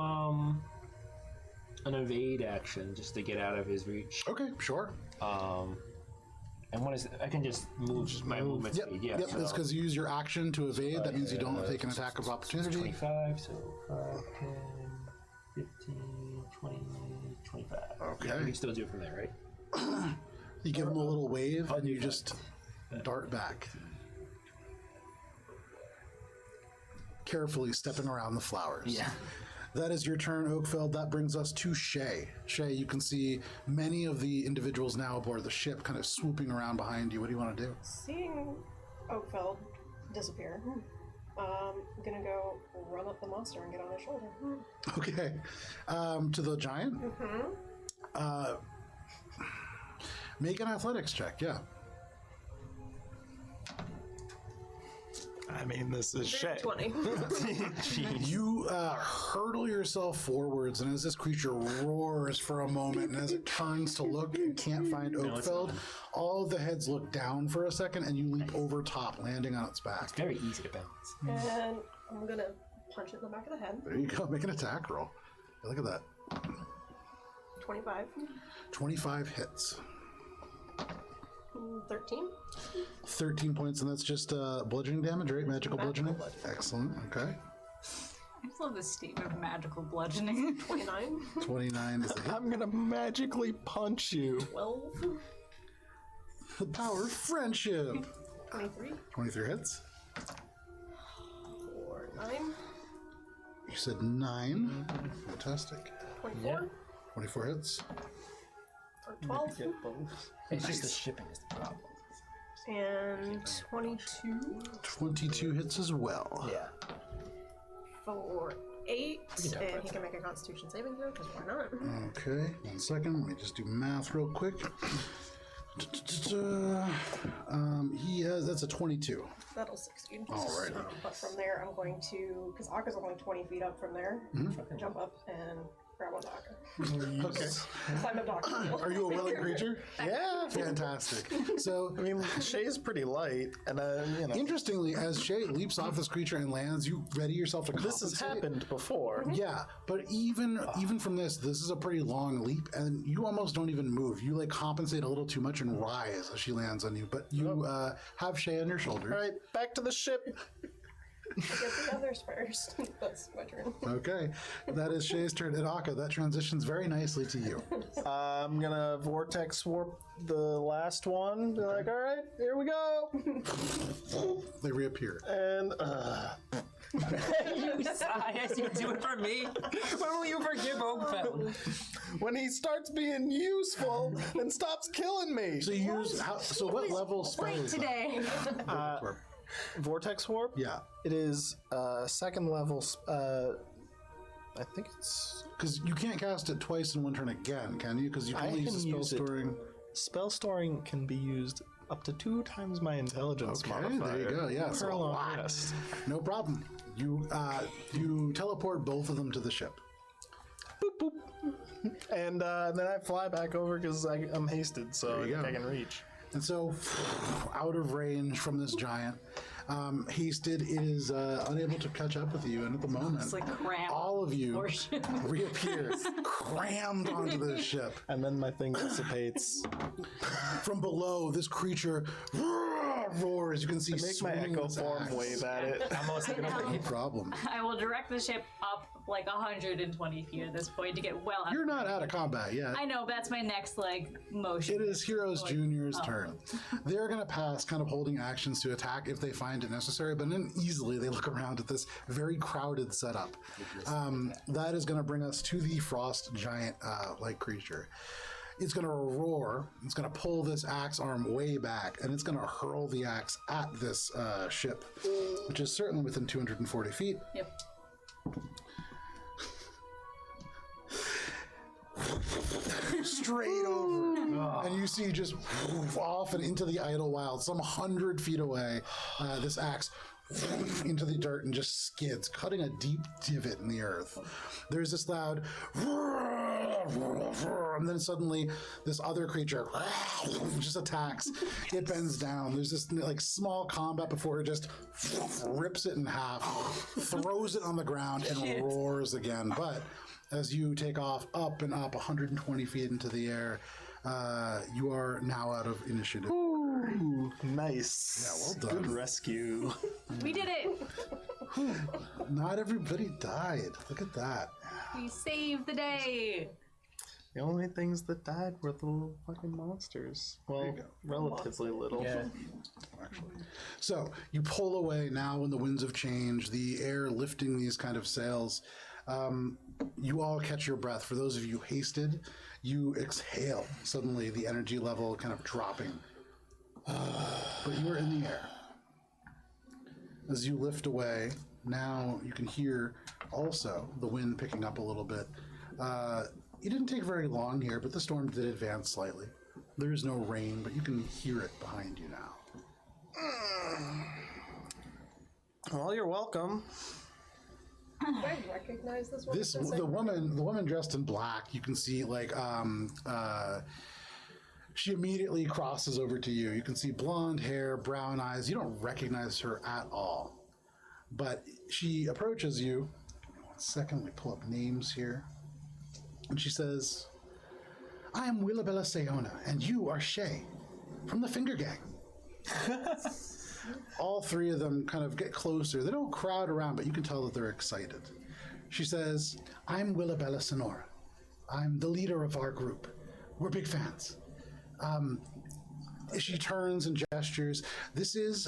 an evade action just to get out of his reach. Okay, sure. And what is it? I can just move my movement Yep, speed. Yeah, yep. so That's because you use your action to evade. That means you don't take an attack of opportunity. 25, so 5, 10, 15, 20, 25. Okay. Yeah, we can still do it from there, right? You give him a little wave, and you just dart back. Carefully stepping around the flowers. Yeah. That is your turn, Oakfeld. That brings us to Shay. Shay, you can see many of the individuals now aboard the ship kind of swooping around behind you. What do you want to do? Seeing Oakfeld disappear, I'm gonna go run up the monster and get on his shoulder. Okay. To the giant? Make an athletics check, yeah. I mean, this is shit. 20. You hurtle yourself forwards, and as this creature roars for a moment, and as it turns to look and can't find Oakfeld, all of the heads look down for a second, and you leap over top, landing on its back. Very easy to balance. And I'm gonna punch it in the back of the head. There you go. Make an attack roll. Look at that. 25. 25 hits. 13. 13 points, and that's just bludgeoning damage, right? Magical bludgeoning? bludgeoning. Excellent. Okay. I just love this statement of magical bludgeoning. 29. 29 is the hit. I'm gonna magically punch you. 12. The power of friendship. 23. 23 hits. 4, 9. You said 9. Fantastic. 24. 24 hits. Or 12. It's just the shipping is the problem. And 22. 22 hits as well. Yeah. For 8. can talk And about he can make a constitution saving throw, because why not? Okay, 1 second. Let me just do math real quick. He has, that's a 22. That'll succeed. Alrighty. But from there, I'm going to, because Aka's only 20 feet up from there, jump up and grab onto Aka. Okay. Climb up to Aka. Are you a willing creature? Yeah. Fantastic. So, I mean, Shay's pretty light, and interestingly, as Shay leaps off this creature and lands, you ready yourself to compensate. this has happened before. Yeah, but even from this is a pretty long leap, and you almost don't even move. You like compensate a little too much and rise as she lands on you. But you have Shay on your shoulder. All right, back to the ship. Get the others first. That's my turn. Okay, that is Shay's turn. And Aka, that transitions very nicely to you. I'm gonna vortex warp the last one. Be like, all right, here we go. They reappear. And You sigh as you do it for me. When will you forgive Oakfeld? when he starts being useful and stops killing me. So you use what level spell Great is that? today. Vortex warp. Yeah, It is second level. I think it's because you can't cast it twice in one turn again, can you? Because you can I only use can the spell use it. storing. spell storing can be used up to 2 times my intelligence Okay, modifier. there you go. Yeah, so Per a long lot. rest. No problem. You teleport both of them to the ship. Boop boop. And then I fly back over because I'm hasted, so There I you think go. I can reach. And so, out of range from this giant, Hasted is unable to catch up with you, and at the moment, It's like crammed. all of you Portion. reappear, crammed onto the ship. And then my thing dissipates. From below, this creature roars. You can see Make my swinging echo its form axe. wave at it. I'm almost looking over No here. problem. I will direct the ship up like 120 feet at this point to get well out. You're not out of combat yet. I know, but that's my next motion. It is Heroes Junior's turn. They're going to pass kind of holding actions to attack if they find it necessary, but then easily they look around at this very crowded setup. That is going to bring us to the frost giant like creature. It's going to roar, it's going to pull this axe arm way back, and it's going to hurl the axe at this ship, which is certainly within 240 feet. straight over. And you see just off and into the Idelwyld, some 100 feet away, this axe into the dirt and just skids, cutting a deep divot in the earth. There's this loud, and then suddenly this other creature just attacks. It bends down. There's this like small combat before it just rips it in half, throws it on the ground, and roars again. But as you take off up and up 120 feet into the air, you are now out of initiative. Ooh, nice. Yeah, well done. Good rescue. We did it! Not everybody died. Look at that. We saved the day! The only things that died were the little fucking monsters. Well, relatively little. Yeah. Actually. So you pull away now when the winds have changed, the air lifting these kind of sails. You all catch your breath. For those of you hasted, you exhale. Suddenly the energy level kind of dropping. But you are in the air. As you lift away, now you can hear also the wind picking up a little bit. It didn't take very long here, but the storm did advance slightly. There is no rain, but you can hear it behind you now. Well, you're welcome. Do I recognize this woman? The woman dressed in black, you can see like she immediately crosses over to you. You can see blonde hair, brown eyes. You don't recognize her at all. But she approaches you. Give me 1 second, let me pull up names here. And she says, I am Willabella Sayona, and you are Shay from the Finger Gang. All three of them kind of get closer. They don't crowd around, but you can tell that they're excited. She says, I'm Willabella Sonora. I'm the leader of our group. We're big fans. She turns and gestures. This is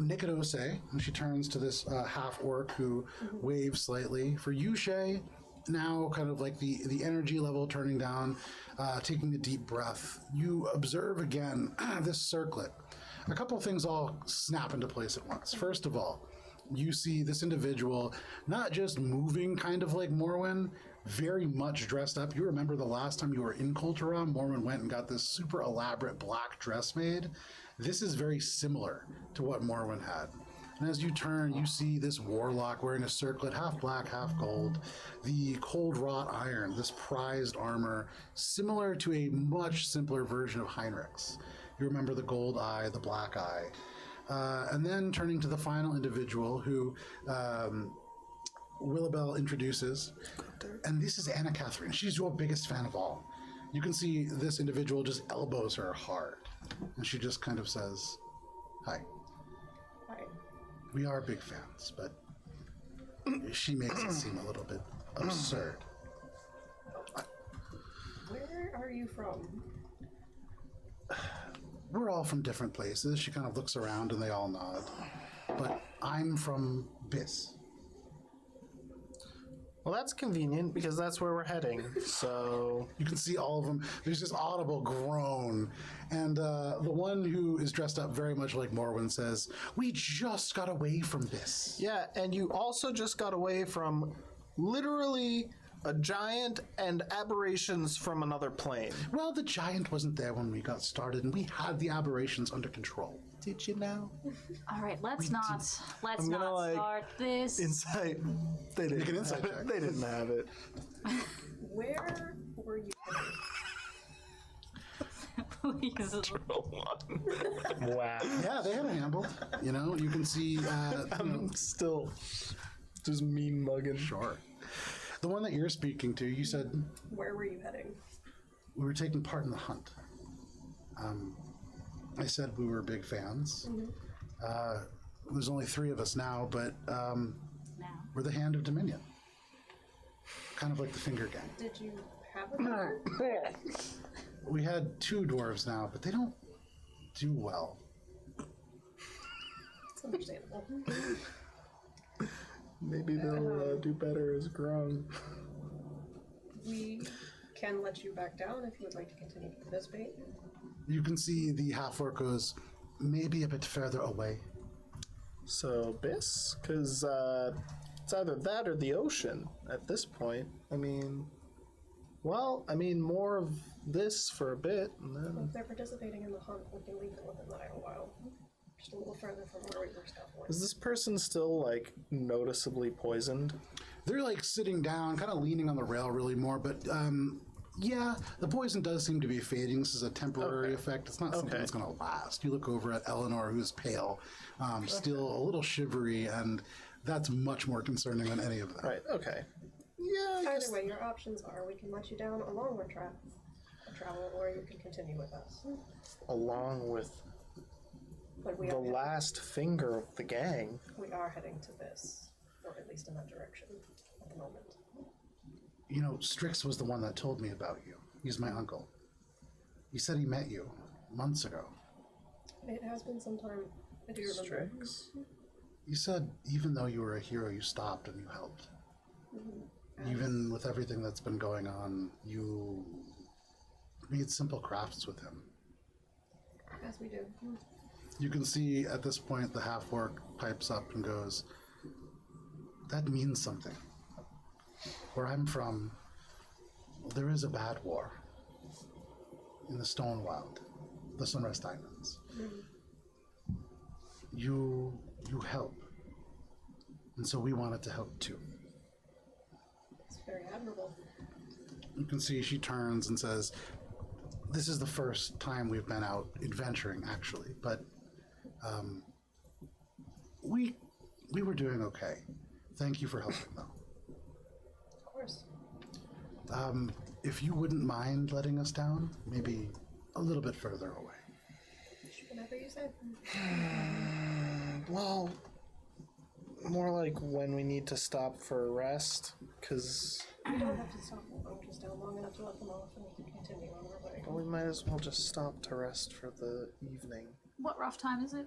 Nikodose, and she turns to this half-orc who waves slightly. For you, Shay, now kind of like the energy level turning down, taking a deep breath, you observe again this circlet. A couple of things all snap into place at once. First of all, you see this individual not just moving kind of like Morwen, very much dressed up. You remember the last time you were in Kultura, Morwen went and got this super elaborate black dress made. This is very similar to what Morwen had. And as you turn, you see this warlock wearing a circlet, half black, half gold. The cold wrought iron, this prized armor, similar to a much simpler version of Heinrich's. You remember the gold eye, the black eye. And then turning to the final individual who Willabelle introduces. And this is Anna Catherine. She's your biggest fan of all. You can see this individual just elbows her hard. And she just kind of says, hi. Hi. We are big fans, but she makes it seem a little bit absurd. Where are you from? We're all from different places. She kind of looks around and they all nod. But I'm from Biss. Well, that's convenient because that's where we're heading. So You can see all of them. There's this audible groan. And the one who is dressed up very much like Morwen says, we just got away from Biss. yeah, and you also just got away from literally a giant and aberrations from another plane. Well, the giant wasn't there when we got started, and we had the aberrations under control. Did you know? All right, let's not gonna, like, start this. Insight. They didn't Make an insight have it. check. They didn't have it. Where were you Please. Wow. Yeah, they had a handle. You know, you can see. I'm still just mean mugging. Sure. The one that you're speaking to, you said Where were you heading? we were taking part in the hunt. I said we were big fans. There's only 3 of us now, but Now. we're the Hand of Dominion. Kind of like the Finger Gang. Did you have a car? We had 2 dwarves now, but they don't do well. It's understandable. Maybe they'll do better as grown. We can let you back down if you would like to continue to participate. You can see the half-orc goes maybe a bit further away. So, Biss? Because it's either that or the ocean at this point. I mean, Well, I mean, more of this for a bit, and then... If they're participating in the hunt, we can leave them within the Idlewyld. Just a little further from where we were scuffling. Is this person still, like, noticeably poisoned? They're like sitting down, kind of leaning on the rail really more, but yeah, the poison does seem to be fading. This is a temporary effect. It's not something that's going to last. You look over at Eleanor, who's pale, still a little shivery, and that's much more concerning than any of that. Right, okay. Yeah, I guess... Either way, your options are we can let you down along with travel, or you can continue with us. Along with But the last finger of the gang. we are heading to this, or at least in that direction at the moment. You know, Strix was the one that told me about you. He's my uncle. He said he met you months ago. It has been some time. I do remember. Strix. You said even though you were a hero, you stopped and you helped. Even with everything that's been going on, you made simple crafts with him. As we do. You can see at this point the half-orc pipes up and goes, that means something. Where I'm from, there is a bad war in the Stonewild, the Sunrest Islands. You help. And so we wanted to help too. It's very admirable. You can see she turns and says, this is the first time we've been out adventuring, actually, but we were doing okay. Thank you for helping, though. Of course. If you wouldn't mind letting us down, maybe a little bit further away. Whatever you say. Well, more like when we need to stop for a rest, because... We don't have to stop long, just down long enough to let them off and we can continue on our way. Well, we might as well just stop to rest for the evening. What rough time is it?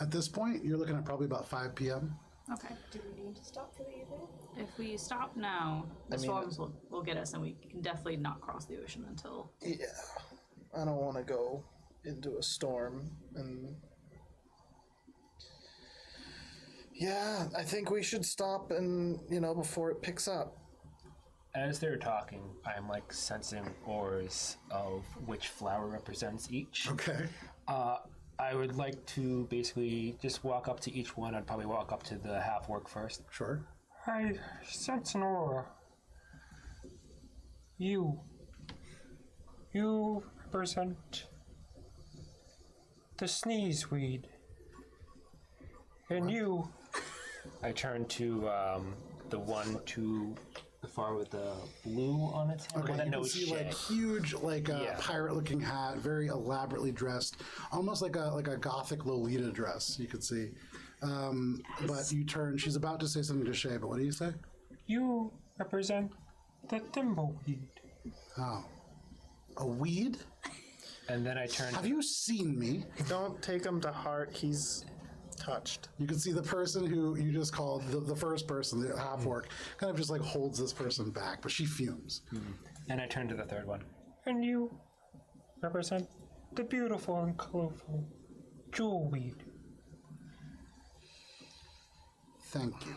At this point, you're looking at probably about 5 p.m. Okay. Do we need to stop for the evening? If we stop now, the storms will get us, and we can definitely not cross the ocean until... Yeah, I don't want to go into a storm, and... Yeah, I think we should stop and, before it picks up. As they're talking, I'm like sensing auras of which flower represents each. Okay. I would like to basically just walk up to each one. I'd probably walk up to the half-orc first. Sure. I sense an aura. You represent the sneeze weed. And you... I turn to the one to the far with the blue on its head. Okay, that you can knows see shit. like huge, pirate-looking hat, very elaborately dressed, almost like a gothic Lolita dress. You could see, but you turn. She's about to say something to Shay, but what do you say? You represent the thimbleweed. Oh, a weed? And then I turn. Have you seen me? Don't take him to heart. He's touched. You can see the person who you just called the first person, the half-orc, kind of just like holds this person back, but she fumes. And I turn to the third one. And you represent the beautiful and colorful jewelweed. Thank you.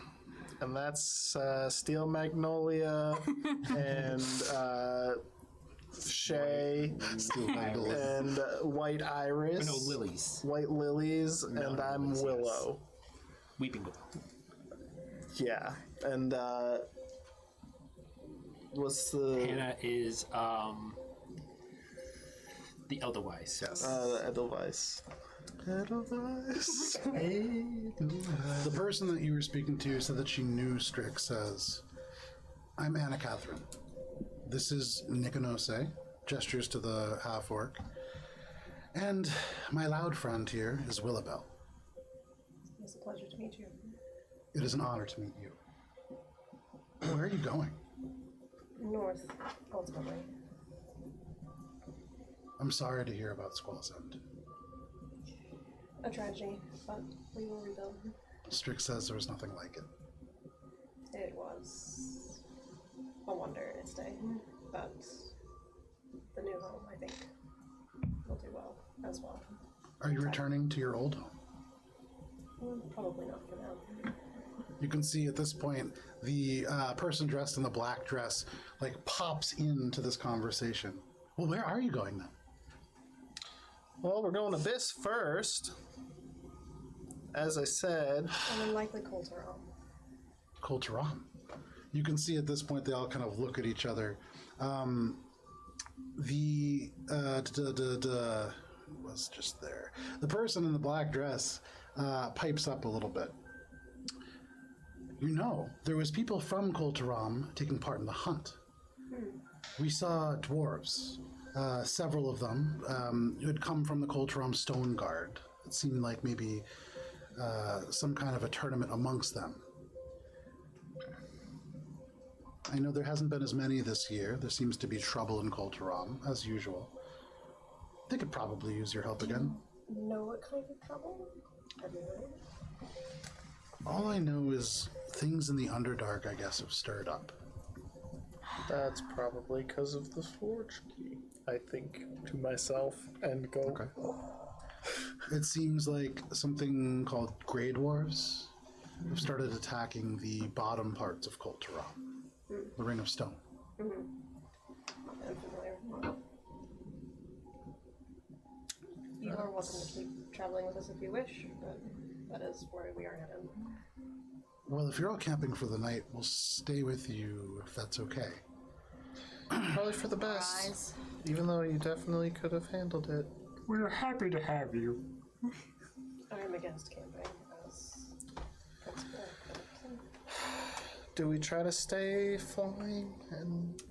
And that's Steel Magnolia and Shay Still Magdalene. and White Iris. No, lilies. White Lilies, and I'm lilies, Willow. Weeping Willow. Yeah, and what's the Hannah is the Elderwise. Yes. the Edelweiss? Edelweiss. The person that you were speaking to said that she knew Strix. Says, I'm Anna Catherine. This is Nikonose, gestures to the half-orc. And my loud friend here is Willabelle. It's a pleasure to meet you. It is an honor to meet you. Where are you going? North, ultimately. I'm sorry to hear about Squall's End. A tragedy, but we will rebuild. Strix says there was nothing like it. It was a wonder in its day, but the new home, I think, will do well as well. Are you returning to your old home? Probably not for now. You can see at this point the person dressed in the black dress like pops into this conversation. Well, where are you going then? Well, we're going to this first. As I said, And then likely Colteron. Colteron. You can see at this point they all kind of look at each other. Was just there. The person in the black dress pipes up a little bit. You know, there was people from Colteron taking part in the hunt. We saw dwarves, several of them, who had come from the Colteron Stone Guard. It seemed like maybe some kind of a tournament amongst them. I know there hasn't been as many this year. There seems to be trouble in Colteron, as usual. They could probably use your help again. Know what kind of trouble? Have you heard? All I know is things in the Underdark, I guess, have stirred up. that's probably because of the forge key. I think to myself and go. Okay. It seems like something called Grey Dwarves have started attacking the bottom parts of Colteron, the Ring of Stone. I'm familiar. You are welcome to keep traveling with us if you wish, but that is where we are headed. Well, if you're all camping for the night, we'll stay with you if that's okay. Probably for the best. Guys. Even though you definitely could have handled it. We're happy to have you. I am against camping as principle. Do we try to stay flying? And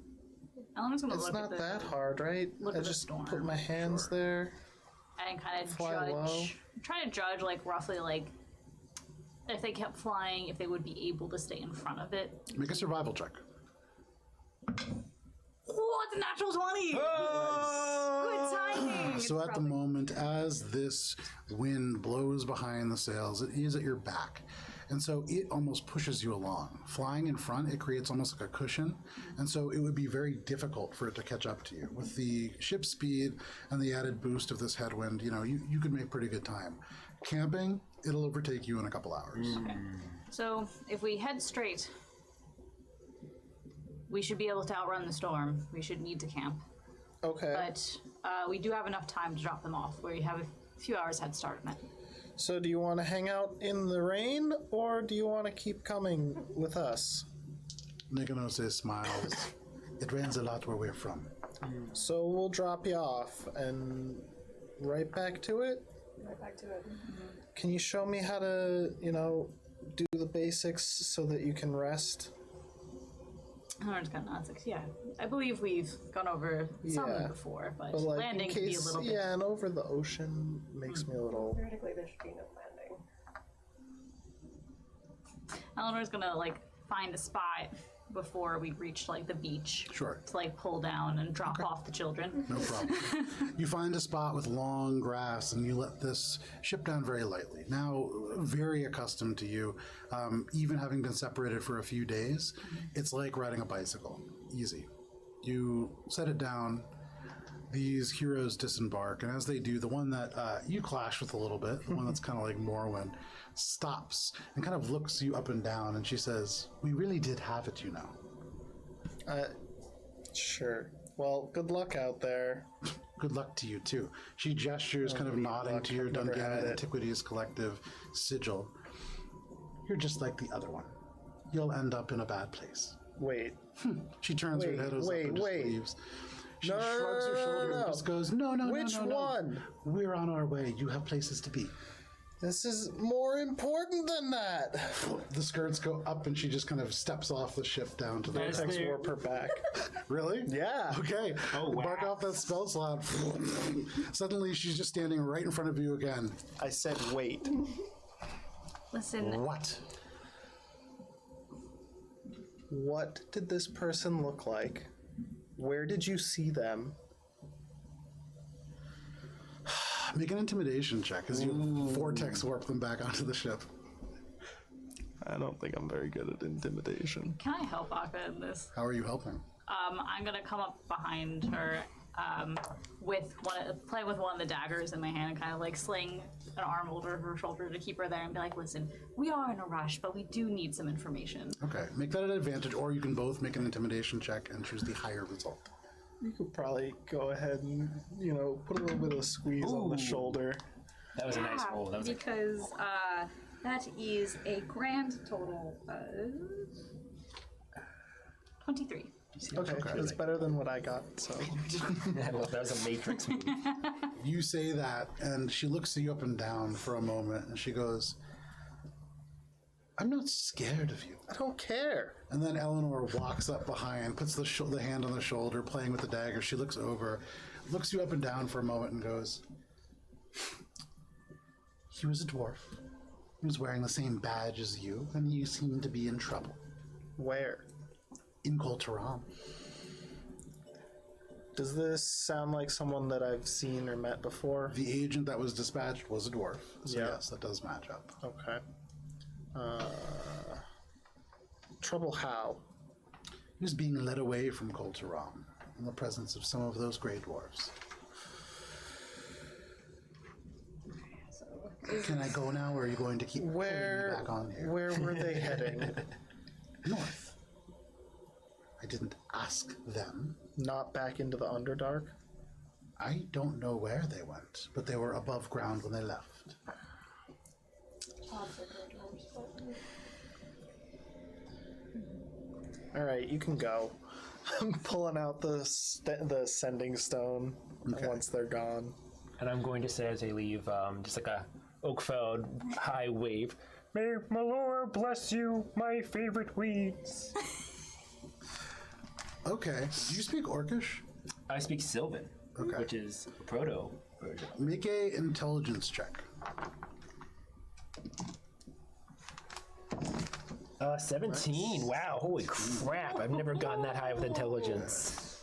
Alan's gonna it's look not at that hard, right? look I at the just storm. put my hands there. and kind of Fly judge, low. try to judge like roughly like if they kept flying, if they would be able to stay in front of it. Make a survival check. Oh, it's a natural 20! Good timing! So It's at the probably- moment, as this wind blows behind the sails, it is at your back. And so it almost pushes you along. Flying in front, it creates almost like a cushion. And so it would be very difficult for it to catch up to you. With the ship speed and the added boost of this headwind, you know, you could make pretty good time. Camping, it'll overtake you in a couple hours. So if we head straight, we should be able to outrun the storm. We should need to camp. Okay. But we do have enough time to drop them off. We have a few hours head start on it. So do you want to hang out in the rain, or do you want to keep coming with us? Nikonose smiles. It rains a lot where we're from. So we'll drop you off and right back to it. Right back to it. Can you show me how to, do the basics so that you can rest? Orange got nods. Like, yeah, I believe we've gone over some Yeah. before, but, But like landing in can be a case, little bit. yeah, and over the ocean makes me a little. Theoretically, there should be no landing. Eleanor's gonna like find a spot before we reach like the beach Sure. to like pull down and drop off the children. No problem. You find a spot with long grass and you let this ship down very lightly. Now, very accustomed to you, even having been separated for a few days, it's like riding a bicycle. Easy. You set it down. These heroes disembark, and as they do, the one that you clash with a little bit, the one that's kind of like Morwen, stops and kind of looks you up and down, and she says, "We really did have it, you know." Sure. Well, good luck out there. Good luck to you, too. She gestures, kind of nodding luck. to your I've never Dungeon had it. Antiquities Collective sigil. You're just like the other one. You'll end up in a bad place. Wait. She turns her Wait, head up wait, and just wait. leaves. She No, shrugs her shoulder no. and just goes, No, Which no, no. one? We're on our way. You have places to be. This is more important than that. The skirts go up and she just kind of steps off the ship down to the As Text they're- warp her back. Really? Yeah. Okay. Oh, wow. Bark off that spell slot. Suddenly she's just standing right in front of you again. I said wait. Listen, What? What did this person look like? Where did you see them? Make an intimidation check as you vortex warp them back onto the ship. I don't think I'm very good at intimidation. can I help Aka in this? How are you helping? I'm gonna come up behind her playing with one of the daggers in my hand and kind of like sling an arm over her shoulder to keep her there and be like, listen, we are in a rush, but we do need some information. Okay, make that an advantage, or you can both make an intimidation check and choose the higher result. You could probably go ahead and, put a little bit of a squeeze on the shoulder. That was a nice roll. That was because that is a grand total of 23. Okay, it's better than what I got, so. that was a Matrix move. You say that, and she looks you up and down for a moment, and she goes, I'm not scared of you. I don't care. And then Eleanor walks up behind, puts the hand on the shoulder, playing with the dagger. She looks over, looks you up and down for a moment, and goes, he was a dwarf. He was wearing the same badge as you, and you seem to be in trouble. Where? In Colteram. Does this sound like someone that I've seen or met before? The agent that was dispatched was a dwarf, so Yeah. yes, that does match up. Okay. Trouble how? He was being led away from Colteram in the presence of some of those grey dwarfs. Can I go now, or are you going to keep pulling me back on here? Where were they heading? North. I didn't ask them. Not back into the Underdark? I don't know where they went, but they were above ground when they left. Alright, you can go. I'm pulling out the sending stone once they're gone. And I'm going to say as they leave, just like a Oakfeld high wave. May Malor bless you, my favorite weeds. Okay. Do you speak Orcish? I speak Sylvan, Okay. which is a proto version. Make a intelligence check. 17. Wow, holy crap. I've never gotten that high with intelligence.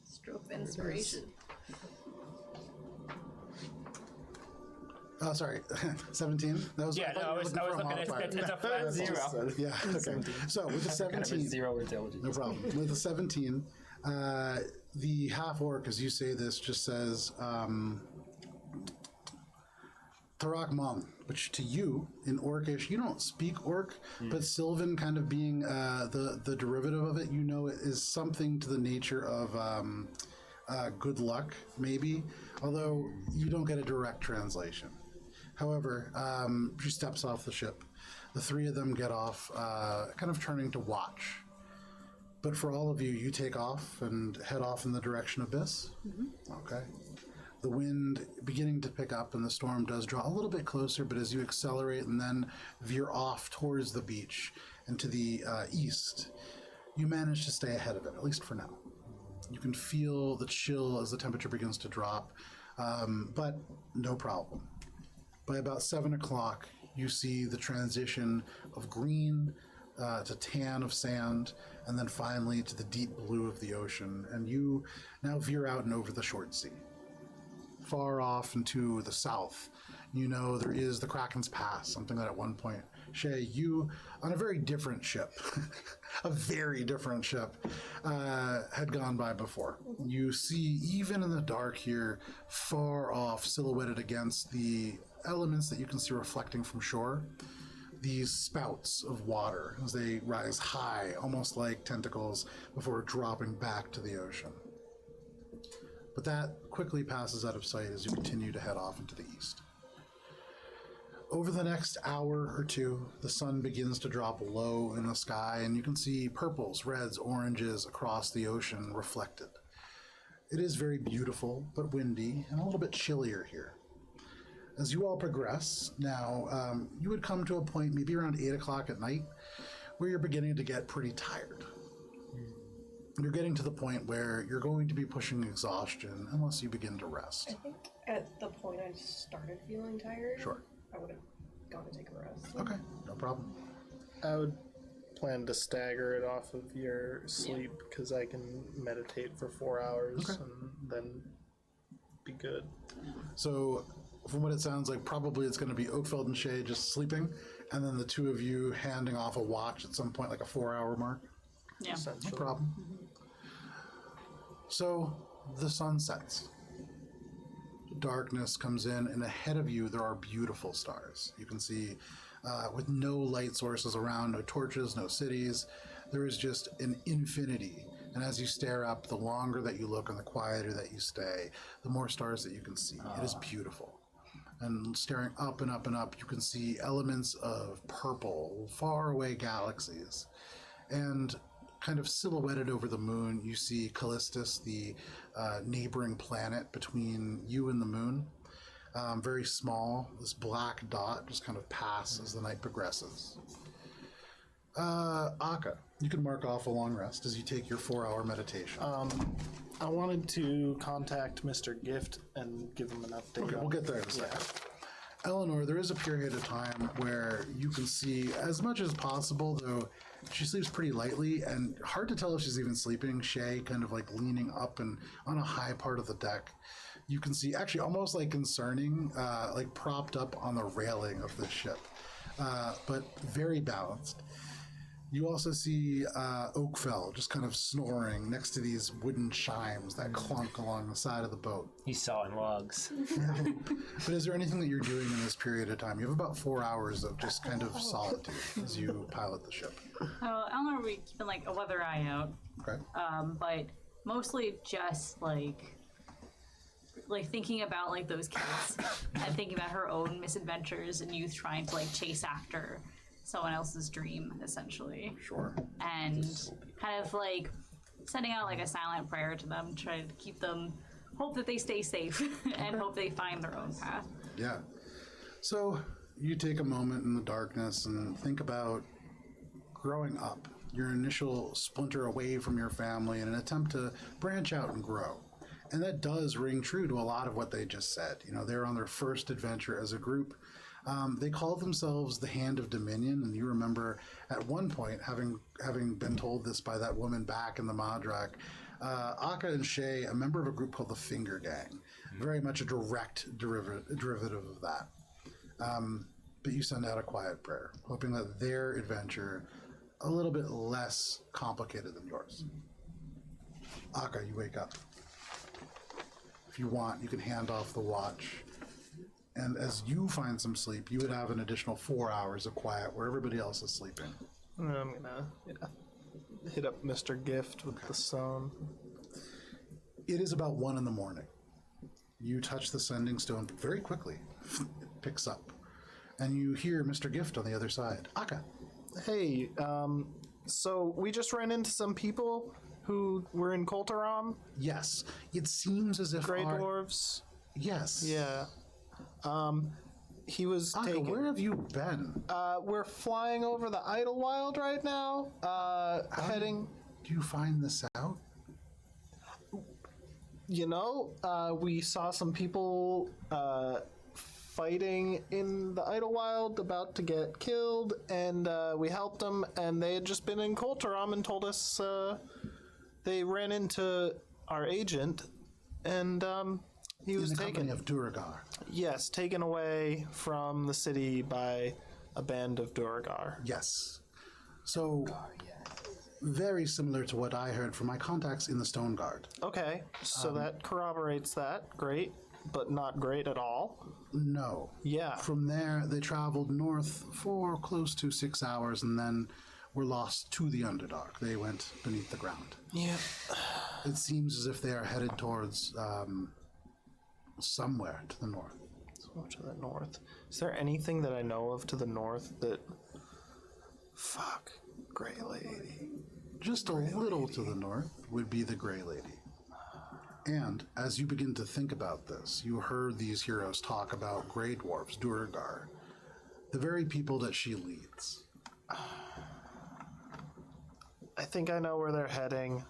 Stroke of inspiration. Oh, sorry. 17? That was, Yeah, thought no, you were I was for a looking at modifier. it's a flat zero. Yeah, okay. So with the Kind of a 17, zero intelligence. no problem. With the 17, the half orc, as you say this, just says Tarak Mon, which to you in Orcish, you don't speak Orc, but Sylvan, kind of being the derivative of it, you know it is something to the nature of good luck, maybe, although you don't get a direct translation. However, she steps off the ship. The three of them get off, kind of turning to watch. But for all of you, you take off and head off in the direction of Abyss. Okay. The wind beginning to pick up and the storm does draw a little bit closer, but as you accelerate and then veer off towards the beach and to the east, you manage to stay ahead of it, at least for now. You can feel the chill as the temperature begins to drop, but no problem. By about 7 o'clock, you see the transition of green to tan of sand, and then finally to the deep blue of the ocean, and you now veer out and over the short sea. Far off and to the south, you know there is the Kraken's Pass, something that at one point, Shay, you, on a very different ship, a very different ship, had gone by before. You see, even in the dark here, far off, silhouetted against the elements that you can see reflecting from shore, these spouts of water as they rise high, almost like tentacles, before dropping back to the ocean. But that quickly passes out of sight as you continue to head off into the east. Over the next hour or two, the sun begins to drop low in the sky, and you can see purples, reds, oranges across the ocean reflected. It is very beautiful, but windy, and a little bit chillier here. As you all progress, now, you would come to a point maybe around 8 o'clock at night where you're beginning to get pretty tired. You're getting to the point where you're going to be pushing exhaustion unless you begin to I rest. think at the point I started feeling tired, Sure. I would have gone to take a rest. Okay, no problem. I would plan to stagger it off of your sleep because I can meditate for 4 hours Okay. and then be good. So, from what it sounds like, probably it's going to be Oakfeld and Shay just sleeping, and then the two of you handing off a watch at some point, like a 4-hour mark. Yeah. No problem. So the sun sets. Darkness comes in, and ahead of you there are beautiful stars. You can see, with no light sources around, no torches, no cities, there is just an infinity. And as you stare up, the longer that you look and the quieter that you stay, the more stars that you can see. It is beautiful. And staring up and up and up, you can see elements of purple, faraway galaxies. And kind of silhouetted over the moon, you see Callistus, the neighboring planet between you and the moon. Very small. This black dot just kind of passes as the night progresses. Akka, you can mark off a long rest as you take your 4-hour meditation. I wanted to contact Mr. Gift and give him an update. Okay, we'll get there in a second. Eleanor, there is a period of time where you can see as much as possible, though she sleeps pretty lightly, and hard to tell if she's even sleeping. Shay kind of like leaning up and on a high part of the deck. You can see actually almost like concerning, like propped up on the railing of the ship, but very balanced. You also see Oakfell just kind of snoring next to these wooden chimes that clunk along the side of the boat. He's sawing logs. But is there anything that you're doing in this period of time? You have about 4 hours of just kind of solitude as you pilot the ship. Eleanor will be keeping like a weather eye out, Okay. but mostly just like thinking about like those kids and thinking about her own misadventures and youth trying to like chase after someone else's dream, essentially. Sure. And kind of like sending out like a silent prayer to them, trying to keep them, hope that they stay safe and hope they find their own path. Yeah. So you take a moment in the darkness and think about growing up, your initial splinter away from your family in an attempt to branch out and grow. And that does ring true to a lot of what they just said. You know, they're on their first adventure as a group. They call themselves the Hand of Dominion, and you remember at one point having been told this by that woman back in the Madrak. Akka and Shay, a member of a group called the Finger Gang, very much a direct derivative of that. But you send out a quiet prayer, hoping that their adventure a little bit less complicated than yours. Akka, you wake up. If you want, you can hand off the watch. And as you find some sleep, you would have an additional 4 hours of quiet where everybody else is sleeping. I'm gonna hit up Mr. Gift with the stone. It is about 1 a.m. You touch the sending stone very quickly. It picks up. And you hear Mr. Gift on the other side. Akka. Hey, so we just ran into some people who were in Koltaram. Yes. It seems as if Grey Dwarves. Yes. Yeah. He was Akka, taken. where have you been? We're flying over the Idelwyld right now. Heading. Do you find this out? You know, we saw some people fighting in the Idelwyld, about to get killed, and we helped them. And they had just been in Koltaram and told us they ran into our agent, and he was in the taken. company of Duragar. Yes, taken away from the city by a band of Duragar. Yes. So, very similar to what I heard from my contacts in the Stone Guard. Okay, so that corroborates that. Great, but not great at all. No. Yeah. From there, they traveled north for close to 6 hours and then were lost to the Underdark. They went beneath the ground. Yeah. It seems as if they are headed towards somewhere to the north. So to the north. Is there anything that I know of to the north that... Fuck. Grey Lady. Just a little to the north would be the Grey Lady. And as you begin to think about this, you heard these heroes talk about Grey Dwarfs, Duragar, the very people that she leads. I think I know where they're heading.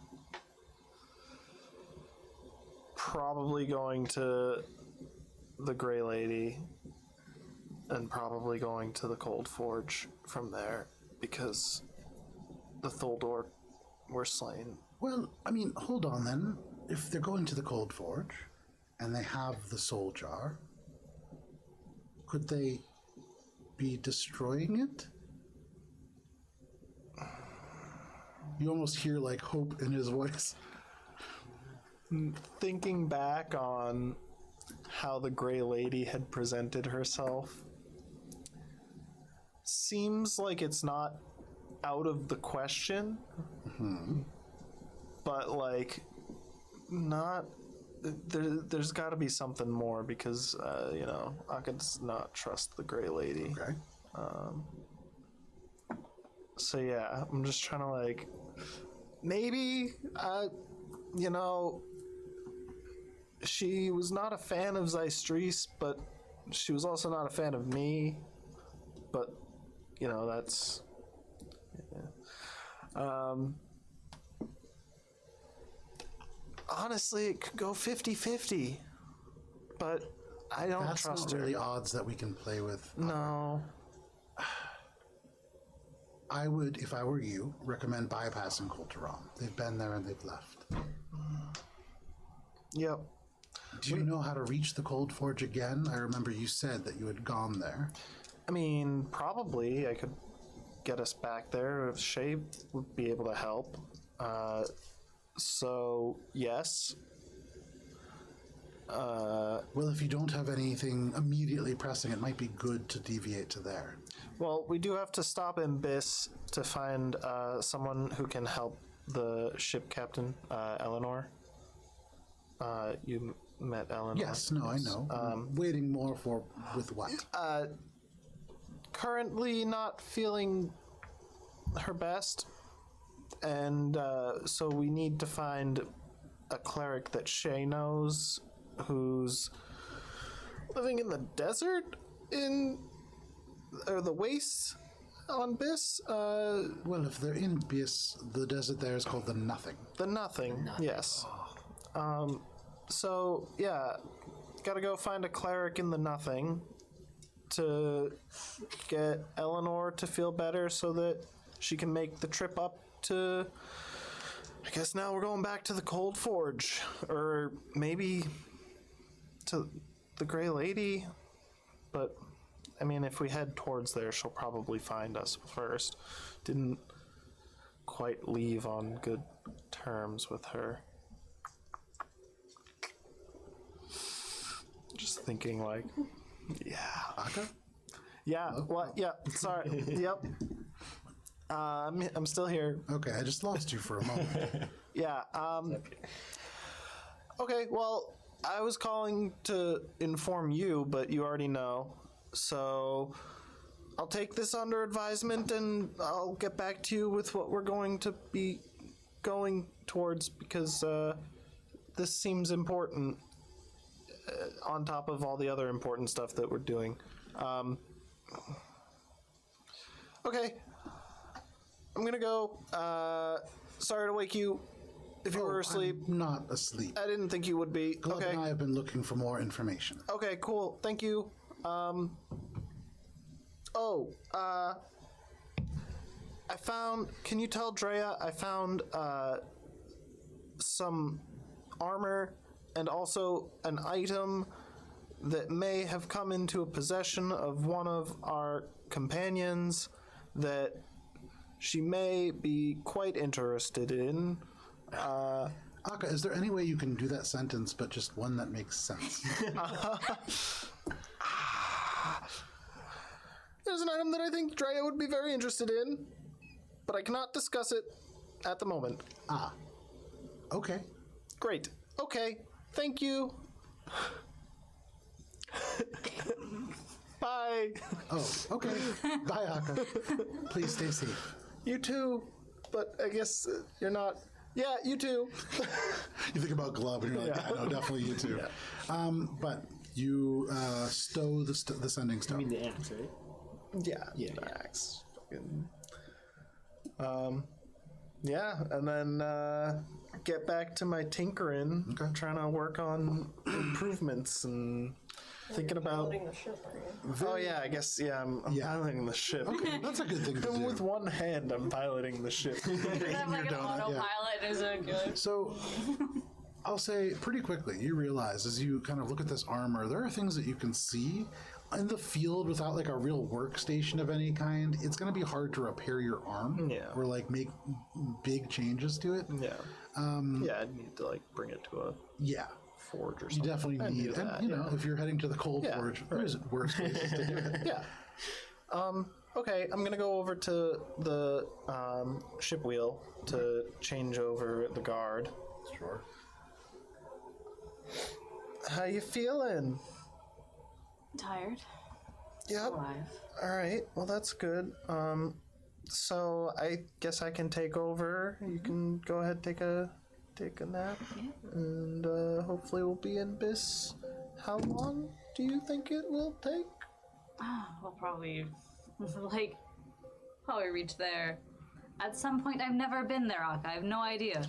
Probably going to the Grey Lady and probably going to the Cold Forge from there because the Tholdor were slain. Well, I mean, hold on then. If they're going to the Cold Forge and they have the Soul Jar, could they be destroying it? You almost hear like hope in his voice. Thinking back on how the Gray Lady had presented herself, seems like it's not out of the question, but like not. There's got to be something more because Akka does not trust the Gray Lady. Okay. So yeah, I'm just trying to like maybe she was not a fan of Zystris, but she was also not a fan of me. But that's honestly, it could go 50-50, but I don't That's trust not her. really odds that we can play with. No. I would, if I were you, recommend bypassing Kulturam. They've been there and they've left. Yep. Do you know how to reach the Cold Forge again? I remember you said that you had gone there. I mean, probably I could get us back there if Shay would be able to help. So, yes. Well, if you don't have anything immediately pressing, it might be good to deviate to there. Well, we do have to stop in Biss to find someone who can help the ship captain, Eleanor. You met Eleanor? Yes, no, I know. I'm waiting more for with what? Currently not feeling her best, and so we need to find a cleric that Shay knows who's living in the desert or the wastes on Biss. Well, if they're in Biss, the desert there is called the Nothing. The Nothing. Yes. So yeah, gotta go find a cleric in the Nothing to get Eleanor to feel better so that she can make the trip up to, I guess now we're going back to the Cold Forge, or maybe to the Gray Lady. But I mean, if we head towards there, she'll probably find us first. Didn't quite leave on good terms with her. Just thinking like, yeah. Akka? Yeah, what? Yeah, sorry. Yep. I'm still here. Okay, I just lost you for a moment. Yeah, okay, well, I was calling to inform you, but you already know. So I'll take this under advisement and I'll get back to you with what we're going to be going towards because this seems important on top of all the other important stuff that we're doing. Okay. I'm gonna go. Sorry to wake you if you were asleep. I'm not asleep. I didn't think you would be. Glub Okay. and I have been looking for more information. Okay, cool. Thank you. I found, can you tell Drea, I found some armor and also an item that may have come into a possession of one of our companions that she may be quite interested in. Akka, is there any way you can do that sentence, but just one that makes sense? There's an item that I think Drea would be very interested in, but I cannot discuss it at the moment. Okay. Great. Okay. Thank you. Bye. Oh, okay. Bye, Akka. Please stay safe. You too. But I guess you're not. Yeah, you too. You think about Glub and you're like, yeah, no, definitely you too. Yeah. But you stow the sending stone. I mean the axe, right? Yeah. Yeah. Axe. Yeah, and then get back to my tinkering. Okay. Trying to work on improvements and thinking about. Piloting the ship, are you? Oh yeah, I guess I'm piloting the ship. Okay, that's a good thing to And do. with one hand, I'm piloting the ship. Have like an donut, yeah. autopilot is a good. So, I'll say pretty quickly, you realize as you kind of look at this armor, there are things that you can see in the field without like a real workstation of any kind, it's going to be hard to repair your arm. Yeah. Or like make big changes to it. Yeah. Yeah, I'd need to like bring it to a Yeah. forge or You something. definitely I'd need, do and that, you know, yeah. if you're heading to the cold Yeah, forge, right. there's worse places to do it. Yeah. Okay, I'm gonna go over to the ship wheel to change over the guard. Sure. How you feeling? Tired. Yep. Alive. All right. Well, that's good. So I guess I can take over. You can go ahead take a nap, and hopefully we'll be in Biss. How long do you think it will take? We'll probably, probably reach there. At some point, I've never been there, Akka. I have no idea.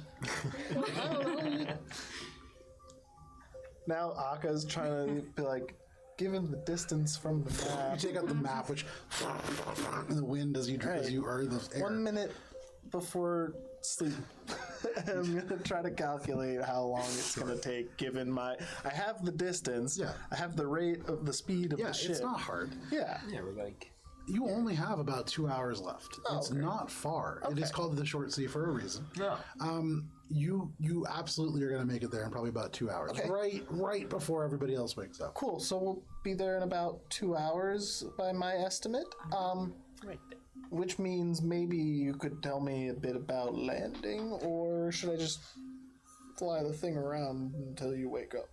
Now Akka's trying to be like, given the distance from the You map. take out the map, which in the wind as you are the air. 1 minute before sleep. I'm gonna try to calculate how long it's gonna take, given I have the distance. Yeah. I have the rate of the speed of Yeah, the ship. it's not hard. Yeah. Yeah, we're like. You only have about 2 hours left. It's okay. not far. It is Okay. called the short sea for a reason. No. You absolutely are going to make it there in probably about 2 hours. Okay. Right before everybody else wakes up. Cool. So we'll be there in about 2 hours by my estimate. Right there. Which means maybe you could tell me a bit about landing, or should I just fly the thing around until you wake up?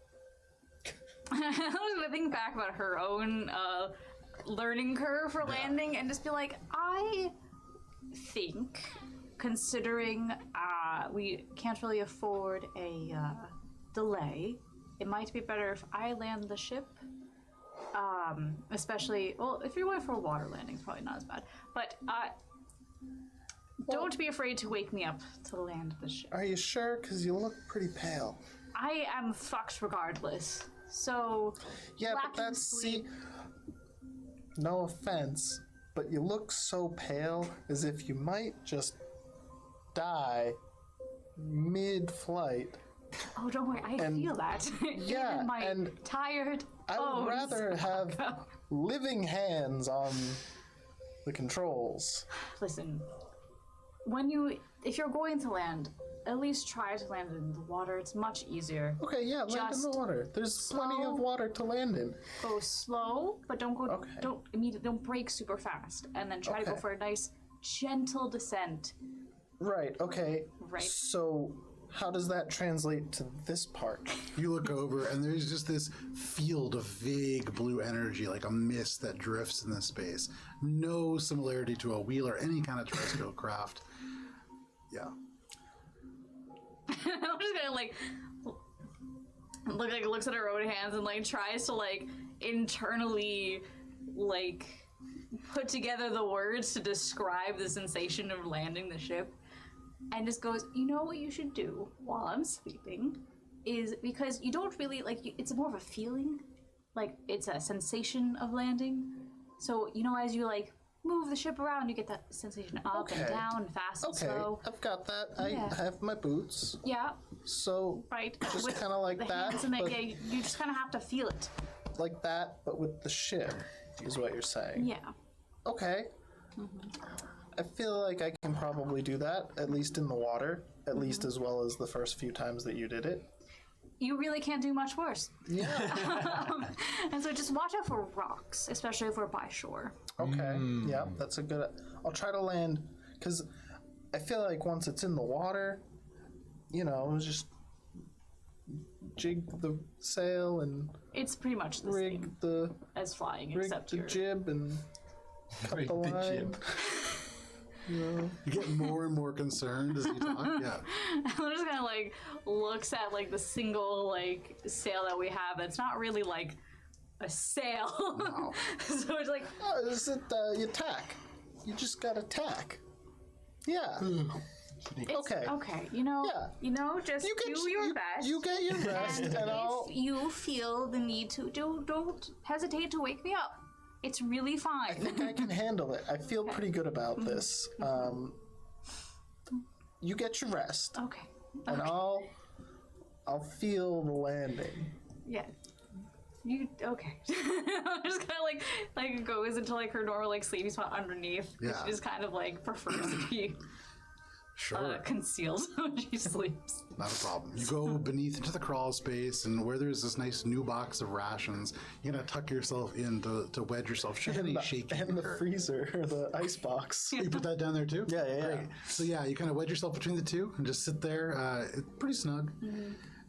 I was gonna think back about her own learning curve for landing and just be like, I think, considering we can't really afford a delay, it might be better if I land the ship. Especially, well, if you're going for a water landing, it's probably not as bad. But don't be afraid to wake me up to land the ship. Are you sure? Because you look pretty pale. I am fucked regardless. So, Yeah, but lacking that's sleep. no offense, but you look so pale as if you might just die mid-flight. Oh, don't worry, I feel that. Yeah, Even my and tired I would bones. rather have living hands on the controls. Listen, if you're going to land, at least try to land in the water. It's much easier. Okay, yeah, land in the Just water. There's plenty slow. of water to land in. Go slow, but don't go. Okay. Don't brake super fast, and then try to go Okay. for a nice, gentle descent. Right, okay. Right. So, how does that translate to this part? You look over, and there's just this field of vague blue energy, like a mist that drifts in this space. No similarity to a wheel or any kind of terrestrial craft. Yeah. I'm just gonna looks at her own hands and tries to internally put together the words to describe the sensation of landing the ship, and just goes, you know what you should do while I'm sleeping is, because you don't really it's more of a feeling, it's a sensation of landing. So as you move the ship around, you get that sensation up and Okay. down, fast and Okay, slow. I've got that. Yeah. I have my boots. Yeah, So, right. just With kind of like the that, hands and but you just kind of have to feel it. like that, but with the ship, is what you're saying. Yeah. Okay. I feel like I can probably do that, at least in the water, at least as well as the first few times that you did it. You really can't do much worse. Yeah. And so just watch out for rocks, especially if we're by shore. Okay. Yeah, that's a good. I'll try to land, because I feel like once it's in the water, just jig the sail and It's pretty much the rig same the as flying, rig except the you're... jib and cut the line. You get more and more concerned as you talk. Yeah. I'm just kind of looks at the single sail that we have. It's not really a sail. No. So it's Oh, is it you tack? You just got to tack. Yeah. Okay. okay. Yeah. Just You get do your best. You get your rest, and and I'll. if you feel the need to, don't hesitate to wake me up. It's really I fine. think I can handle it. I feel pretty good about this. You get your rest, Okay. and I'll feel the landing. Yeah. You okay? I'm just kind of like goes into like her normal like sleeping spot underneath. Yeah. She just kind of like prefers to be Sure. concealed when she sleeps. Not a problem. You go beneath into the crawl space, and where there's this nice new box of rations, you're gonna tuck yourself in to wedge yourself. Should any shaky And the occur. freezer, or the ice box. You put that down there too? Yeah. Great. So yeah, you kind of wedge yourself between the two and just sit there. It's pretty snug.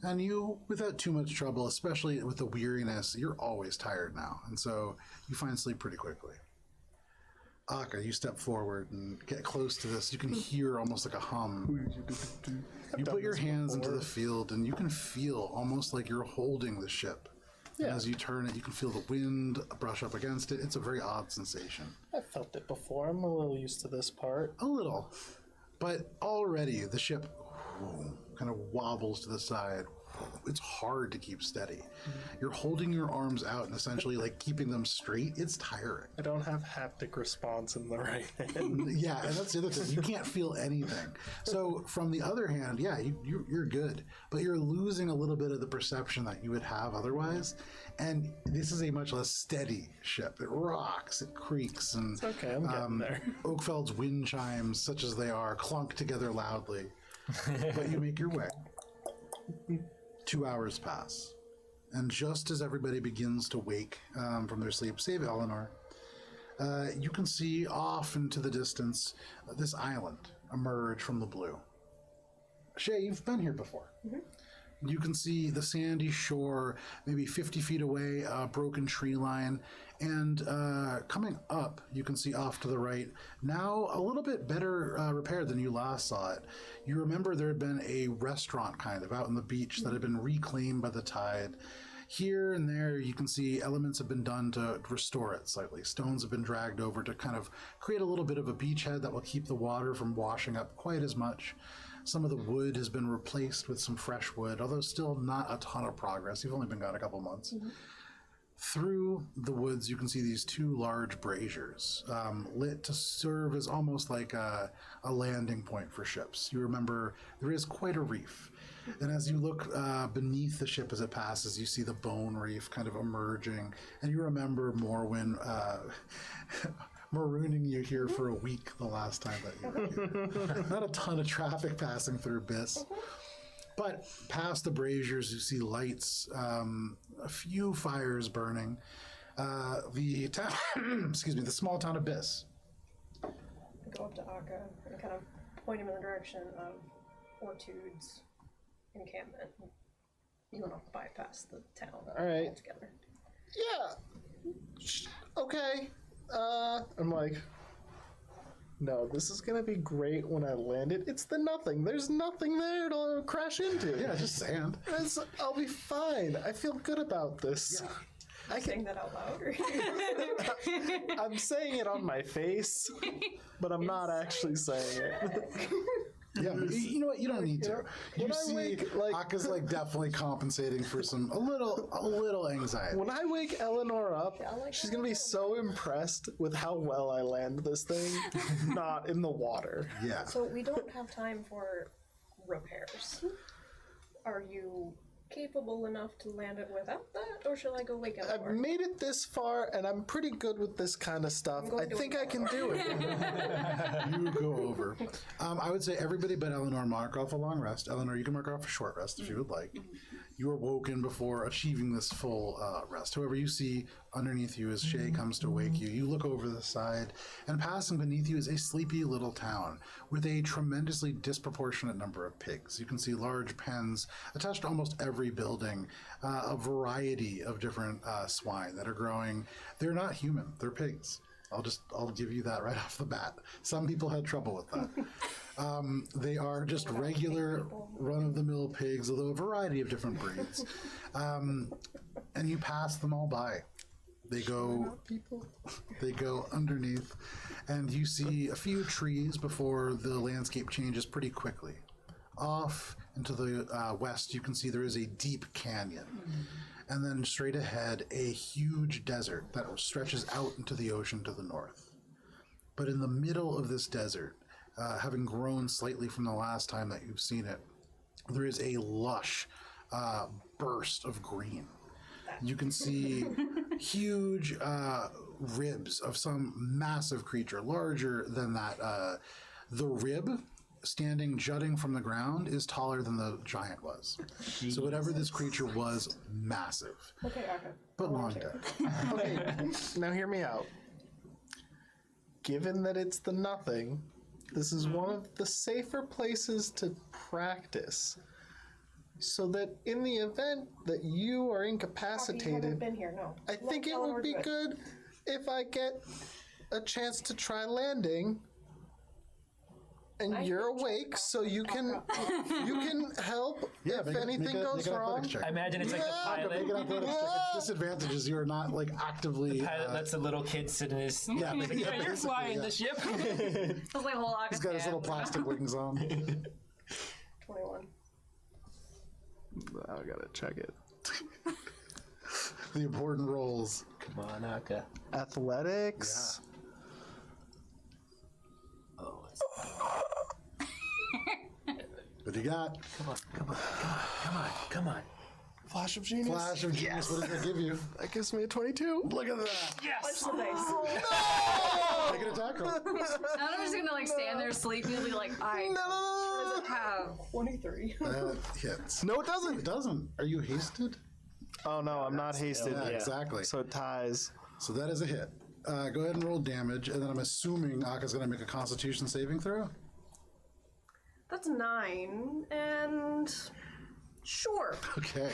And you, without too much trouble, especially with the weariness, you're always tired now. And so you find sleep pretty quickly. Akka, you step forward and get close to this. You can hear almost like a hum. You put your hands into the field and you can feel almost like you're holding the ship. And as you turn it, you can feel the wind brush up against it. It's a very odd sensation. I've felt it before. I'm a little used to this part. A little. But already the ship kind of wobbles to the side. It's hard to keep steady. You're holding your arms out and essentially like keeping them straight. It's tiring. I don't have haptic response in the right hand. Yeah, and that's the other thing. You can't feel anything. So from the other hand, yeah, you're good, but you're losing a little bit of the perception that you would have otherwise. And this is a much less steady ship. It rocks, it creaks, and It's okay, I'm getting there. Oakfeld's wind chimes, such as they are, clunk together loudly. But you make your way. 2 hours pass. And just as everybody begins to wake from their sleep, save Eleanor, you can see off into the distance this island emerge from the blue. Shay, you've been here before. You can see the sandy shore, maybe 50 feet away, a broken tree line, and coming up, you can see off to the right, now a little bit better repaired than you last saw it. You remember there had been a restaurant kind of out on the beach that had been reclaimed by the tide. Here and there, you can see elements have been done to restore it slightly. Stones have been dragged over to kind of create a little bit of a beachhead that will keep the water from washing up quite as much. Some of the wood has been replaced with some fresh wood, although still not a ton of progress. You've only been gone a couple months. Through the woods, you can see these two large braziers lit to serve as almost like a landing point for ships. You remember there is quite a reef. And as you look beneath the ship as it passes, you see the bone reef kind of emerging. And you remember Morwyn marooning you here for a week the last time that you were here. Not a ton of traffic passing through Biss. But past the braziers, you see lights, a few fires burning. The town, excuse me, the small town of Biss. I go up to Akka and kind of point him in the direction of Ortude's encampment. You want to bypass the town right. altogether. Yeah. Okay. I'm like, no, this is gonna be great when I land it. It's the nothing. There's nothing there to crash into. Yeah, just sand. I'll be fine. I feel good about this. Yeah. I Saying can. that out loud, or I'm saying it on my face, but I'm not actually saying it. Yeah, you know what? You don't need to. You when I see, wake, like- Akka's like definitely compensating for a little anxiety. When I wake Eleanor up, she's gonna be so impressed with how well I land this thing, not in the water. Yeah. so we don't have time for repairs. Are you capable enough to land it without that, or shall I go wake I've Eleanor? made it this far, and I'm pretty good with this kind of stuff. going I to think ignore I can do it. You go over. I would say everybody but Eleanor mark off a long rest. Eleanor, you can mark off a short rest if you would like. You are woken before achieving this full rest. However, you see underneath you as Shay comes to wake you. You look over the side, and passing beneath you is a sleepy little town with a tremendously disproportionate number of pigs. You can see large pens attached to almost every building, a variety of different swine that are growing. They're not human, they're pigs. I'll give you that right off the bat. Some people had trouble with that. They are just regular run-of-the-mill pigs, although a variety of different breeds. And you pass them all by. They go underneath, and you see a few trees before the landscape changes pretty quickly. Off into the west, you can see there is a deep canyon. And then straight ahead, a huge desert that stretches out into the ocean to the north. But in the middle of this desert, having grown slightly from the last time that you've seen it, there is a lush burst of green. you can see huge ribs of some massive creature, larger than that. The rib standing jutting from the ground is taller than the giant was. So whatever this creature was, massive. Okay, okay. But long dead. Okay, now hear me out. Given that it's the nothing, this is one of the safer places to practice. So that in the event that you are You haven't incapacitated, been here, no. I think it would be good if I get a chance to try landing. And you're awake, so you can help if anything goes wrong. I imagine it's like the pilot. Make an athletics check at disadvantages. You are not like actively. Pilot lets a little kid sit in his. Yeah, He's like, yeah, you're basically, flying yeah. the ship. It's like a whole He's got his little plastic wings on. 21. I gotta check it. The important rolls. Come on, Aka. Athletics. What do you got? Come on. Flash of genius. Flash of genius. What does that give you? That gives me a 22. Look at that. Punch the face. Make an attack roll. Now I'm just gonna like stand there sleepy and be like, I No. have. 23. That hits. No, it doesn't. It doesn't. Are you hasted? Oh no, I'm not hasted. Yeah, exactly. So it ties. So that is a hit. Go ahead and roll damage, and then I'm assuming Aka's going to make a Constitution saving throw. That's 9, and sure. Okay.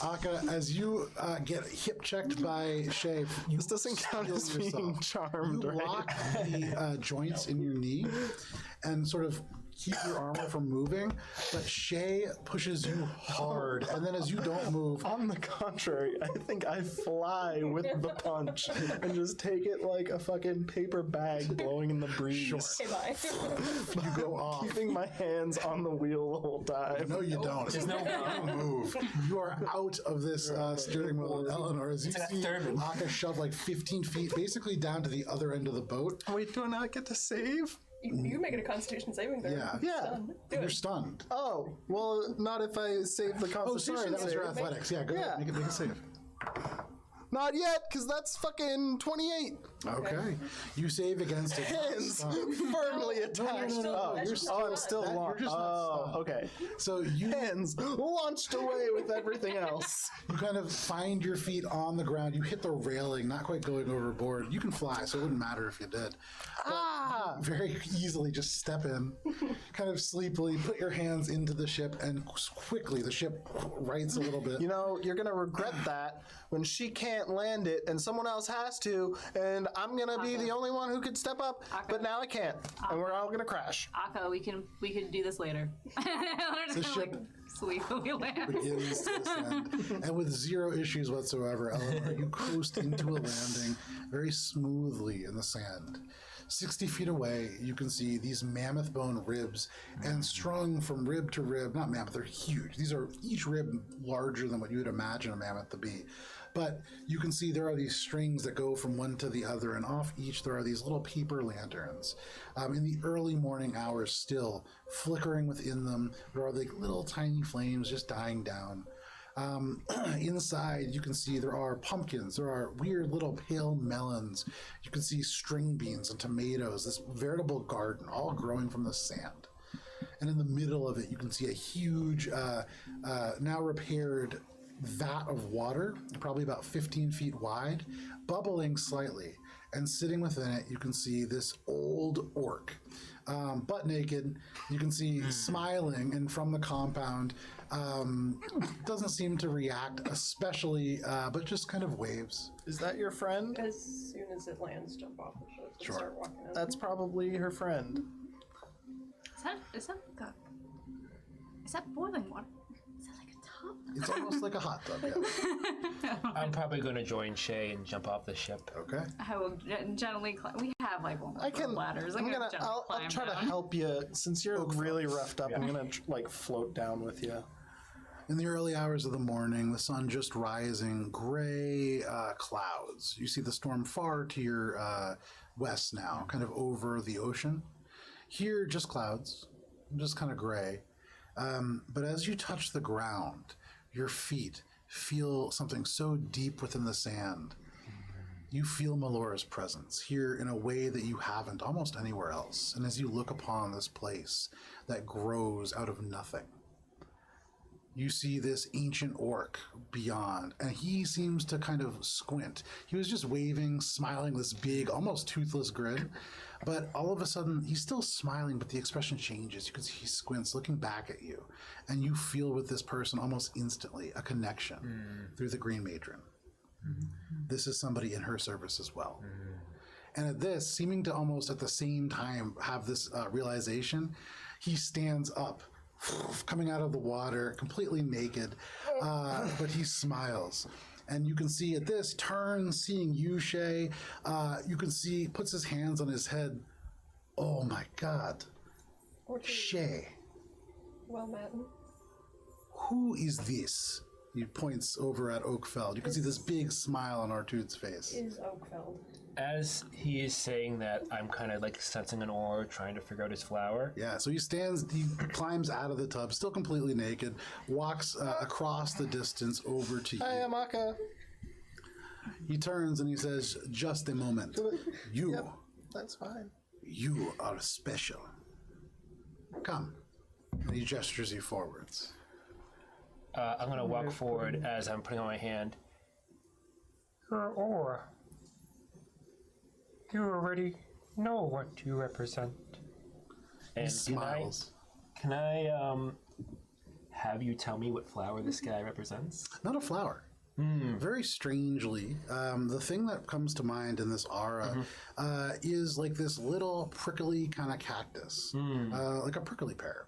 Aka, as you get hip checked by Shay, This doesn't count as yourself. being charmed, You right? lock the joints in your knee and sort of keep your armor from moving, but Shay pushes you hard, and then as you don't move, On the contrary, I think I fly with the punch and just take it like a fucking paper bag blowing in the breeze. Sure. Okay, bye. you go off. Keeping my hands on the wheel the whole time. No, you don't. There's no You move. You are out of this steering wheel, and Eleanor, as you like a see thurman. Aka shove like 15 feet, basically down to the other end of the boat. Wait, do I not get to save? You make it a Constitution saving throw. Yeah. Yeah. Done. Do You're it. stunned. Oh, well, not if I save the Oh, Constitution sorry, that was your save. athletics. Yeah, go ahead. Yeah. Make a save. Not yet, because that's fucking 28. Okay. You save against it. Hands firmly attached. no, Oh, you're I'm still That- you're launched. just not Oh, stunned. okay. So you Hands launched away with everything else. You kind of find your feet on the ground. You hit the railing, not quite going overboard. You can fly, so it wouldn't matter if you did. Ah! Very easily just step in, kind of sleepily, put your hands into the ship, and quickly the ship rights a little bit. You know, you're gonna regret that when she can't land it and someone else has to, and I'm gonna be the only one who could step up, but now I can't, and we're all gonna crash. Aka, we can do this later. The ship sleepily land. begins to descend. And with zero issues whatsoever, Eleanor, you coast into a landing very smoothly in the sand. 60 feet away, you can see these mammoth bone ribs, and strung from rib to rib, not mammoth, they're huge. These are each rib larger than what you would imagine a mammoth to be. But you can see there are these strings that go from one to the other, and off each there are these little paper lanterns. In the early morning hours still, flickering within them, there are like little tiny flames just dying down. Inside, you can see there are pumpkins, there are weird little pale melons, you can see string beans and tomatoes, this veritable garden, all growing from the sand. And in the middle of it, you can see a huge, now repaired vat of water, probably about 15 feet wide, bubbling slightly. And sitting within it, you can see this old orc, butt naked. You can see smiling, and from the compound, doesn't seem to react especially, but just kind of waves. Is that your friend? As soon as it lands, jump off the ship and Sure. start walking out. That's probably her friend. Is that boiling water? Is that like a tub? It's almost like a hot tub. Yeah. I'm probably going to join Shay and jump off the ship. Okay. I will gently climb. We have like one of I those can. ladders. I'll try to help you since you're really roughed up. I'm gonna like float down with you. In the early hours of the morning, the sun just rising, gray clouds. You see the storm far to your west now, kind of over the ocean. Here, just clouds, just kind of gray. But as you touch the ground, your feet feel something so deep within the sand. You feel Melora's presence here in a way that you haven't almost anywhere else. And as you look upon this place that grows out of nothing, you see this ancient orc beyond, and he seems to kind of squint. He was just waving, smiling this big, almost toothless grin, but all of a sudden, he's still smiling, but the expression changes. You can see he squints, looking back at you, and you feel with this person almost instantly a connection through the Green Matron. This is somebody in her service as well. And at this, seeming to almost at the same time have this realization, he stands up, coming out of the water, completely naked, but he smiles. And you can see at this, turns, seeing you, Shay, you can see, puts his hands on his head. Oh my God. Shay, Well met. who is this? He points over at Oakfeld. You can see this big smile on Artude's face. Is Oakfeld. As he is saying that, I'm kind of like sensing an aura, trying to figure out his flower. Yeah, so he climbs out of the tub, still completely naked, walks across the distance over to you. Hi, Amaka. He turns and he says, just a moment. You, Yep, that's fine. you are special. Come. And he gestures you forwards. I'm going to walk forward as I'm putting on my hand. Your aura. You already know what you represent. He And smiles. Can I have you tell me what flower this guy represents? Not a flower. Very strangely, the thing that comes to mind in this aura is like this little prickly kind of cactus, like a prickly pear.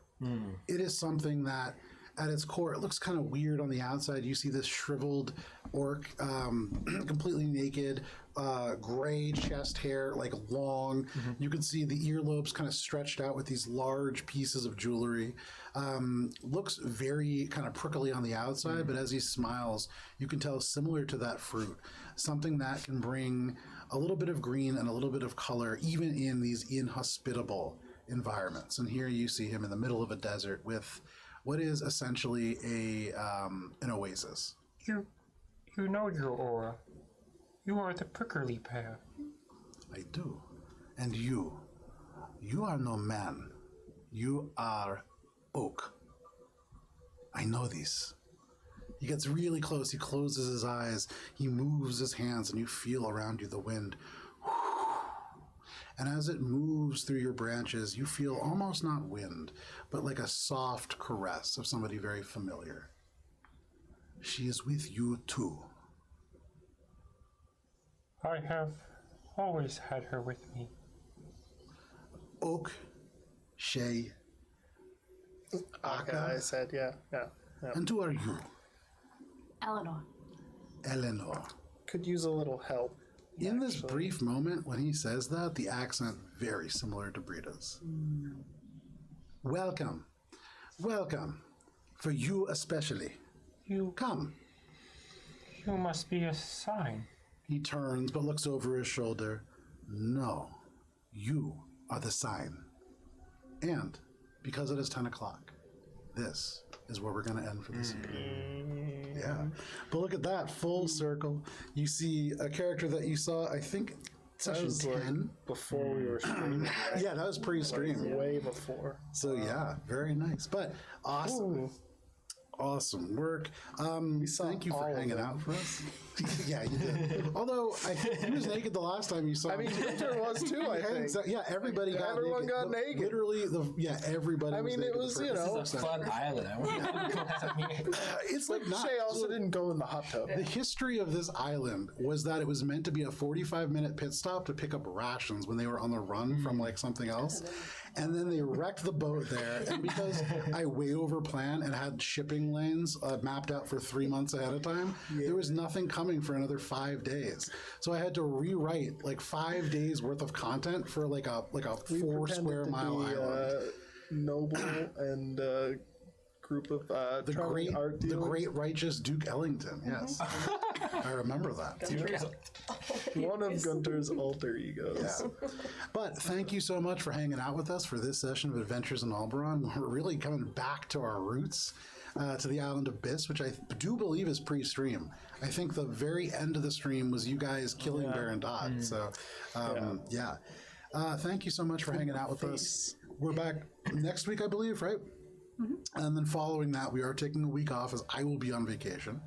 It is something that, at its core, it looks kind of weird on the outside. You see this shriveled orc, completely naked, gray chest hair, like long. You can see the earlobes kind of stretched out with these large pieces of jewelry. Looks very kind of prickly on the outside, but as he smiles, you can tell similar to that fruit, something that can bring a little bit of green and a little bit of color, even in these inhospitable environments. And here you see him in the middle of a desert with what is essentially an oasis. You know your aura. You are the prickly pear. I do. And you are no man. You are oak. I know this. He gets really close. He closes his eyes. He moves his hands, and you feel around you the wind. And as it moves through your branches, you feel almost not wind, but like a soft caress of somebody very familiar. She is with you too. I have always had her with me. Oak, Shay, Okay, Aka, I said, yeah. and who are you? Eleanor. Eleanor. Could use a little help. In this brief moment, when he says that, the accent very similar to Britta's. Welcome. Welcome. For you especially. You Come. must be a sign. He turns but looks over his shoulder. No. You are the sign. And because it is 10 o'clock, this is where we're going to end for this evening. Yeah. But look at that, full circle. You see a character that you saw, I think, session was, like, 10. Before we were streaming. Yeah, that was pre-stream. Way before. So yeah, very nice. But awesome. Ooh. Awesome work. Thank you for all of hanging them. out for us. Yeah, you did. Although he was naked the last time you saw him. I mean, Winter was too, I think. Yeah, everybody got Everyone naked. got naked. Literally, everybody. I mean, was it naked was, the you first know, It's a fun island. I want to It's like not. Shay also didn't go in the hot tub. The history of this island was that it was meant to be a 45-minute pit stop to pick up rations when they were on the run from like something else. And then they wrecked the boat there. And because I way over planned and had shipping lanes mapped out for 3 months ahead of time, there was nothing coming for another 5 days. So I had to rewrite like 5 days worth of content for like a We 4 pretended square to mile be, island. Noble and group of The traveling art the dealers. great righteous Duke Ellington. Yes, I remember that. One of Gunter's alter egos. Yeah. But thank you so much for hanging out with us for this session of Adventures in Alberon. We're really coming back to our roots. to the Island of Biss, which I do believe is pre-stream. I think the very end of the stream was you guys killing Baron Dodd. So, yeah. Thank you so much for hanging out with us. We're back next week, I believe, right? And then following that, we are taking a week off as I will be on vacation.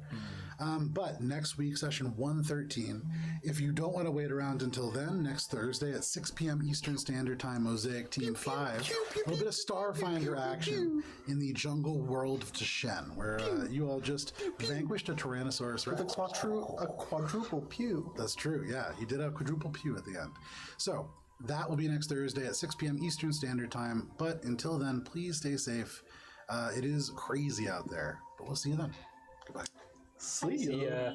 But next week, session 113. If you don't want to wait around until then, next Thursday at 6 p.m. Eastern Standard Time, Mosaic Team 5, a little bit of Starfinder action in the jungle world of Tashen, where you all just vanquished a Tyrannosaurus Rex. A quadruple pew. That's true, yeah. You did have quadruple pew at the end. So that will be next Thursday at 6 p.m. Eastern Standard Time. But until then, please stay safe. It is crazy out there. But we'll see you then. Goodbye. See ya. Yeah.